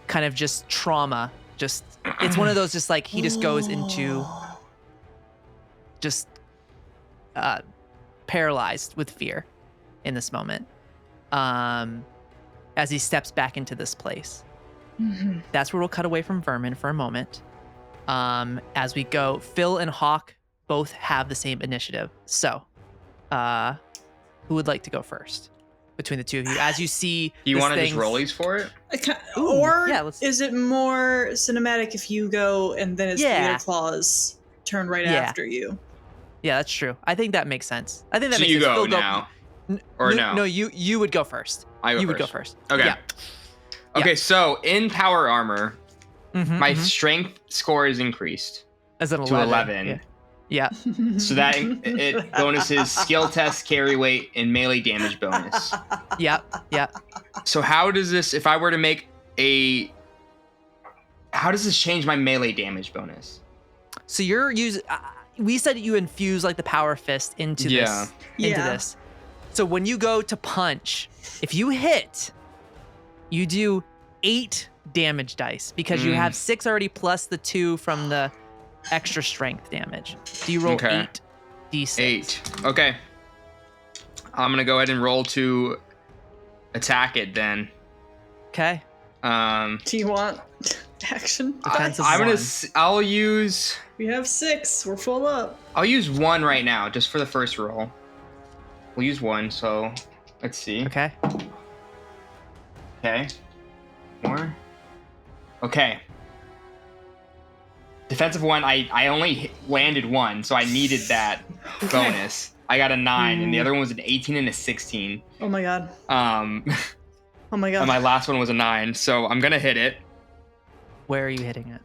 Kind of just trauma. Just it's one of those just like he just goes into just paralyzed with fear in this moment. As he steps back into this place. Mm-hmm. That's where we'll cut away from Vermin for a moment. As we go, Phil and Hawke both have the same initiative. So, who would like to go first between the two of you? As you see, Do you want to just rollies for it? Or yeah, let's- is it more cinematic if you go and then it's Yeah. Theater Claws turn right Yeah. after you? Yeah, that's true. I think that makes sense. I think that So makes you sense. go Phil, now. Or no? No, you would go first. I go you first. would go first. Okay. Yeah. Okay, so in power armor, Mhm, my mhm. strength score is increased As an to 11. 11. Yeah. So that it bonuses skill test, carry weight, and melee damage bonus. Yeah. Yeah. So how does this, if I were to make how does this change my melee damage bonus? So you're using. We said you infuse like the power fist into Yeah. this. Into Yeah. this. So when you go to punch, if you hit, you do 8 damage dice because you have 6 already plus the 2 from the extra strength damage. So you roll Okay. 8d6. 8. Okay. I'm gonna go ahead and roll to attack it then. Okay. Do you want action? Defensive I'm gonna. one. I'll use. We have 6. We're full up. I'll use 1 right now, just for the first roll. We'll use 1. So, let's see. Okay. Okay. 4. Okay. Defensive 1. I only landed 1, so I needed that bonus. I got a 9, and the other one was an 18 and a 16. Oh my god. Oh Oh my god. And my last one was a 9, so I'm gonna hit it. Where are you hitting it?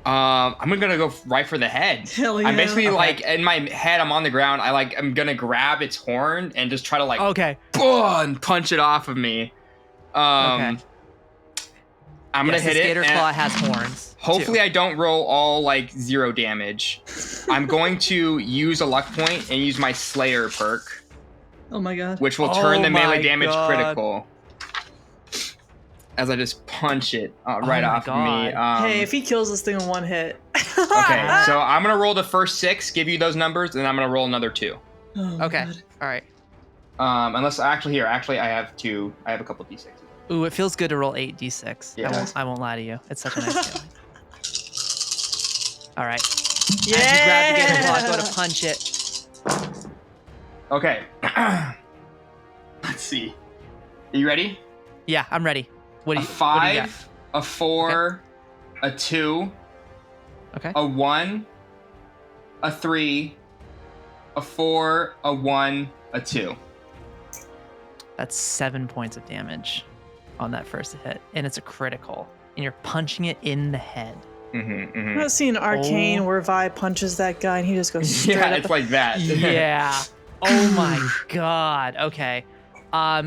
I'm gonna go right for the head. Hell yeah. I'm basically Okay. like in my head. I'm on the ground. I'm gonna grab its horn and just try to like Okay. and punch it off of me. Okay. I'm gonna Yes, hit this it. gator and claw has horns. hopefully, too. I don't roll all like 0 damage. I'm going to use a luck point and use my Slayer perk, Oh my god. which will turn Oh the melee my damage God. critical. As I just punch it right my off of me. Hey, if he kills this thing in one hit. Okay, so I'm gonna roll the first 6, give you those numbers, and I'm gonna roll another 2. Oh, Okay. God. All right. Unless actually I have 2. I have a couple d6s. Ooh, it feels good to roll 8d6. Yeah. I won't lie to you. It's such a nice feeling. All right. Yeah. As you grab the gator claw, go to punch it. Okay. Let's see. Are you ready? Yeah, I'm ready. What do A you? What do you got? 5, a 4, a 2, Okay. a 1, a 3, a 4, a 1, a 2. That's 7 points of damage on that first hit, and it's a critical. And you're punching it in the head. I'm not seeing Arcane where Vi punches that guy and he just goes straight Yeah, up it's like that. Yeah. Oh my god. Okay.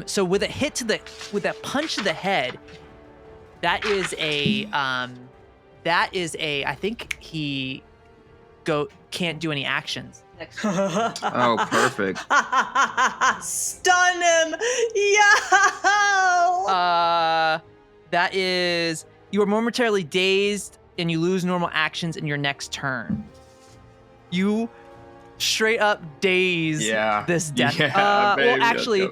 So with a hit with that punch to the head, That is a I think he can't do any actions. Oh, perfect. Stun him! Yo! That is, you are momentarily dazed and you lose normal actions in your next turn. You straight up daze this death. Well, actually,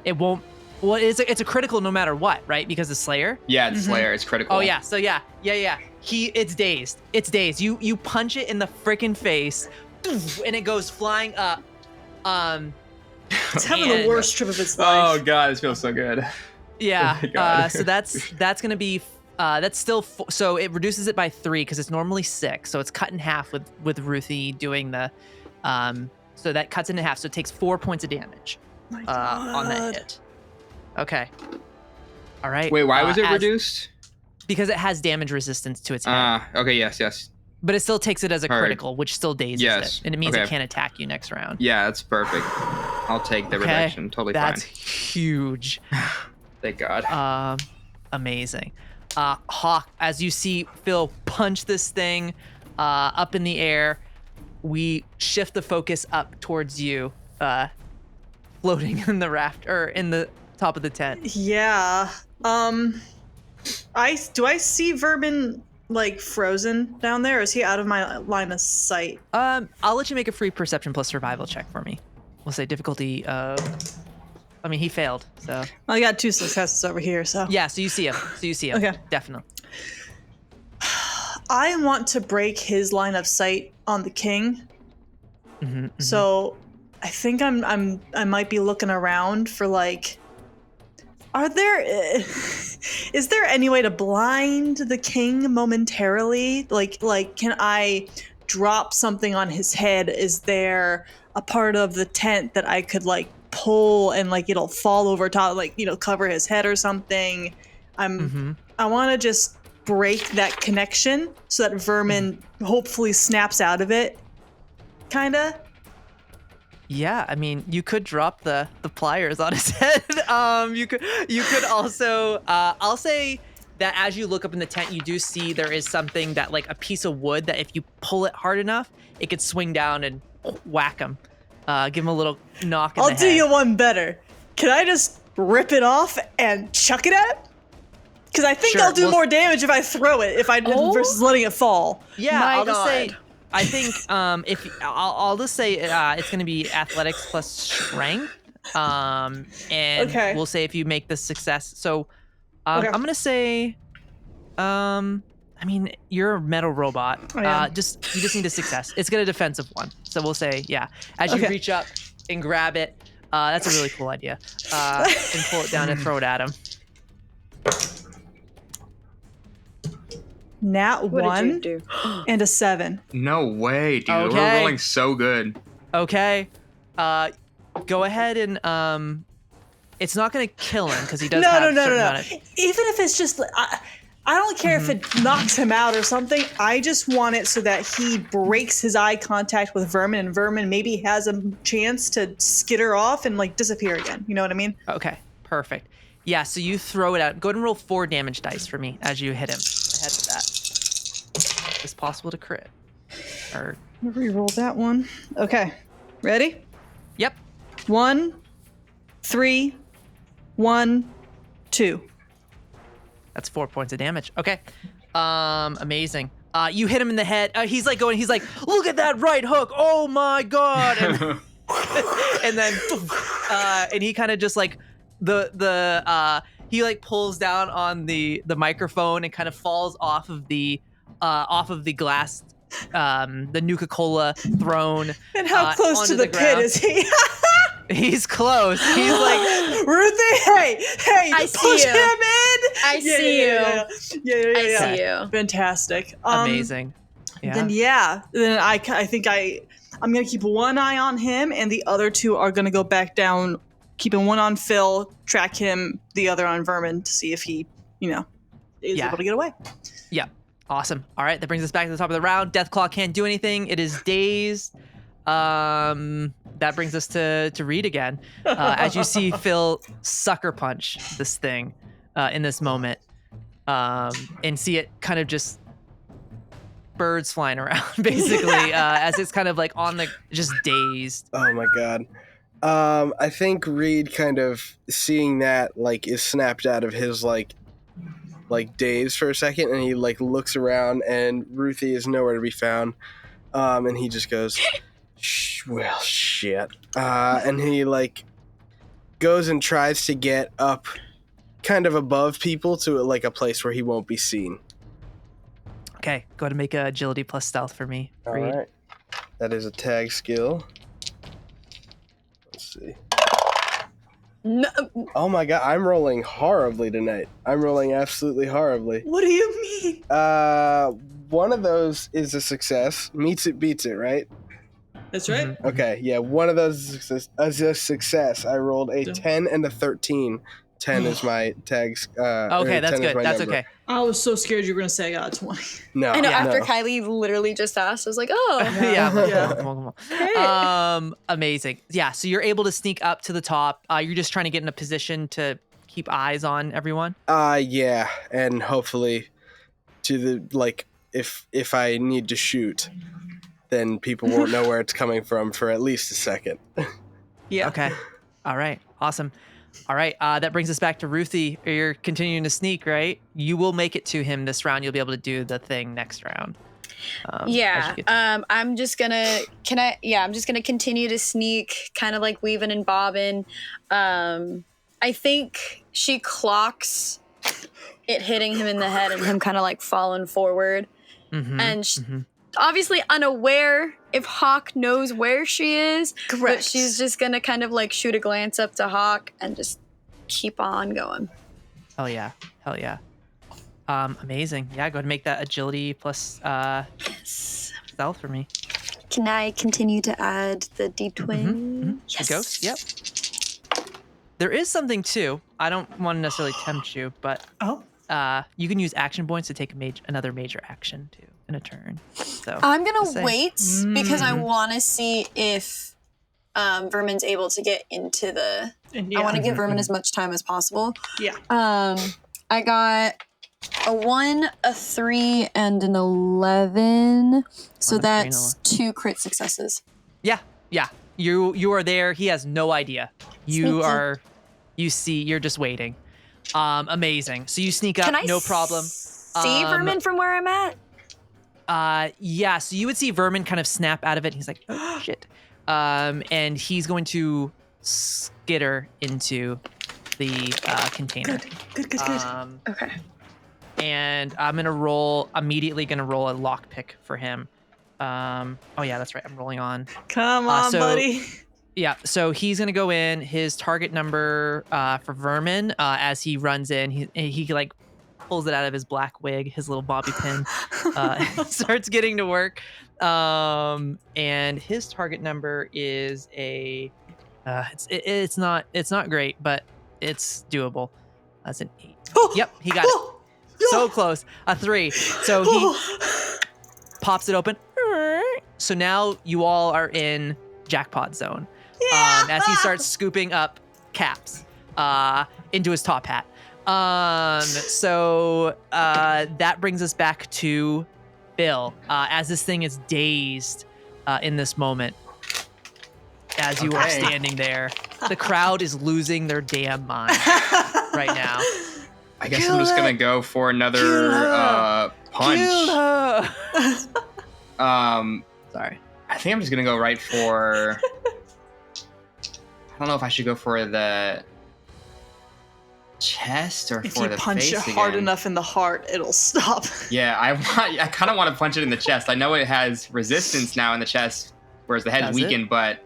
it won't. Well, it's a critical no matter what, right? Because the Slayer. Yeah, it's Slayer. It's critical. Oh yeah. So yeah. It's dazed. It's dazed. You punch it in the freaking face, and it goes flying up. It's having the worst trip of its life. Oh god, this feels so good. Yeah. So that's gonna be that's still so it reduces it by 3 because it's normally 6. So it's cut in half with Ruthie doing the so that cuts it in half. So it takes 4 points of damage on that hit. Okay. All right. Wait, why was it reduced? Because it has damage resistance to its head. Okay, yes. But it still takes it as a critical, which still dazes it. And it means Okay. it can't attack you next round. Yeah, that's perfect. I'll take the reduction. Totally That's fine. huge. Thank God. Amazing. Hawke, as you see Phil punch this thing up in the air, we shift the focus up towards you, floating in the raft or in the top of the tent. Yeah. Do I see Vermin like frozen down there? Or is he out of my line of sight? I'll let you make a free perception plus survival check for me. We'll say difficulty I mean, he failed, so. I got 2 successes over here, so. Yeah, so you see him. Okay. Definitely. I want to break his line of sight on the king. Mm-hmm. So I think I might be looking around for like, is there any way to blind the king momentarily? Like can I drop something on his head? Is there a part of the tent that I could like pull and like it'll fall over top, like, you know, cover his head or something? I want to just break that connection so that Vermin hopefully snaps out of it. Kinda. Yeah, I mean, you could drop the pliers on his head. You could also I'll say that as you look up in the tent, you do see there is something that like a piece of wood that if you pull it hard enough, it could swing down and whack him. Give him a little knock in the head. I'll do you one better. Can I just rip it off and chuck it at him? Because I think I'll do more damage if I throw it, versus letting it fall. Yeah, I'll just say. I think I'll just say it's going to be athletics plus strength, and we'll say if you make the success. So I'm going to say, I mean, you're a metal robot. You just need a success. It's going to defensive 1. So we'll say, yeah. As you reach up and grab it, that's a really cool idea. And pull it down and throw it at him. Nat 1 and a 7. No way, dude. Okay. We're rolling so good. Okay. Go ahead and it's not going to kill him because he does have certain amount of... Even if it's just I don't care if it knocks him out or something. I just want it so that he breaks his eye contact with Vermin, and Vermin maybe has a chance to skitter off and like disappear again. You know what I mean? Okay, perfect. Yeah, so you throw it out. Go ahead and roll 4 damage dice for me as you hit him. Ahead of that. It's possible to crit. Or re-roll that one. Okay, ready? Yep. 1, 3, 1, 2. That's 4 points of damage. Okay. Amazing. You hit him in the head. He's like, look at that right hook. Oh my god. And, and then and he kind of just like he like pulls down on the microphone and kind of falls off of the glass, the Nuka Cola throne. And how close to the pit is he? He's close. He's like, Ruthie, hey, I push see you. him in. I see you. Yeah. I see you. Fantastic. Amazing. Yeah. Then I think I'm gonna keep one eye on him, and the other 2 are gonna go back down, keeping one on Phil, track him, the other on Vermin to see if he, is able to get away. Yeah. Awesome. All right, that brings us back to the top of the round. Deathclaw can't do anything. It is dazed. That brings us to Reed again. As you see Phil sucker punch this thing in this moment, and see it kind of just birds flying around, basically, as it's kind of like on the just dazed. Oh my god. I think Reed kind of seeing that like is snapped out of his like daze for a second, and he like looks around, and Ruthie is nowhere to be found. And he just goes, well, shit. And he like goes and tries to get up kind of above people to like a place where he won't be seen. Okay, go ahead and make a agility plus stealth for me, Reed. All right. That is a tag skill. Let's see. No. Oh my god, I'm rolling horribly tonight. I'm rolling absolutely horribly. What do you mean? One of those is a success. Meets it, beats it, right? That's right. Mm-hmm. Okay, yeah, one of those is a success. I rolled a 10 and a 13. 10 is my tags. Okay, that's good. That's number. okay. I was so scared you were going to say I got a 20. No. I know, after no. Kylie literally just asked, I was like, oh. Yeah. Come on. Amazing. Yeah, so you're able to sneak up to the top. You're just trying to get in a position to keep eyes on everyone? Yeah, and hopefully to the, like, if I need to shoot, then people won't know where it's coming from for at least a second. Yeah. Okay. All right. Awesome. All right. That brings us back to Ruthie. You're continuing to sneak, right? You will make it to him this round. You'll be able to do the thing next round. I'm just gonna continue to sneak, kind of like weaving and bobbing. I think she clocks it hitting him in the head and him kind of like falling forward. And obviously unaware if Hawke knows where she is. Correct. But she's just gonna kind of like shoot a glance up to Hawke and just keep on going. Hell yeah. Amazing. Yeah, go ahead and make that agility plus stealth for me. Can I continue to add the D20? Yes. Ghost? Yep. There is something too. I don't want to necessarily tempt you, but you can use action points to take another major action too in a turn. So I'm gonna wait because I want to see if Vermin's able to get into the. I want to give Vermin as much time as possible. Yeah. I got a 1, a 3, and an 11. So that's 2 crit successes. Yeah. You are there. He has no idea. You're just waiting. Amazing. So you sneak up, Can I no problem. See Vermin from where I'm at? Yeah, so you would see Vermin kind of snap out of it, and he's like, oh, shit. And he's going to skitter into the container. Good. Okay. And I'm immediately gonna roll a lockpick for him. Oh yeah, that's right, I'm rolling on. Come on, buddy. Yeah, so he's gonna go in. His target number for Vermin, as he runs in, he like pulls it out of his black wig, his little bobby pin, starts getting to work. And his target number is it's not great, but it's doable. That's an 8. Yep, he got it. So close. A 3. So he pops it open. So now you all are in jackpot zone. As he starts scooping up caps into his top hat. So that brings us back to Bill, as this thing is dazed in this moment. As you are standing there, the crowd is losing their damn mind right now. I guess I'm just gonna go for another punch. Sorry. I think I'm just gonna go right for. I don't know if I should go for the chest or If for you the punch face it hard again. enough in the heart, it'll stop. Yeah, I kind of want to punch it in the chest. I know it has resistance now in the chest, whereas the head's Does it? weakened, but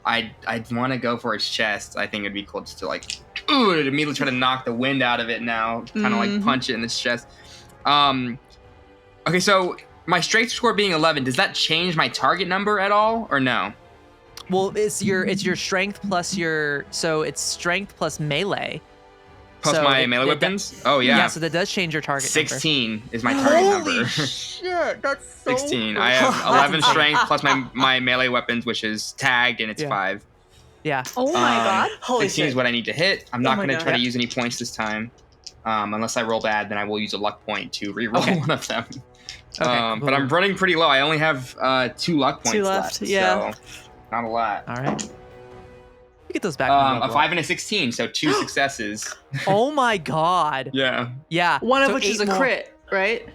I want to go for its chest. I think it'd be cool just to like, immediately try to knock the wind out of it now, kind of like punch it in its chest. Okay, so my strength score being 11, does that change my target number at all, or no? Well, it's your strength plus it's strength plus melee. Plus my melee weapons? Oh, yeah. Yeah, so that does change your target 16 is my target number. Holy shit, that's so 16. cool. I have 11 strength plus my melee weapons, which is tagged, and it's 5. Yeah. Oh my god. Holy 16 is shit. what I need to hit. I'm not my going to God. try to use any points this time. Unless I roll bad, then I will use a luck point to reroll one of them. Okay, But I'm running pretty low. I only have 2 luck points 2 left, yeah. So not a lot. All right. You get those back. A 5 and a 16, so 2 successes. Oh my god. Yeah. Yeah. One of so which is 8 a more. crit, right?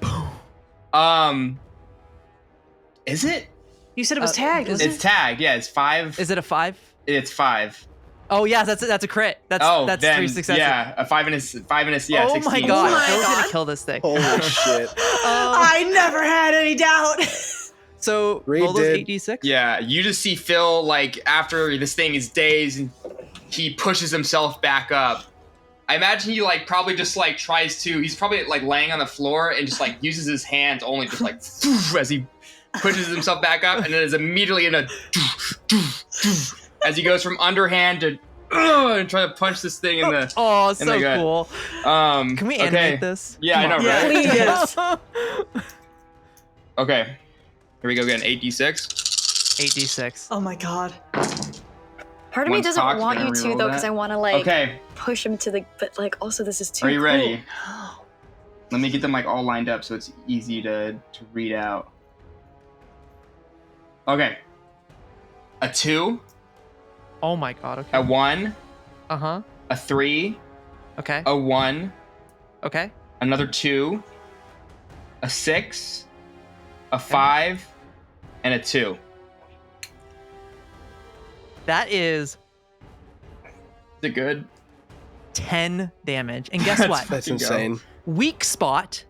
Is it? You said it was tagged, is wasn't It's tagged. Yeah, it's 5. Is it a 5? It's 5. Oh yeah, that's a crit. That's then, 3 successes. Yeah, a 5 and a 16. Oh my god, Oh my Phil's God. gonna kill this thing. Holy shit. I never had any doubt. So Reed roll those did. 8d6. Yeah, you just see Phil, like, after this thing is dazed, and he pushes himself back up. I imagine he, like, probably just, like, tries to... He's probably, like, laying on the floor and just, like, uses his hands only just, like, as he pushes himself back up, and then is immediately in a... as he goes from underhand to... and try to punch this thing in the... Oh, in so the gut. cool. Can we animate this? Yeah, I know, Yeah, right? please. Okay. Here we go again. 8d6. 8d6. Oh my god. Part of me Once doesn't cocked, want we're you gonna to reroll though, that. because I want to like Okay. push him to the. But like, also this is too. Are you cool. ready? Let me get them like all lined up so it's easy to read out. Okay. A 2, Oh my god. Okay. a 1, Uh-huh. a 3, Okay. a 1, Okay. another 2, a 6, a 5, and a 2. That is Is it good? 10 damage. And guess Let's what? That's fucking go. insane. Weak spot.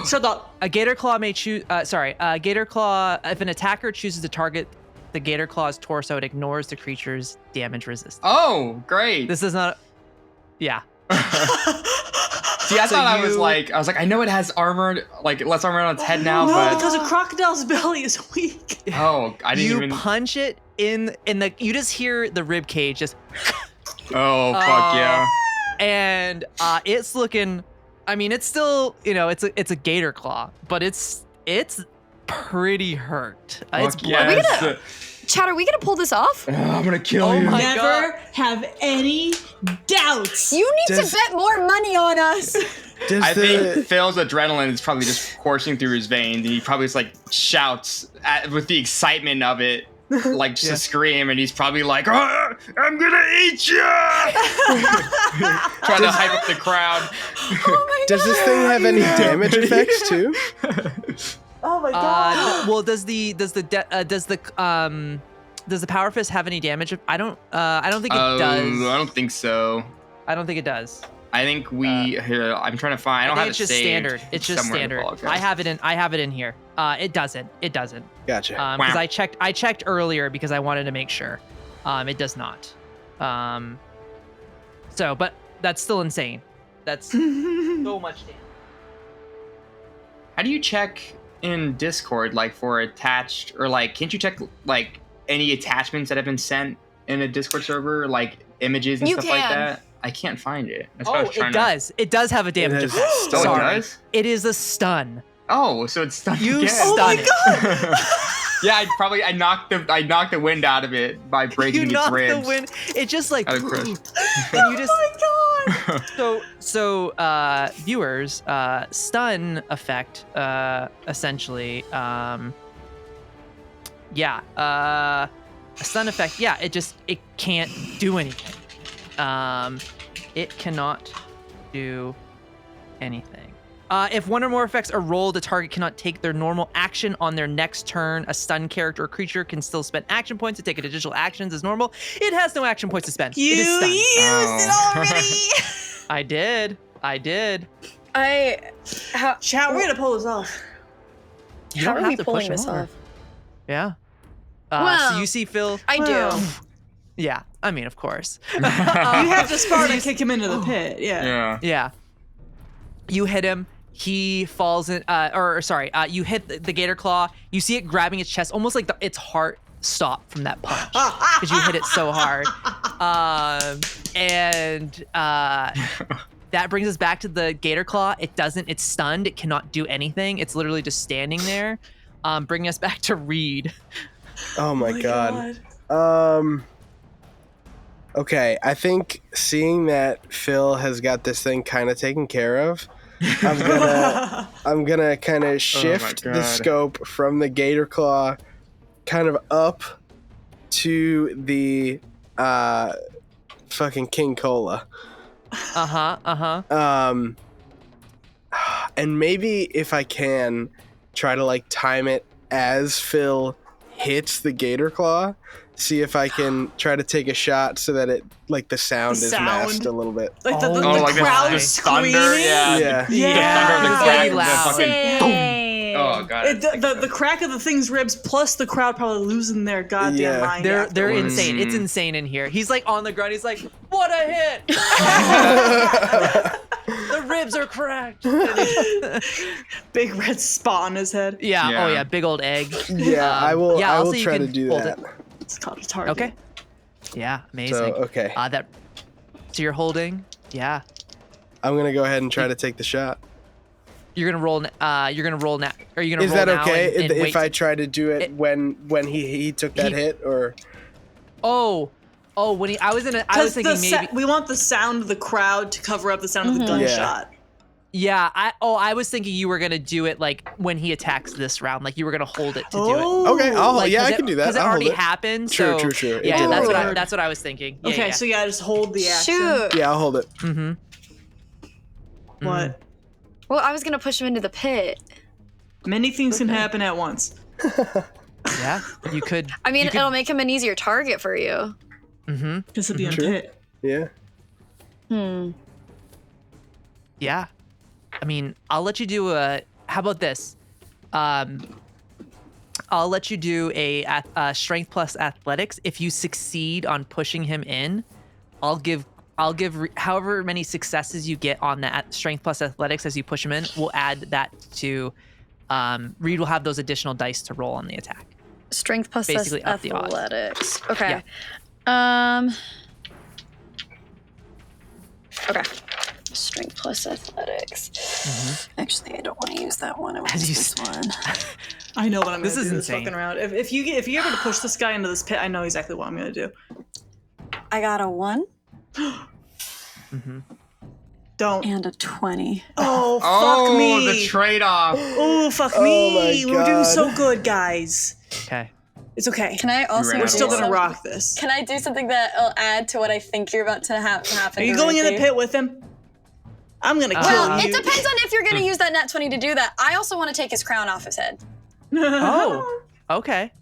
So the A Gator Claw may choose. Gator Claw. If an attacker chooses to target the Gator Claw's torso, it ignores the creature's damage resistance. Oh, great. This is not. Yeah. See, I So thought I was you- like, I know it has armor, like less armor on its head now, no, but because a crocodile's belly is weak. oh, I didn't You even. punch it in the. You just hear the rib cage just. Oh fuck yeah! And it's looking. I mean, it's still, it's a Gator Claw, but it's pretty hurt. It's Fuck bloody. yes. Chad, are we gonna pull this off? I'm gonna kill Oh you. my Never God. have any doubts. You need Does- to bet more money on us. Does I the think Phil's adrenaline is probably just coursing through his veins, and he probably just like shouts with the excitement of it, like just a scream, and he's probably like, "Ah, "I'm gonna eat you!" Trying to hype up the crowd. does this thing have any damage effects too? Oh my god. Well, does the Power Fist have any damage? I don't think it I does. don't think so. I don't think it does. I think we here. I'm trying to find. I don't think have it's it just saved standard. It's just somewhere in the standard. podcast. I have it in here. It doesn't. Gotcha. Because Wow. I checked earlier because I wanted to make sure. It does not. But that's still insane. That's so much damage. How do you check in Discord, like for attached, or like, can't you check like any attachments that have been sent in a Discord server, like images and You stuff like can. that? I can't find it. That's what I Oh, was trying it does. It does have a damage has effect. stun. Oh, it Sorry. does? It is a stun. Oh, so it's stunned You again. stun it. Yeah, I knocked the wind out of it by breaking You its knock ribs. the wind. It just like Out of crush. and you just so viewers, stun effect essentially a stun effect, it can't do anything. It cannot do anything. If one or more effects are rolled, the target cannot take their normal action on their next turn. A stunned character or creature can still spend action points to take additional actions as normal. It has no action points to spend. You it is stunned. used it already. I did. Chat, we're gonna pull this off. You How don't are have we to pulling push this more. off? Yeah. Well, so you see Phil. I do. Yeah. I mean, of course. You have to Sparta kick him into the pit. Yeah. Yeah. Yeah. You hit him. He falls in. You hit the Gator Claw. You see it grabbing its chest, almost like its heart stopped from that punch because you hit it so hard. That brings us back to the gator claw. It's stunned. It cannot do anything. It's literally just standing there. Bringing us back to Reed. Oh my god. Okay, I think seeing that Phil has got this thing kind of taken care of, I'm gonna kind of shift the scope from the gator claw kind of up to the fucking King Cola. And maybe if I can try to like time it as Phil hits the gator claw, see if I can try to take a shot so that it like the sound is masked a little bit. Like the crowd screaming. Yeah. Oh god. The crack of the thing's ribs plus the crowd probably losing their goddamn mind. They're insane. It's insane in here. He's like on the ground. He's like, what a hit! The ribs are cracked. Big red spot on his head. Yeah. Oh yeah. Big old egg. Yeah. I will try to do that. It's called a target. Okay. Yeah. Amazing. So, okay. So you're holding. Yeah. I'm gonna go ahead and try to take the shot. You're gonna roll. You're gonna roll now. Are you gonna Is roll that now okay if I try to do it when he took that hit or? Oh, when I was thinking maybe we want the sound of the crowd to cover up the sound of the gunshot. Yeah. I was thinking you were gonna do it like when he attacks this round, like you were gonna hold it to do it. Okay. I can do that. Because it already happened. True. Yeah, that's what I was thinking. Yeah, okay, so just hold the action. Shoot. Yeah, I'll hold it. What? Well, I was gonna push him into the pit. Many things can happen at once. Yeah, you could. I mean, it'll make him an easier target for you. Because he'll be in a pit. Yeah. Yeah. I mean, I'll let you do how about this? I'll let you do a strength plus athletics. If you succeed on pushing him in, I'll give however many successes you get on that strength plus athletics as you push him in, we'll add that to Reed will have those additional dice to roll on the attack. Strength plus basically up the odds. athletics. Okay. Yeah. Okay. Strength plus athletics. Actually, I don't want to use that one. I want to use this one. I know what I'm going to do this insane. fucking round. If you ever to push this guy into this pit, I know exactly what I'm going to do. I got a 1. Don't. And a 20. Oh, fuck me. Oh, the trade-off. Oh, fuck me. We're doing so good, guys. Okay. It's okay. Can I also? We're still gonna rock this. Can I do something that'll add to what I think you're about to happen? Are you going in the pit with him? I'm gonna kill Well, you. it depends on if you're gonna use that nat 20 to do that. I also want to take his crown off his head. Oh. Okay.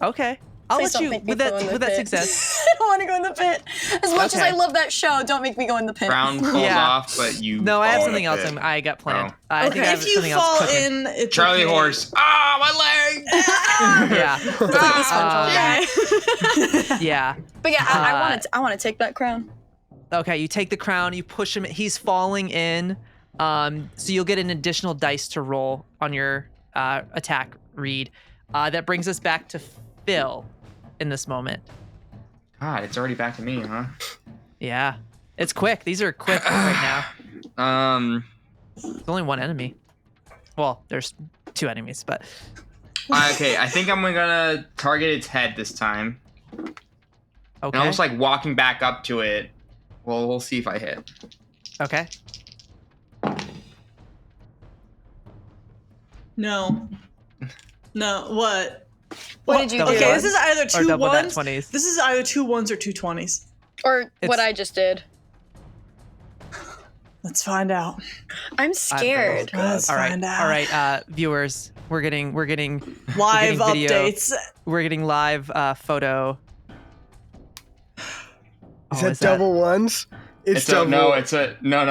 Okay. I'll Please let don't you make me with go in the that pit. success. I don't want to go in the pit. As much as Okay. I love that show, don't make me go in the pit. Crown falls off, but you. No, I have fall something in else the pit. I got planned. Oh. I think I have if you something fall else cooking. in, it's Charlie okay. horse. Ah, my leg. Yeah. Yeah. But yeah, I want to take that crown. Okay, you take the crown, you push him. He's falling in. So you'll get an additional dice to roll on your attack, Reed. That brings us back to Phil in this moment. God, it's already back to me, huh? Yeah. It's quick. These are quick right now. There's only one enemy. Well, there's 2 enemies, but... Okay, I think I'm gonna target its head this time. Okay. And almost like walking back up to it. Well, we'll see if I hit. Okay. No. No, what? What did you do? Okay, this is either Or 2 double nat ones. 20s. This is either 2 1s or 2 20s. Or what I just did. Let's find out. I'm scared. Let's find out. All right, viewers, we're getting Live video. updates. We're getting live photo. Is that double ones? It's double. No. It's a no.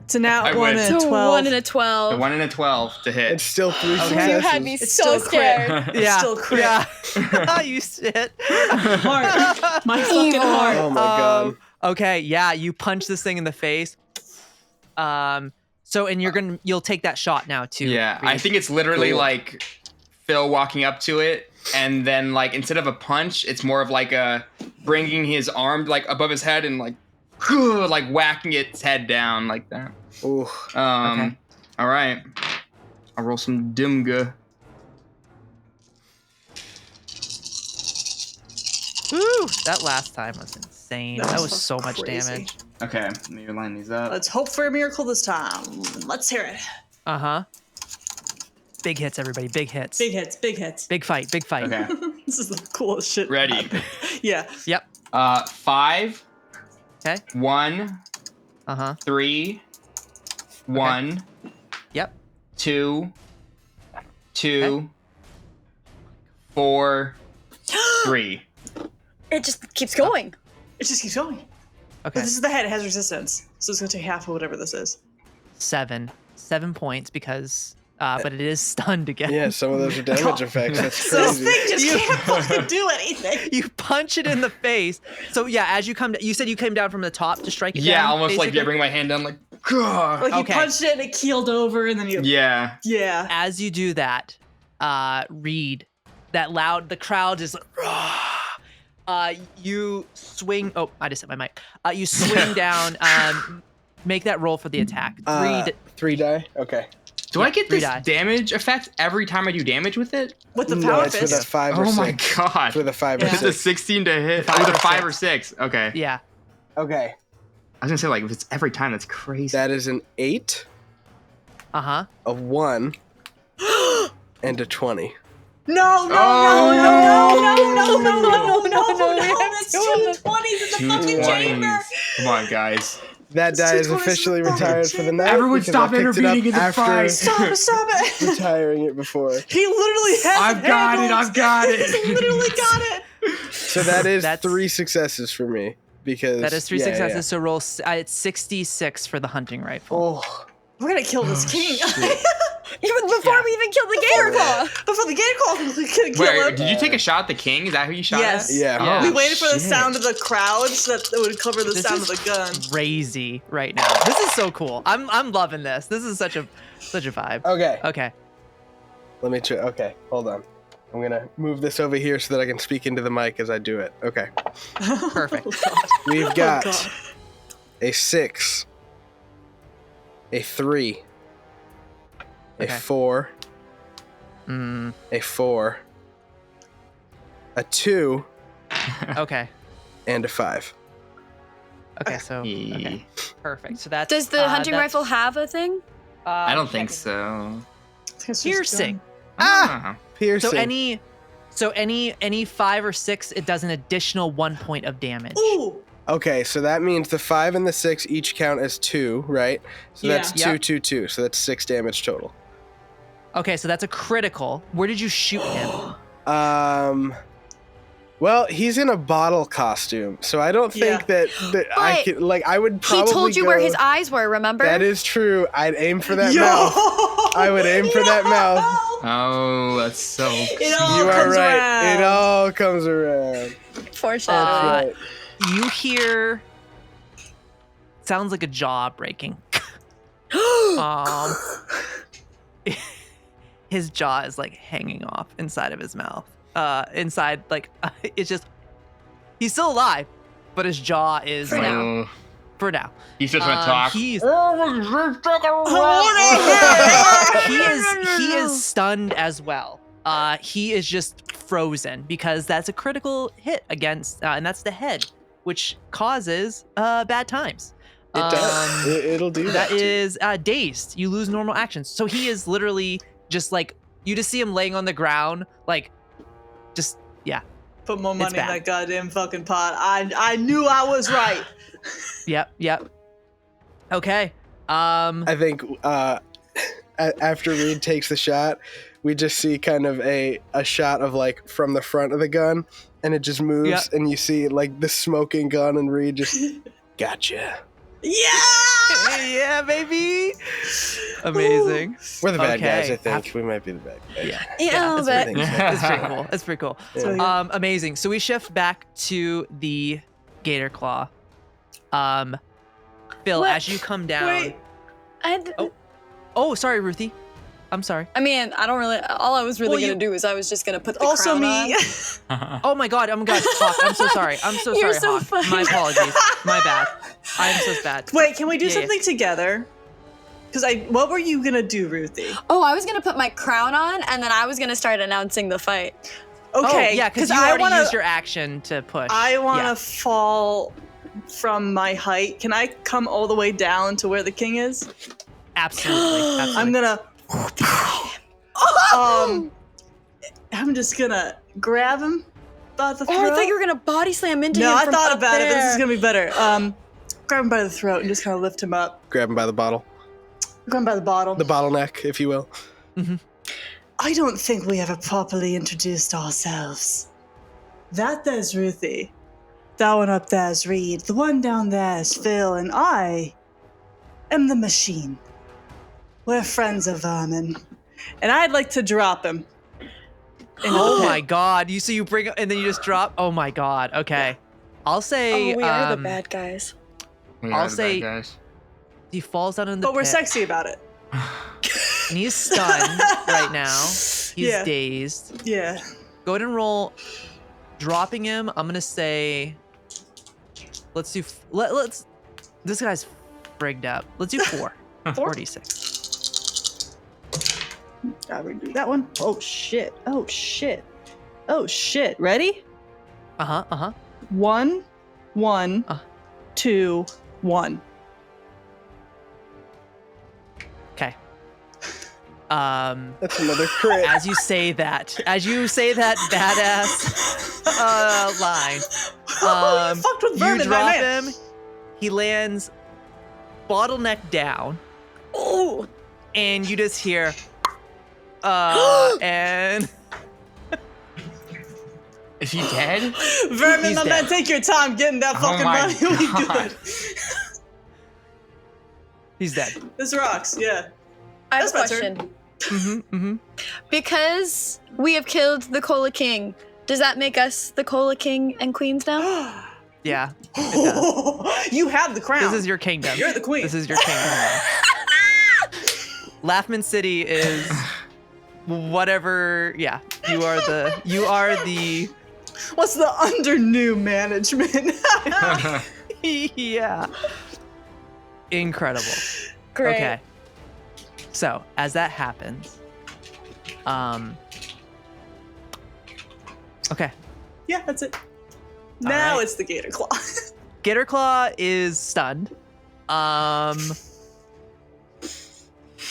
It's a nat I 1 win. and a 12. 1 and a 12. The 1 and a 12 to hit. It's still 3 Okay. successes. You had me It's so still crit. scared. Yeah. Still crit. Yeah. You shit. Heart. My fucking heart. Oh my god. Okay, yeah, you punch this thing in the face. So and you'll take that shot now too. Yeah, Reed. I think it's literally Cool. like Phil walking up to it, and then like instead of a punch, it's more of like a bringing his arm like above his head and like whacking its head down like that. Ooh. Okay. All right. I'll roll some Dimga. Woo! That last time was insane. That was so much crazy. damage. Okay, let me line these up. Let's hope for a miracle this time. Let's hear it. Uh-huh. Big hits, everybody. Big hits. Big hits, big hits. Big fight. Big fight. Okay. This is the coolest shit. Ready. Yeah. Yep. 5. Okay. 1. Uh-huh. 3. 1. Yep. 2. 2. 4. 3. It just keeps going. It just keeps going. Okay. But this is the head. It has resistance. So it's going to take half of whatever this is. 7 points because but it is stunned again. Yeah, some of those are damage effects. That's So this crazy. thing just can't fucking do anything. You punch it in the face. So yeah, as you come, you said you came down from the top to strike it Yeah, down. almost like basically? bring my hand down like. Like you Okay. punched it and it keeled over and then you... Yeah. Yeah. As you do that, Reed, the crowd is like, you swing. Oh, I just hit my mic. You swing down. Make that roll for the attack. 3 die? Okay. Do I get three this die. damage effect every time I do damage with it? With the No, power it's with a fist. 5 or Oh 6. my god. With a 5 or Yeah. It's a 6. 16 to hit. Five With a or 5 six. or 6. Okay. Yeah. Okay. I was gonna say like if it's every time, that's crazy. That is an 8, Uh-huh. a 1, and a 20. No, no, Oh, no, no, no, no, no, no, no, no, no, that's 2 20s in the fucking 220s. chamber. Come on, guys. That die is 220s officially in the fucking retired for the night. Everyone because stop I picked it up intervening in the after fight. Stop it. retiring it before. He literally has I've got it, I've got it. He's literally got it. So that is That's- 3 successes for me. Because That is 3 yeah, successes. yeah. So roll. It's 66 for the hunting rifle. Oh, We're gonna kill this king. Even before we even killed the gator claw. Before the gator claw can kill Wait, him. did you take a shot at the king? Is that who you shot Yes. at? yeah. Yeah. We waited for the shit. sound of the crowd so that it would cover the This sound is of the gun. Crazy right now. This is so cool. I'm loving this. This is such a vibe. Okay. Okay. Let me try. Okay, hold on. I'm gonna move this over here so that I can speak into the mic as I do it. Okay. Perfect. We've got God. a 6, a 3, a Okay. 4, Mm, a 4, a 2, okay. and a 5. Okay. So okay. Perfect. So that's. Does the hunting that's, rifle have a thing? I don't think so. Piercing. Ah. Piercing. So any 5 or 6, it does an additional 1 point of damage. Ooh. Okay, so that means the 5 and the 6 each count as 2, right? So Yeah. that's Yep. 2, 2, 2. So that's 6 damage total. Okay, so that's a critical. Where did you shoot him? Well, he's in a bottle costume, so I don't think that I But could, like, I would probably He told you where go- his eyes were, remember? That is true. I'd aim for that Yo! mouth. I would aim for that mouth. Oh, that's so. It all You are comes right. around. It all comes around. Foreshadowing. That's right. You hear. Sounds like a jaw breaking. His jaw is like hanging off inside of his mouth. Inside, like it's just. He's still alive, but his jaw is For like, now. For now. He's just gonna talk. He's. He is stunned as well. He is just frozen because that's a critical hit against, and that's the head, which causes bad times. It does. It'll do that. That is dazed. You lose normal actions. So he is literally just like, you just see him laying on the ground, like, just, yeah. Put more money in bad. that goddamn fucking pot. I knew I was right. Yep. Okay. I think after Reed takes the shot, we just see kind of a shot of like from the front of the gun, and it just moves, Yep. and you see like the smoking gun, and Reed just gotcha. Yeah! Yeah, baby. Amazing. We're the bad Okay. guys, I think. We might be the bad guys. Yeah. Yeah, a little that's bit. pretty- That's pretty cool. That's pretty cool. Yeah. Amazing. So we shift back to the gator claw. Phil, What? as you come down. Wait. I had Oh, sorry, Ruthie. I'm sorry. I mean, I don't really. All I was really gonna do is I was just gonna put the crown on. Oh my god! Hawke, I'm so sorry. I'm so You're sorry, so Hawke. funny. My apologies. My bad. I'm so bad. Wait, can we do Yeah, something together? Because what were you gonna do, Ruthie? Oh, I was gonna put my crown on, and then I was gonna start announcing the fight. Okay, Oh, yeah, because you already used your action to push. I want to fall from my height. Can I come all the way down to where the king is? Absolutely. I'm gonna. I'm just gonna grab him by the throat. Oh, I thought you were gonna body slam into him. No, I from thought up about it, but this there. is gonna be better. Grab him by the throat and just kind of lift him up. Grab him by the bottle. Grab him by the bottle. The bottleneck, if you will. Mm-hmm. I don't think we ever properly introduced ourselves. That there's Ruthie. That one up there's Reed. The one down there is Phil, and I am the machine. We're friends of Vermin. And I'd like to drop him. Oh my god! You bring and then you just drop. Oh my god! Okay, I'll say. Oh, we are the bad guys. I'll say he falls down in the But we're pit, sexy about it. and he's stunned right now. He's dazed. Yeah. Go ahead and roll. Dropping him. I'm gonna say. Let's do. Let's. This guy's frigged up. Let's do 4. 46. Gotta redo that one. Oh shit. Oh shit. Oh shit. Ready? 1, 1, 2, 1. Okay. That's another crit. As you say that badass line, you fucked with you Vermin, my drop man. him. He lands bottleneck down. Oh. And you just hear, and is he dead? Vermin, He's my dead. man, take your time getting that fucking my money. We God. good. He's dead. This rocks. Yeah. I have a That's my turn. question. Because we have killed the Cola King, does that make us the Cola King and Queens now? Yeah. It does. You have the crown. This is your kingdom. You're the queen. This is your kingdom. now. Laughman City is whatever. Yeah, you are the. What's the under new management? Yeah. Incredible. Great. Okay. So as that happens, okay. Yeah, that's it. Now right. it's the Gator Claw. Gator Claw is stunned.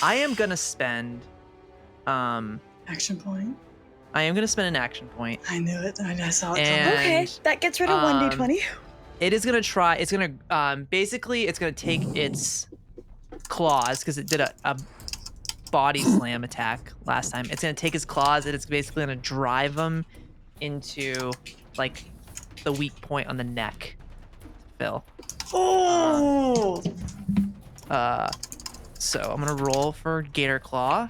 I am gonna spend Action point. I am gonna spend an action point. I knew it. I saw it. And, Okay, that gets rid of 1d20. It is gonna try. It's gonna basically it's gonna take its claws because it did a body slam attack last time. It's gonna take its claws and it's basically gonna drive them into like the weak point on the neck. Phil. Oh. So I'm gonna roll for Gator Claw.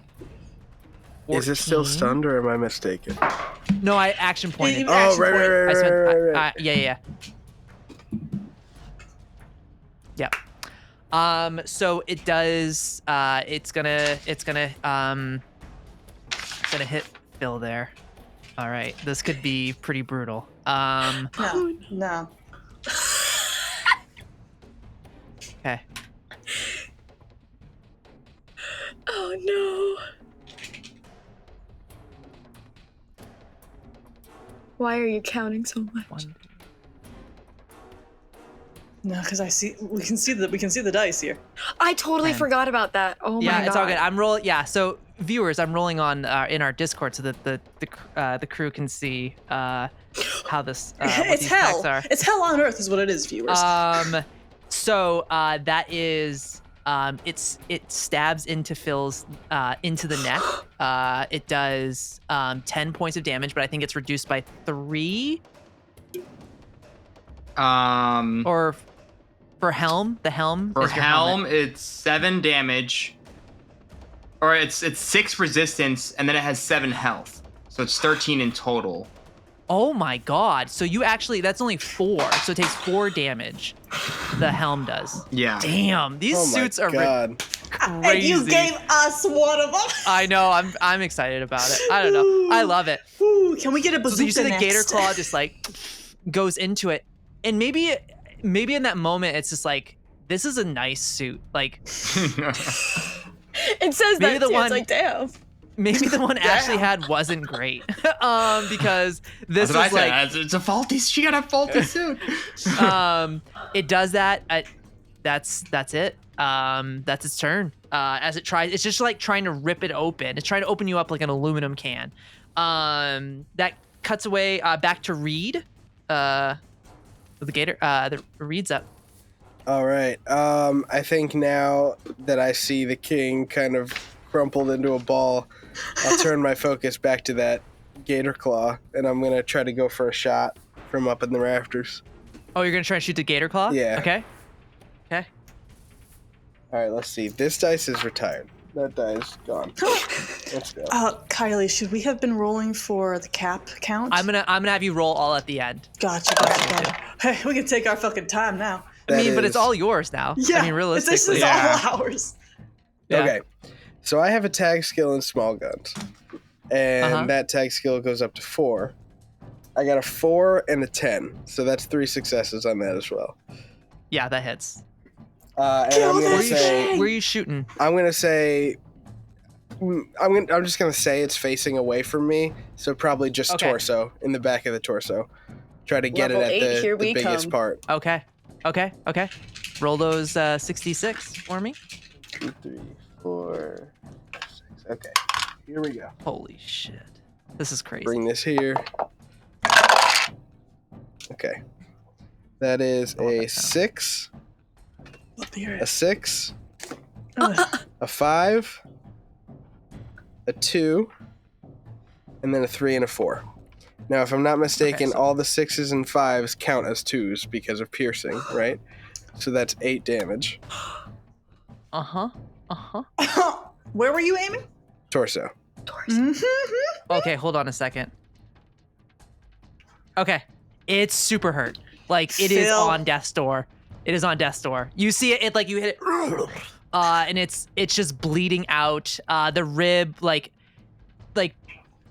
14. Is it still stunned or am I mistaken? No, I action pointed. Oh, right. Yeah. Yep. So it does. It's gonna hit Phil there. All right. This could be pretty brutal. No. Okay. Oh no. Why are you counting so much? No, because we can see the dice here. I totally 10. forgot about that. Oh my god. Yeah, it's all good. I'm rolling. Yeah. So viewers, I'm rolling on in our Discord so that the crew can see how this. What It's these hell. attacks are. It's hell on earth, is what it is, viewers. So that is it stabs into Phil's into the neck. It does 10 points of damage, but I think it's reduced by 3. Or for Helm, the Helm. For is your Helm, helmet. it's 7 damage. Or it's 6 resistance, and then it has 7 health. So it's 13 in total. Oh my god. So you actually, that's only 4. So it takes 4 damage. The helm does. Yeah. Damn, these suits are God. crazy. And you gave us one of them. I know. I'm excited about it. I don't know. I love it. Ooh, can we get a bazooka So you see the next? gator claw just like goes into it, and maybe in that moment it's just like, this is a nice suit. Like It says maybe that the too. one- It's like, damn. maybe the one Ashley had wasn't great. Because this That's is what I like said. It's a faulty. She got a faulty suit. it does that. That's it. That's its turn. As it tries, it's just like trying to rip it open. It's trying to open you up like an aluminum can. That cuts away back to Reed. The gator. The Reed's up. All right. I think now that I see the king kind of crumpled into a ball, I'll turn my focus back to that gator claw, and I'm gonna try to go for a shot from up in the rafters. Oh, you're gonna try and shoot the gator claw? Yeah. Okay. Okay. All right. Let's see. This dice is retired. That die is gone. Let's go. Kylie, should we have been rolling for the cap count? I'm gonna have you roll all at the end. Gotcha. Hey, we can take our fucking time now. I mean, but it's all yours now. Yeah, I mean, realistically. this is all ours. Yeah. Okay. So I have a tag skill in small guns, and that tag skill goes up to 4. I got a 4 and a 10, so that's 3 successes on that as well. Yeah, that hits. And I'm gonna say, where are you shooting? I'm gonna say, I'm just gonna say it's facing away from me, so probably just torso, in the back of the torso. Try to get Level it 8, at here the we biggest come. part. Okay. Roll those 66 for me. 2, 3, 4, 6. Okay, here we go. Holy shit. This is crazy. Bring this here. Okay. That is a 6, a 6, a 5, a 2, and then a 3 and a 4. Now, if I'm not mistaken, all the 6s and 5s count as 2s because of piercing, right? So that's 8 damage. Where were you aiming? Torso. Okay, hold on a second. Okay. It's super hurt. Like, it is on death's door. It is on death's door. You see it like you hit it, and it's just bleeding out. The rib, like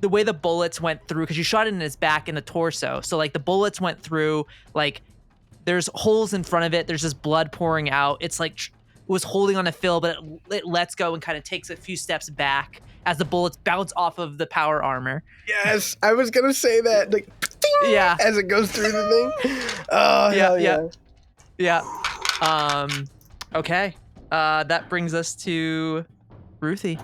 the way the bullets went through, because you shot it in his back and the torso. So like the bullets went through, like there's holes in front of it. There's just blood pouring out. It's like it was holding on to Phil, but it lets go and kind of takes a few steps back as the bullets bounce off of the power armor. Yes, I was gonna say that. Like, ding, yeah, as it goes through the thing. Oh, hell yeah. Okay. That brings us to Ruthie,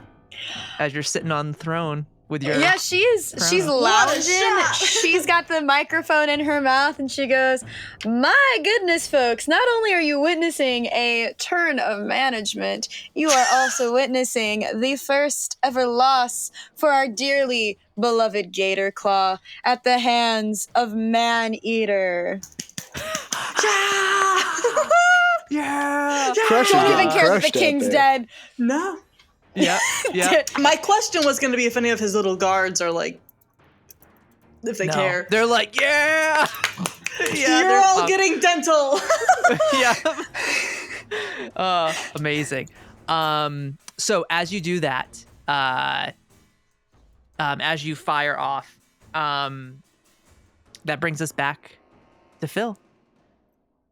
as you're sitting on the throne with your she's crown. lounging. She's got the microphone in her mouth, and she goes, "My goodness, folks! Not only are you witnessing a turn of management, you are also witnessing the first ever loss for our dearly beloved Gator Claw at the hands of Man-Eater." Yeah. Don't even care that the king's dead. No. Yeah. My question was going to be if any of his little guards are like, if they care. They're like, yeah. You're all getting dental. Yeah. Amazing. So as you do that, as you fire off, that brings us back to Phil.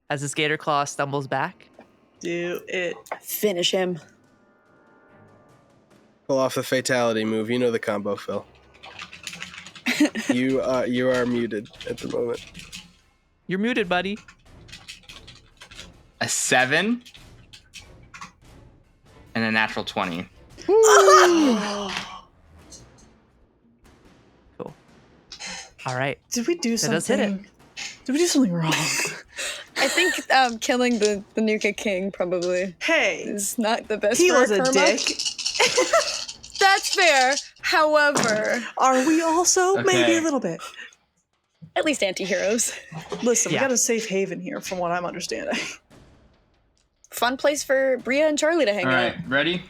As this Gator Claw stumbles back. Do it. Finish him. Pull off the fatality move. You know the combo, Phil. You are muted at the moment. You're muted, buddy. A 7 and a natural 20. Cool. All right. Did we do something? That does hit it. Did we do something wrong? I think killing the Nuka King probably is not the best. He for was a karma. dick. That's fair. However, are we also? Okay. Maybe a little bit. At least anti-heroes. Listen, we got a safe haven here, from what I'm understanding. Fun place for Bria and Charlie to hang All out. right, ready?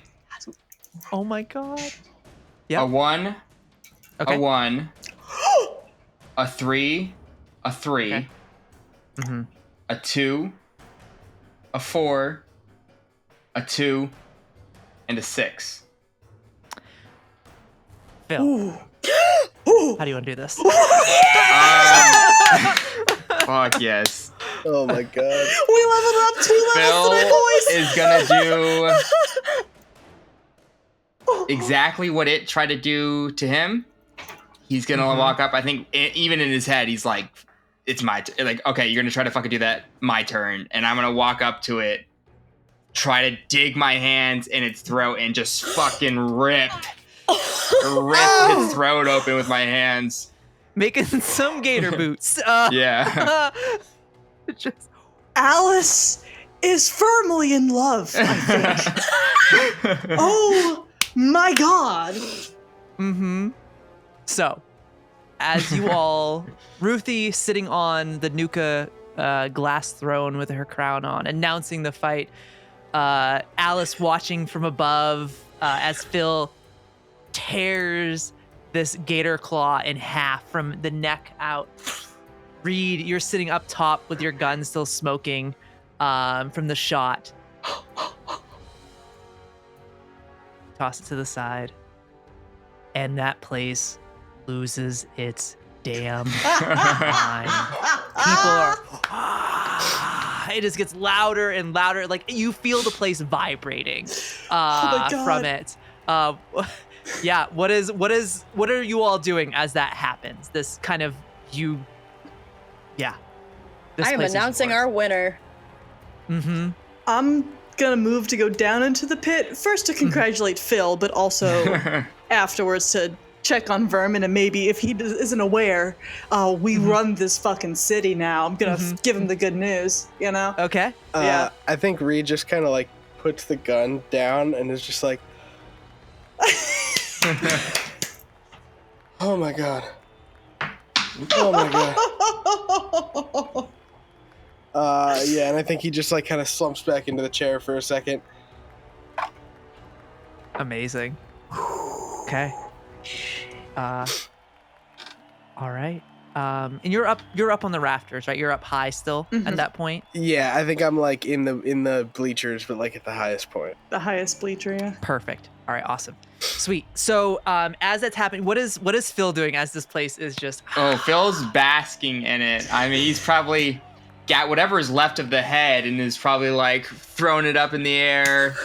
Oh my god. A 1. Okay. A 1. a 3, a 3, Okay. Mm-hmm. a 2, a 4, a 2, and a 6. Phil, Ooh. how do you want to do this? Fuck yes. Oh my god. We leveled up 2 levels today, boys. Phil is gonna do exactly what it tried to do to him. He's gonna walk up. I think even in his head, he's like, "It's my like." Okay, you're gonna try to fucking do that. My turn, and I'm gonna walk up to it, try to dig my hands in its throat, and just fucking rip its throat open with my hands. Making some gator boots. Yeah. Just, Alice is firmly in love, I think. Oh my god. mm-hmm. So, as you all, Ruthie sitting on the Nuka glass throne with her crown on, announcing the fight. Alice watching from above as Phil tears this gator claw in half from the neck out. Reed, you're sitting up top with your gun still smoking from the shot. Toss it to the side. And that place loses its damn mind. People are... it just gets louder and louder. Like, you feel the place vibrating from it. Yeah, what are you all doing as that happens? This kind of I am announcing our winner. Mm-hmm. I'm gonna move to go down into the pit, first to congratulate Phil, but also afterwards to check on Vermin, and maybe if he isn't aware, we run this fucking city now. I'm gonna give him the good news, you know? Okay. Yeah. I think Reed just kind of like puts the gun down and is just like, oh my god. Oh my god. Yeah, and I think he just like kind of slumps back into the chair for a second. Amazing. Okay. All right. And you're up on the rafters, right? You're up high still at that point. Yeah, I think I'm like in the bleachers, but like at the highest point. The highest bleacher, yeah. Perfect. All right, awesome. Sweet. So, as that's happening, what is Phil doing as this place is just Oh, Phil's basking in it. I mean, he's probably got whatever is left of the head and is probably like throwing it up in the air,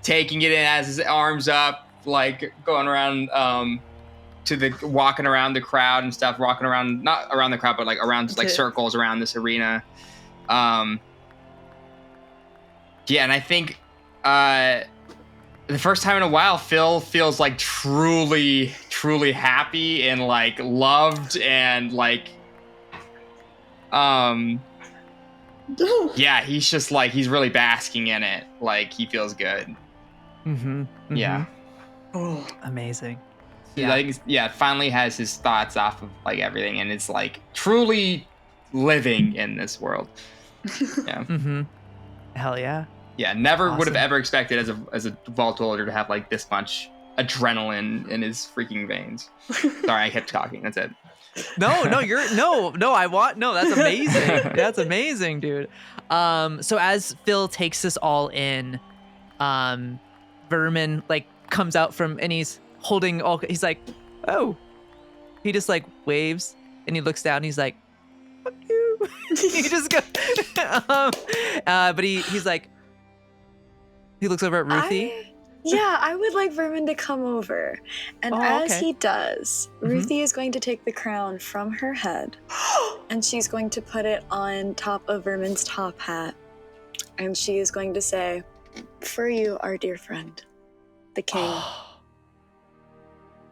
taking it in as his arms up, like going around walking around the crowd and stuff, walking around, not around the crowd, but like around like circles around this arena. Yeah, and I think the first time in a while, Phil feels like truly, truly happy and like loved and like, yeah, he's just like, he's really basking in it. Like he feels good. Yeah. Oh, amazing. Like, finally has his thoughts off of like everything and it's like truly living in this world. Yeah. Hell yeah. Yeah, never would have ever expected as a vault holder to have like this much adrenaline in his freaking veins. Sorry, I kept talking. That's it. No, that's amazing. That's amazing, dude. So as Phil takes this all in, Vermin like comes out from and he's holding he's like, oh, he just like waves and he looks down and he's like, fuck you. He just goes, but he's like, he looks over at Ruthie. I would like Vermin to come over. And as he does, Ruthie is going to take the crown from her head and she's going to put it on top of Vermin's top hat. And she is going to say, for you, our dear friend, the king.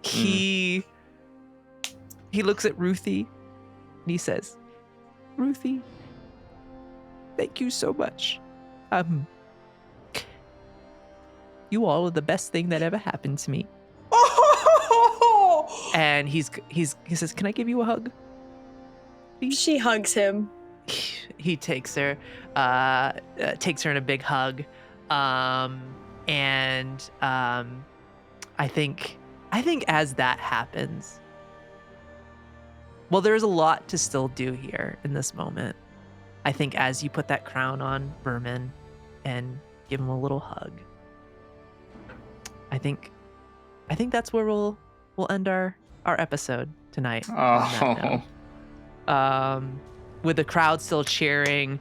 He looks at Ruthie and he says, Ruthie, thank you so much. You all are the best thing that ever happened to me. And he says, can I give you a hug? Please? She hugs him. He takes her in a big hug. And I think as that happens, well, there's a lot to still do here in this moment. I think as you put that crown on Vermin and give him a little hug, I think that's where we'll end our episode tonight. Oh. With the crowd still cheering,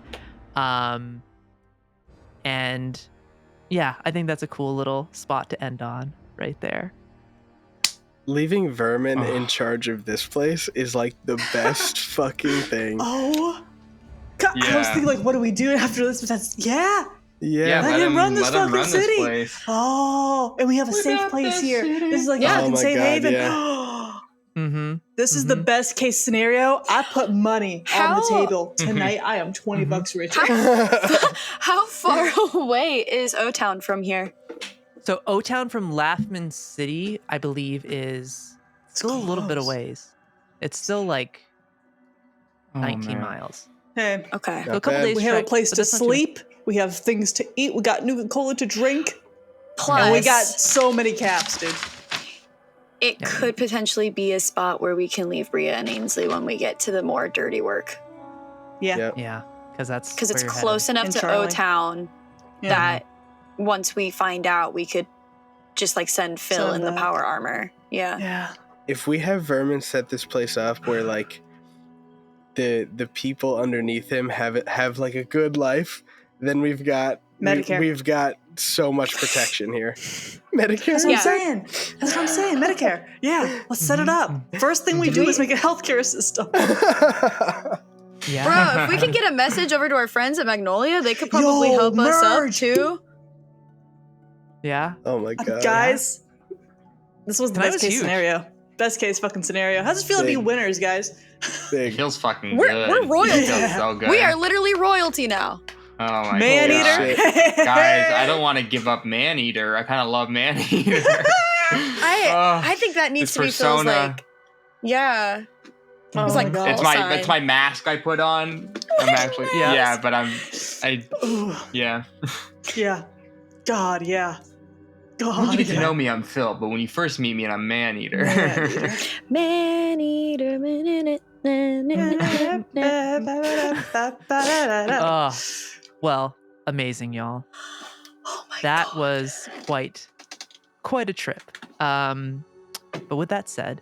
and yeah, I think that's a cool little spot to end on right there. Leaving Vermin in charge of this place is like the best fucking thing. Oh, God, I was thinking, like, what do we do after this? But that's let him run this fucking city. Oh, and we have a safe place here. This is like a fucking safe haven. This is the best case scenario. I put money on the table tonight. I am $20 richer. How far away is O-Town from here? So O-Town from Laughman City, I believe, is still a little bit of ways. It's still like 19 miles. Hey, okay. So a couple days. We have a place to sleep. We have things to eat. We got Nuka Cola to drink. Plus, and we got so many caps, dude. It could potentially be a spot where we can leave Bria and Ainsley when we get to the more dirty work. Yeah. Yeah, because it's close enough to O-Town that once we find out, we could just like send Phil in the power armor. Yeah. If we have Vermin set this place up where like the people underneath him have like a good life, then we've got Medicare. We've got so much protection here. Medicare. That's what I'm saying. That's what I'm saying. Medicare. Yeah. Let's set it up. First thing we do is make a healthcare system. Yeah. Bro, if we can get a message over to our friends at Magnolia, they could probably help us up too. Yeah. Oh my God. Guys, this was the Tonight best was case huge. scenario. Best case fucking scenario. How's it feel to be winners, guys? Big. Feels fucking We're good. royalty. Feels so good. We are literally royalty now. Oh my Man God. eater. Guys, I don't want to give up man eater. I kind of love man eater. I think that needs to be Phil's like, yeah. It's like it's my mask I put on. I'm actually but Yeah. God, yeah. God. Once you get to know me, I'm Phil, but when you first meet me, I'm man eater. Man eater. Well, amazing, y'all. Oh my That God. was quite a trip. But with that said,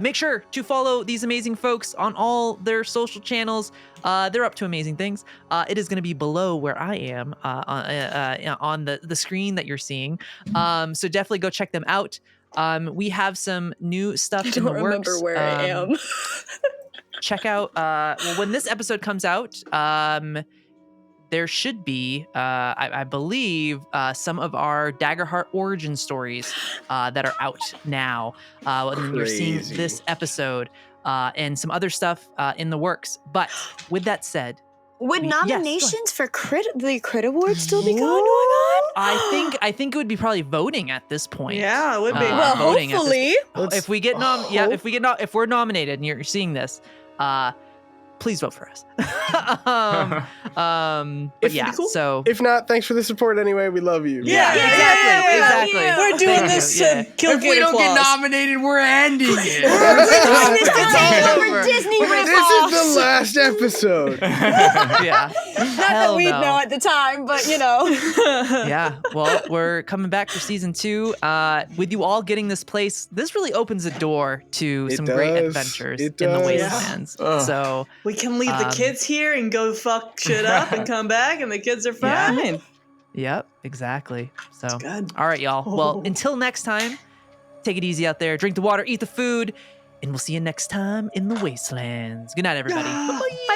make sure to follow these amazing folks on all their social channels. They're up to amazing things. It is going to be below where I am on the screen that you're seeing. So definitely go check them out. We have some new stuff in the works. I don't remember where I am. Check out when this episode comes out. There should be, I believe, some of our Daggerheart origin stories that are out now. And you're seeing this episode and some other stuff in the works. But with that said, would nominations for the Crit Award still be going on? I think it would be probably voting at this point. Yeah, it would be. Well, hopefully, if we get if we're nominated and you're seeing this, please vote for us. Cool. So if not, thanks for the support anyway. We love you. Exactly. We're doing this to kill If we don't get Claus. nominated, we're ending it. Disney This is the last episode. Yeah. Not that we'd know at the time, but you know. Yeah. Well, we're coming back for season 2. With you all getting this place, this really opens a door to some great adventures in the Wastelands. So we can leave the kids here and go fuck shit up and come back, and the kids are fine. Yep, exactly. So, good. All right, y'all. Well, until next time, take it easy out there. Drink the water, eat the food, and we'll see you next time in the Wastelands. Good night, everybody. Bye-bye.